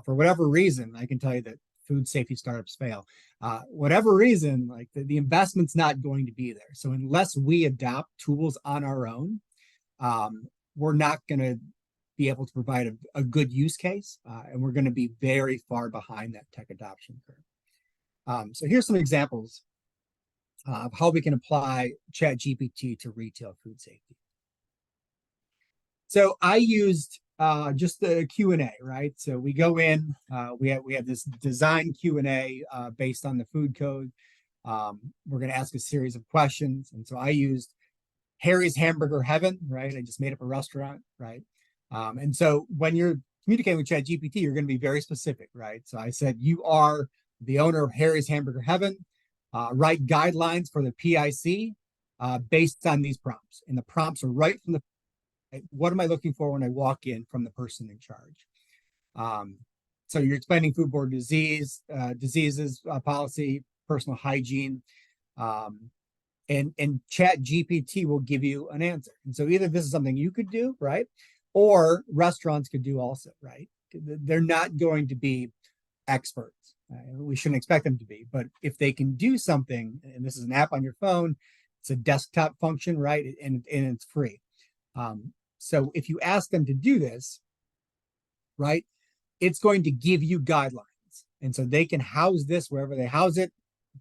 For whatever reason, I can tell you that food safety startups fail. Whatever reason, like the investment's not going to be there. So unless we adopt tools on our own, we're not going to be able to provide a good use case, and we're going to be very far behind that tech adoption curve. So here's some examples of how we can apply ChatGPT to retail food safety. So I used just the Q&A, right? So we go in, we have this design Q&A based on the food code. We're going to ask a series of questions. And so I used Harry's Hamburger Heaven, right? I just made up a restaurant, right? And so when you're communicating with ChatGPT, you're going to be very specific, right? So I said, you are the owner of Harry's Hamburger Heaven. Write guidelines for the PIC based on these prompts. And the prompts are right from the, what am I looking for when I walk in from the person in charge? So you're explaining foodborne diseases policy, personal hygiene, and ChatGPT will give you an answer. And so either this is something you could do, right? Or restaurants could do also, right? They're not going to be experts. We shouldn't expect them to be, but if they can do something, and this is an app on your phone, it's a desktop function, right? And it's free. So if you ask them to do this, right, it's going to give you guidelines. And so they can house this wherever they house it,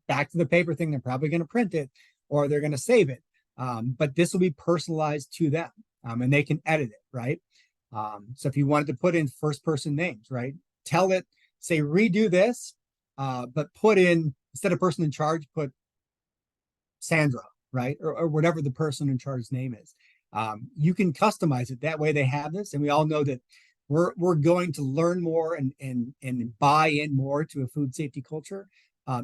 back to the paper thing, they're probably going to print it or they're going to save it. But this will be personalized to them, and they can edit it, right? So if you wanted to put in first person names, right, tell it, say, redo this, but put in, instead of person in charge, put Sandra, right? Or whatever the person in charge's name is. You can customize it. That way they have this. And we all know that we're going to learn more and buy in more to a food safety culture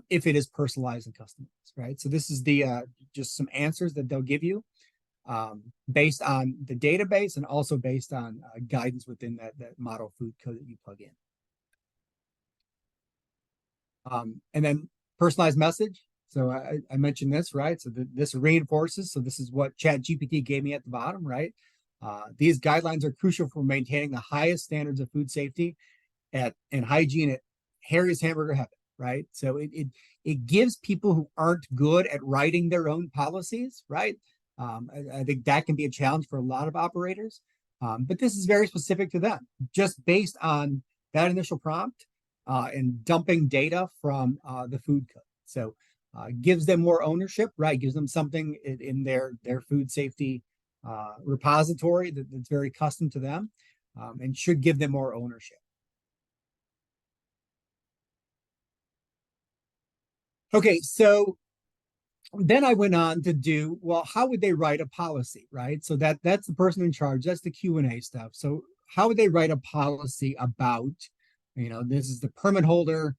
if it is personalized and customized, right? So this is the just some answers that they'll give you based on the database and also based on guidance within that model food code that you plug in. And then personalized message. So I mentioned this, right? So this reinforces. So this is what ChatGPT gave me at the bottom, right? These guidelines are crucial for maintaining the highest standards of food safety and hygiene at Harry's Hamburger Heaven, right? So it gives people who aren't good at writing their own policies, right? I think that can be a challenge for a lot of operators, but this is very specific to them, just based on that initial prompt and dumping data from the food code. So gives them more ownership, right? Gives them something in their food safety repository that's very custom to them, and should give them more ownership. Okay, so then I went on to do, well, how would they write a policy, right? So that's the person in charge, that's the Q&A stuff. So how would they write a policy about, you know, this is the permit holder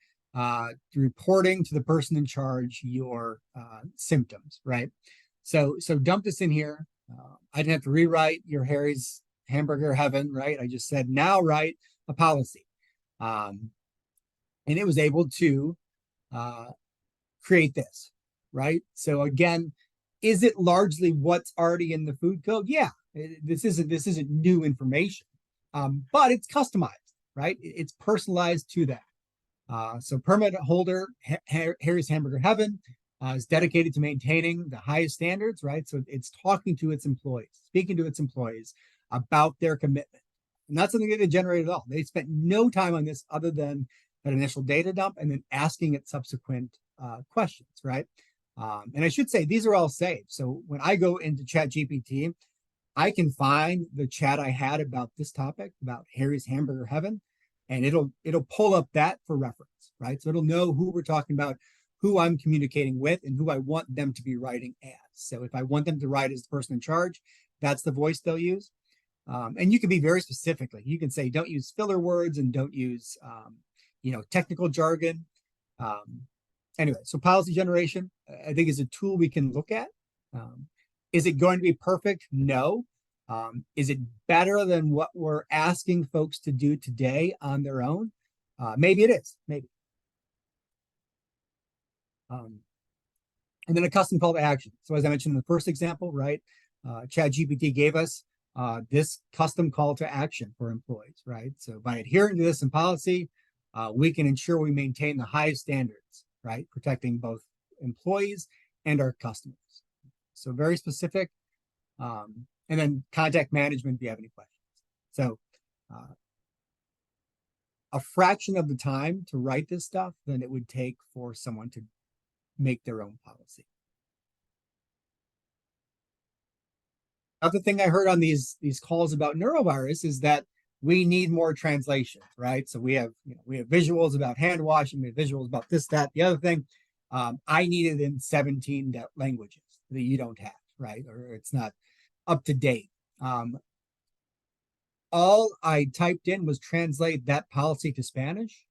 reporting to the person in charge your symptoms, right? So dump this in here. I didn't have to rewrite your Harry's Hamburger Heaven, right? I just said, now write a policy. And it was able to create this, right? So again, is it largely what's already in the food code? Yeah, this isn't new information, but it's customized, right? It's personalized to that. So permit holder Harry's Hamburger Heaven is dedicated to maintaining the highest standards, right? So it's talking to its employees, speaking to its employees about their commitment. And that's something they generated at all. They spent no time on this other than that initial data dump and then asking it subsequent questions, right? And I should say, these are all saved. So when I go into ChatGPT, I can find the chat I had about this topic, about Harry's Hamburger Heaven, and it'll pull up that for reference, right? So it'll know who we're talking about, who I'm communicating with, and who I want them to be writing as. So if I want them to write as the person in charge, that's the voice they'll use. And you can be very specific. Like you can say, don't use filler words and don't use, technical jargon. Anyway, so policy generation, I think, is a tool we can look at. Is it going to be perfect? No. Is it better than what we're asking folks to do today on their own? Maybe it is, maybe. And then a custom call to action. So as I mentioned in the first example, right, ChatGPT gave us this custom call to action for employees, right? So by adhering to this in policy, we can ensure we maintain the highest standards, right? Protecting both employees and our customers. So very specific. And then contact management if you have any questions. So a fraction of the time to write this stuff than it would take for someone to make their own policy. Other thing I heard on these calls about neurovirus is that we need more translations, right? So we have visuals about hand washing, we have visuals about this, that, the other thing. I need it in 17 languages that you don't have, right? Or it's not up to date. All I typed in was translate that policy to Spanish,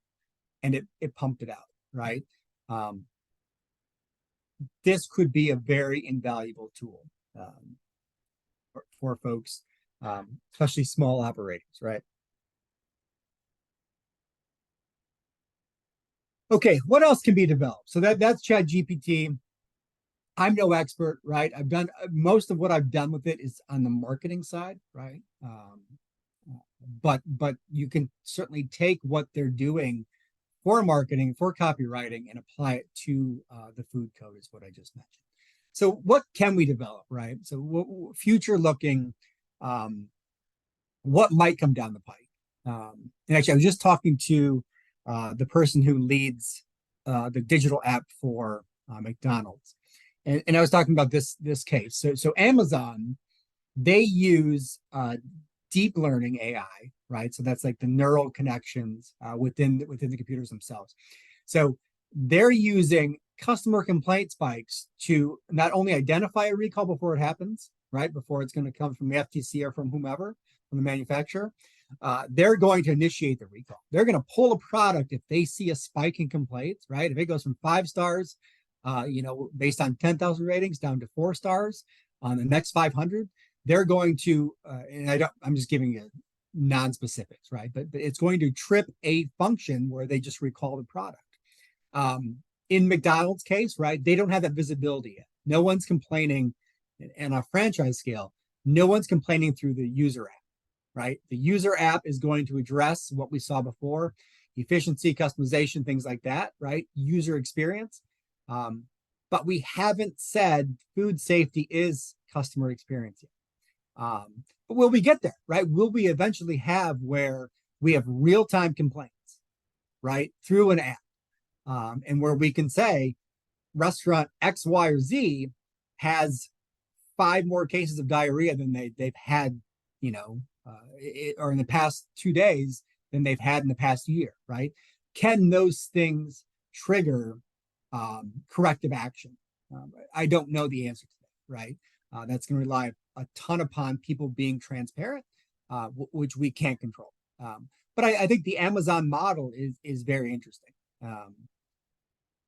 and it pumped it out, right? This could be a very invaluable tool for folks, especially small operators, right? Okay, what else can be developed? So that's ChatGPT. I'm no expert, right? I've done most of what I've done with it is on the marketing side, right? But you can certainly take what they're doing for marketing, for copywriting, and apply it to the food code is what I just mentioned. So what can we develop, right? So future looking, what might come down the pike? And actually, I was just talking to the person who leads the digital app for McDonald's. And I was talking about this case. So Amazon, they use deep learning AI, right? So that's like the neural connections within the computers themselves. So they're using customer complaint spikes to not only identify a recall before it happens, right? Before it's going to come from the FTC or from whomever, from the manufacturer. They're going to initiate the recall. They're going to pull a product if they see a spike in complaints, right? If it goes from 5 stars, based on 10,000 ratings down to 4 stars on the next 500, they're going to, I'm just giving you non-specifics, right? But it's going to trip a function where they just recall the product. In McDonald's case, right, they don't have that visibility yet. No one's complaining, and on a franchise scale, no one's complaining through the user app, right? The user app is going to address what we saw before, efficiency, customization, things like that, right? User experience. But we haven't said food safety is customer experience yet. But will we get there, right? Will we eventually have where we have real-time complaints, right, through an app, and where we can say restaurant X, Y, or Z has 5 more cases of diarrhea than they've had, or in the past 2 days than they've had in the past year, right? Can those things trigger corrective action? I don't know the answer to that, right? That's going to rely a ton upon people being transparent, which we can't control. But I think the Amazon model is very interesting.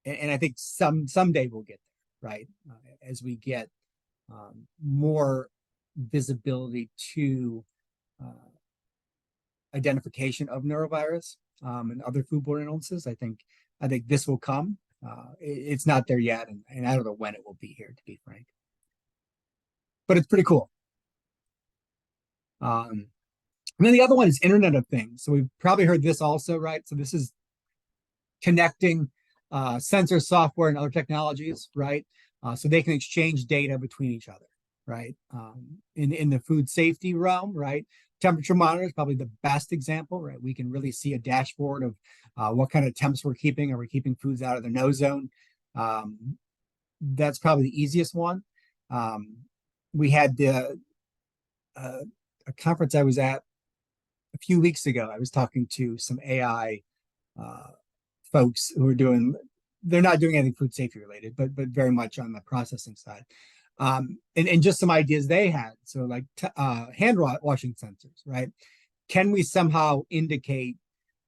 And I think someday we'll get there, right? As we get more visibility to identification of neurovirus and other foodborne illnesses, I think this will come. It's not there yet, and I don't know when it will be here, to be frank. But it's pretty cool. And then the other one is Internet of Things. So we've probably heard this also, right? So this is connecting sensor software and other technologies, right? So they can exchange data between each other, right? In the food safety realm, right? Temperature monitor is probably the best example, right? We can really see a dashboard of what kind of temps we're keeping. Are we keeping foods out of the no zone? That's probably the easiest one. We had a conference I was at a few weeks ago. I was talking to some AI folks who are they're not doing anything food safety related, but very much on the processing side. And just some ideas they had. So like hand washing sensors, right? Can we somehow indicate,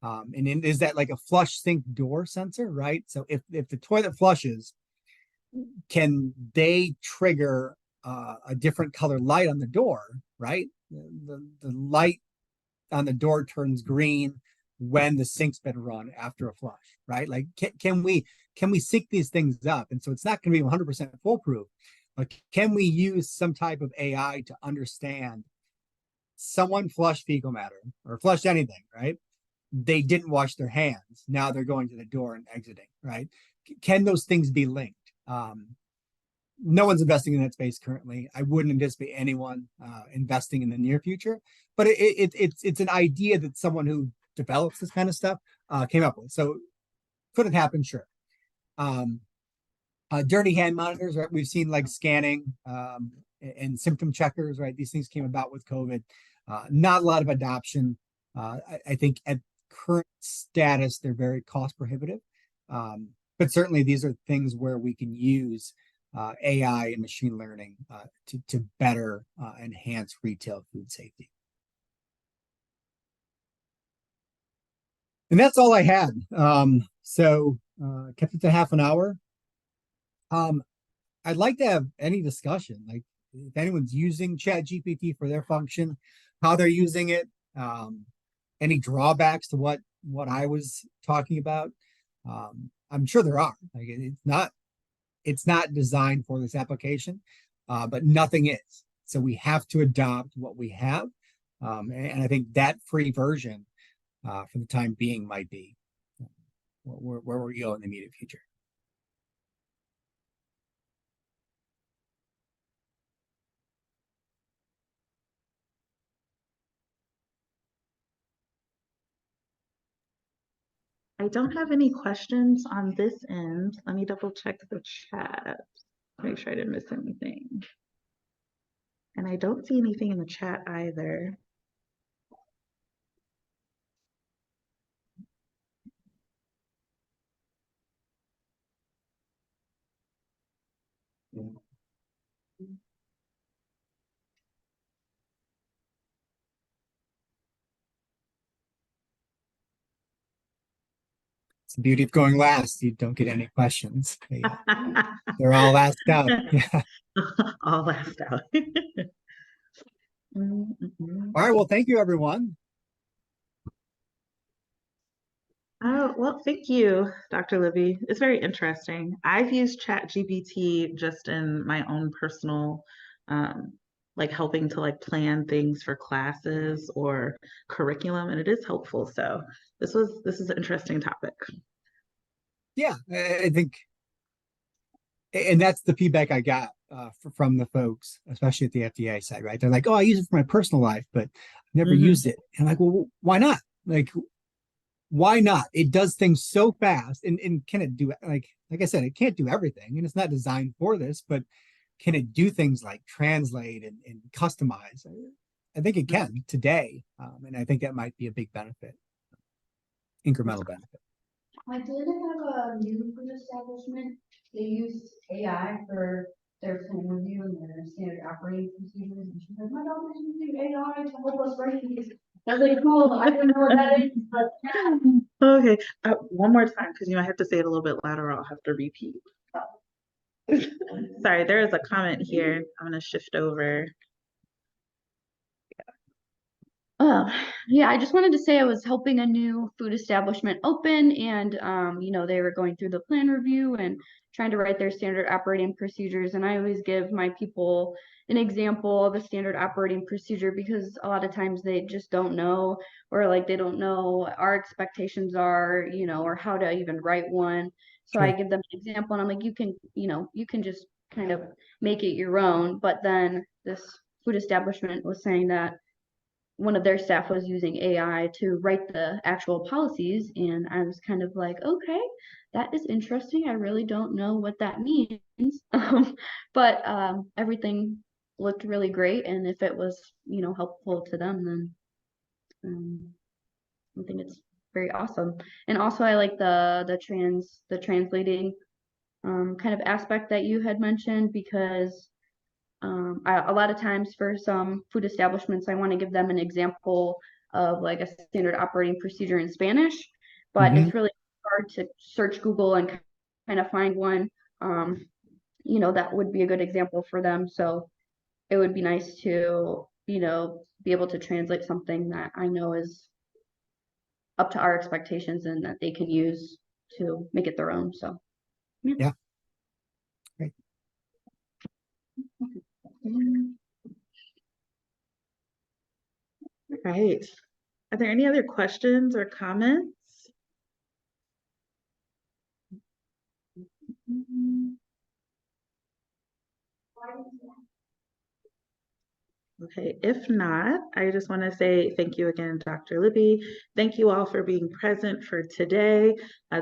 and is that like a flush sink door sensor, right? So if the toilet flushes, can they trigger a different color light on the door, right? The light on the door turns green when the sink's been run after a flush, right? Like, can we sync these things up? And so it's not going to be 100% foolproof, but can we use some type of AI to understand someone flushed fecal matter or flushed anything, right? They didn't wash their hands. Now they're going to the door and exiting, right? Can those things be linked? No one's investing in that space currently. I wouldn't anticipate anyone investing in the near future, but it's an idea that someone who develops this kind of stuff came up with. So could it happen? Sure. Dirty hand monitors, right? We've seen like scanning and symptom checkers, right? These things came about with COVID. Not a lot of adoption. I think at current status, they're very cost prohibitive. But certainly these are things where we can use AI and machine learning to better enhance retail food safety. And that's all I had. So kept it to half an hour. I'd like to have any discussion, like if anyone's using ChatGPT for their function, how they're using it, any drawbacks to what I was talking about. I'm sure there are. Like it's not designed for this application, but nothing is. So we have to adopt what we have, and I think that free version, for the time being, might be where we go in the immediate future. I don't have any questions on this end. Let me double check the chat. Make sure I didn't miss anything. And I don't see anything in the chat either. It's the beauty of going last. You don't get any questions. They're all asked out. Yeah. All asked out. All right. Well, thank you, everyone. Well, thank you, Dr. Libby. It's very interesting. I've used ChatGPT just in my own personal, like helping to like plan things for classes or curriculum, and it is helpful. So this is an interesting topic. Yeah, I think, and that's the feedback I got from the folks, especially at the FDA side, right? They're like, "Oh, I use it for my personal life, but I've never used it." And I'm like, "Well, why not? Like, why not? It does things so fast, and can it do, like I said, it can't do everything, and it's not designed for this, but can it do things like translate and customize? I think it can today, and I think that might be a big benefit, incremental benefit. I did have a new food establishment. They used AI for their plan review and their standard operating procedures. And she's like, my daughter's using AI to help us write these. I was like, cool, I don't know what that is, but yeah. Okay, one more time, because you might have to say it a little bit louder, or I'll have to repeat. Sorry, there is a comment here. I'm going to shift over. Yeah, I just wanted to say I was helping a new food establishment open, and you know, they were going through the plan review and trying to write their standard operating procedures. And I always give my people an example of a standard operating procedure, because a lot of times they just don't know, or like they don't know what our expectations are, you know, or how to even write one. So I give them an example, and I'm like, you can, you know, you can just kind of make it your own. But then this food establishment was saying that one of their staff was using AI to write the actual policies, and I was kind of like, okay, that is interesting. I really don't know what that means. But everything looked really great, and if it was, you know, helpful to them, then I think it's very awesome. And also I like the translating kind of aspect that you had mentioned, because a lot of times for some food establishments, I want to give them an example of like a standard operating procedure in Spanish, but it's really hard to search Google and kind of find one, you know, that would be a good example for them. So it would be nice to, you know, be able to translate something that I know is up to our expectations and that they can use to make it their own. So yeah. Great. right. Are there any other questions or comments? Okay, if not, I just want to say thank you again, Dr. Libby. Thank you all for being present for today.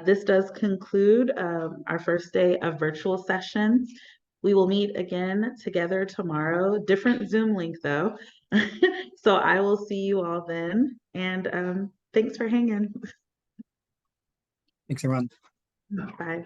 This does conclude our first day of virtual sessions. We will meet again together tomorrow, different Zoom link though. So I will see you all then, and thanks for hanging. Thanks, everyone. Bye.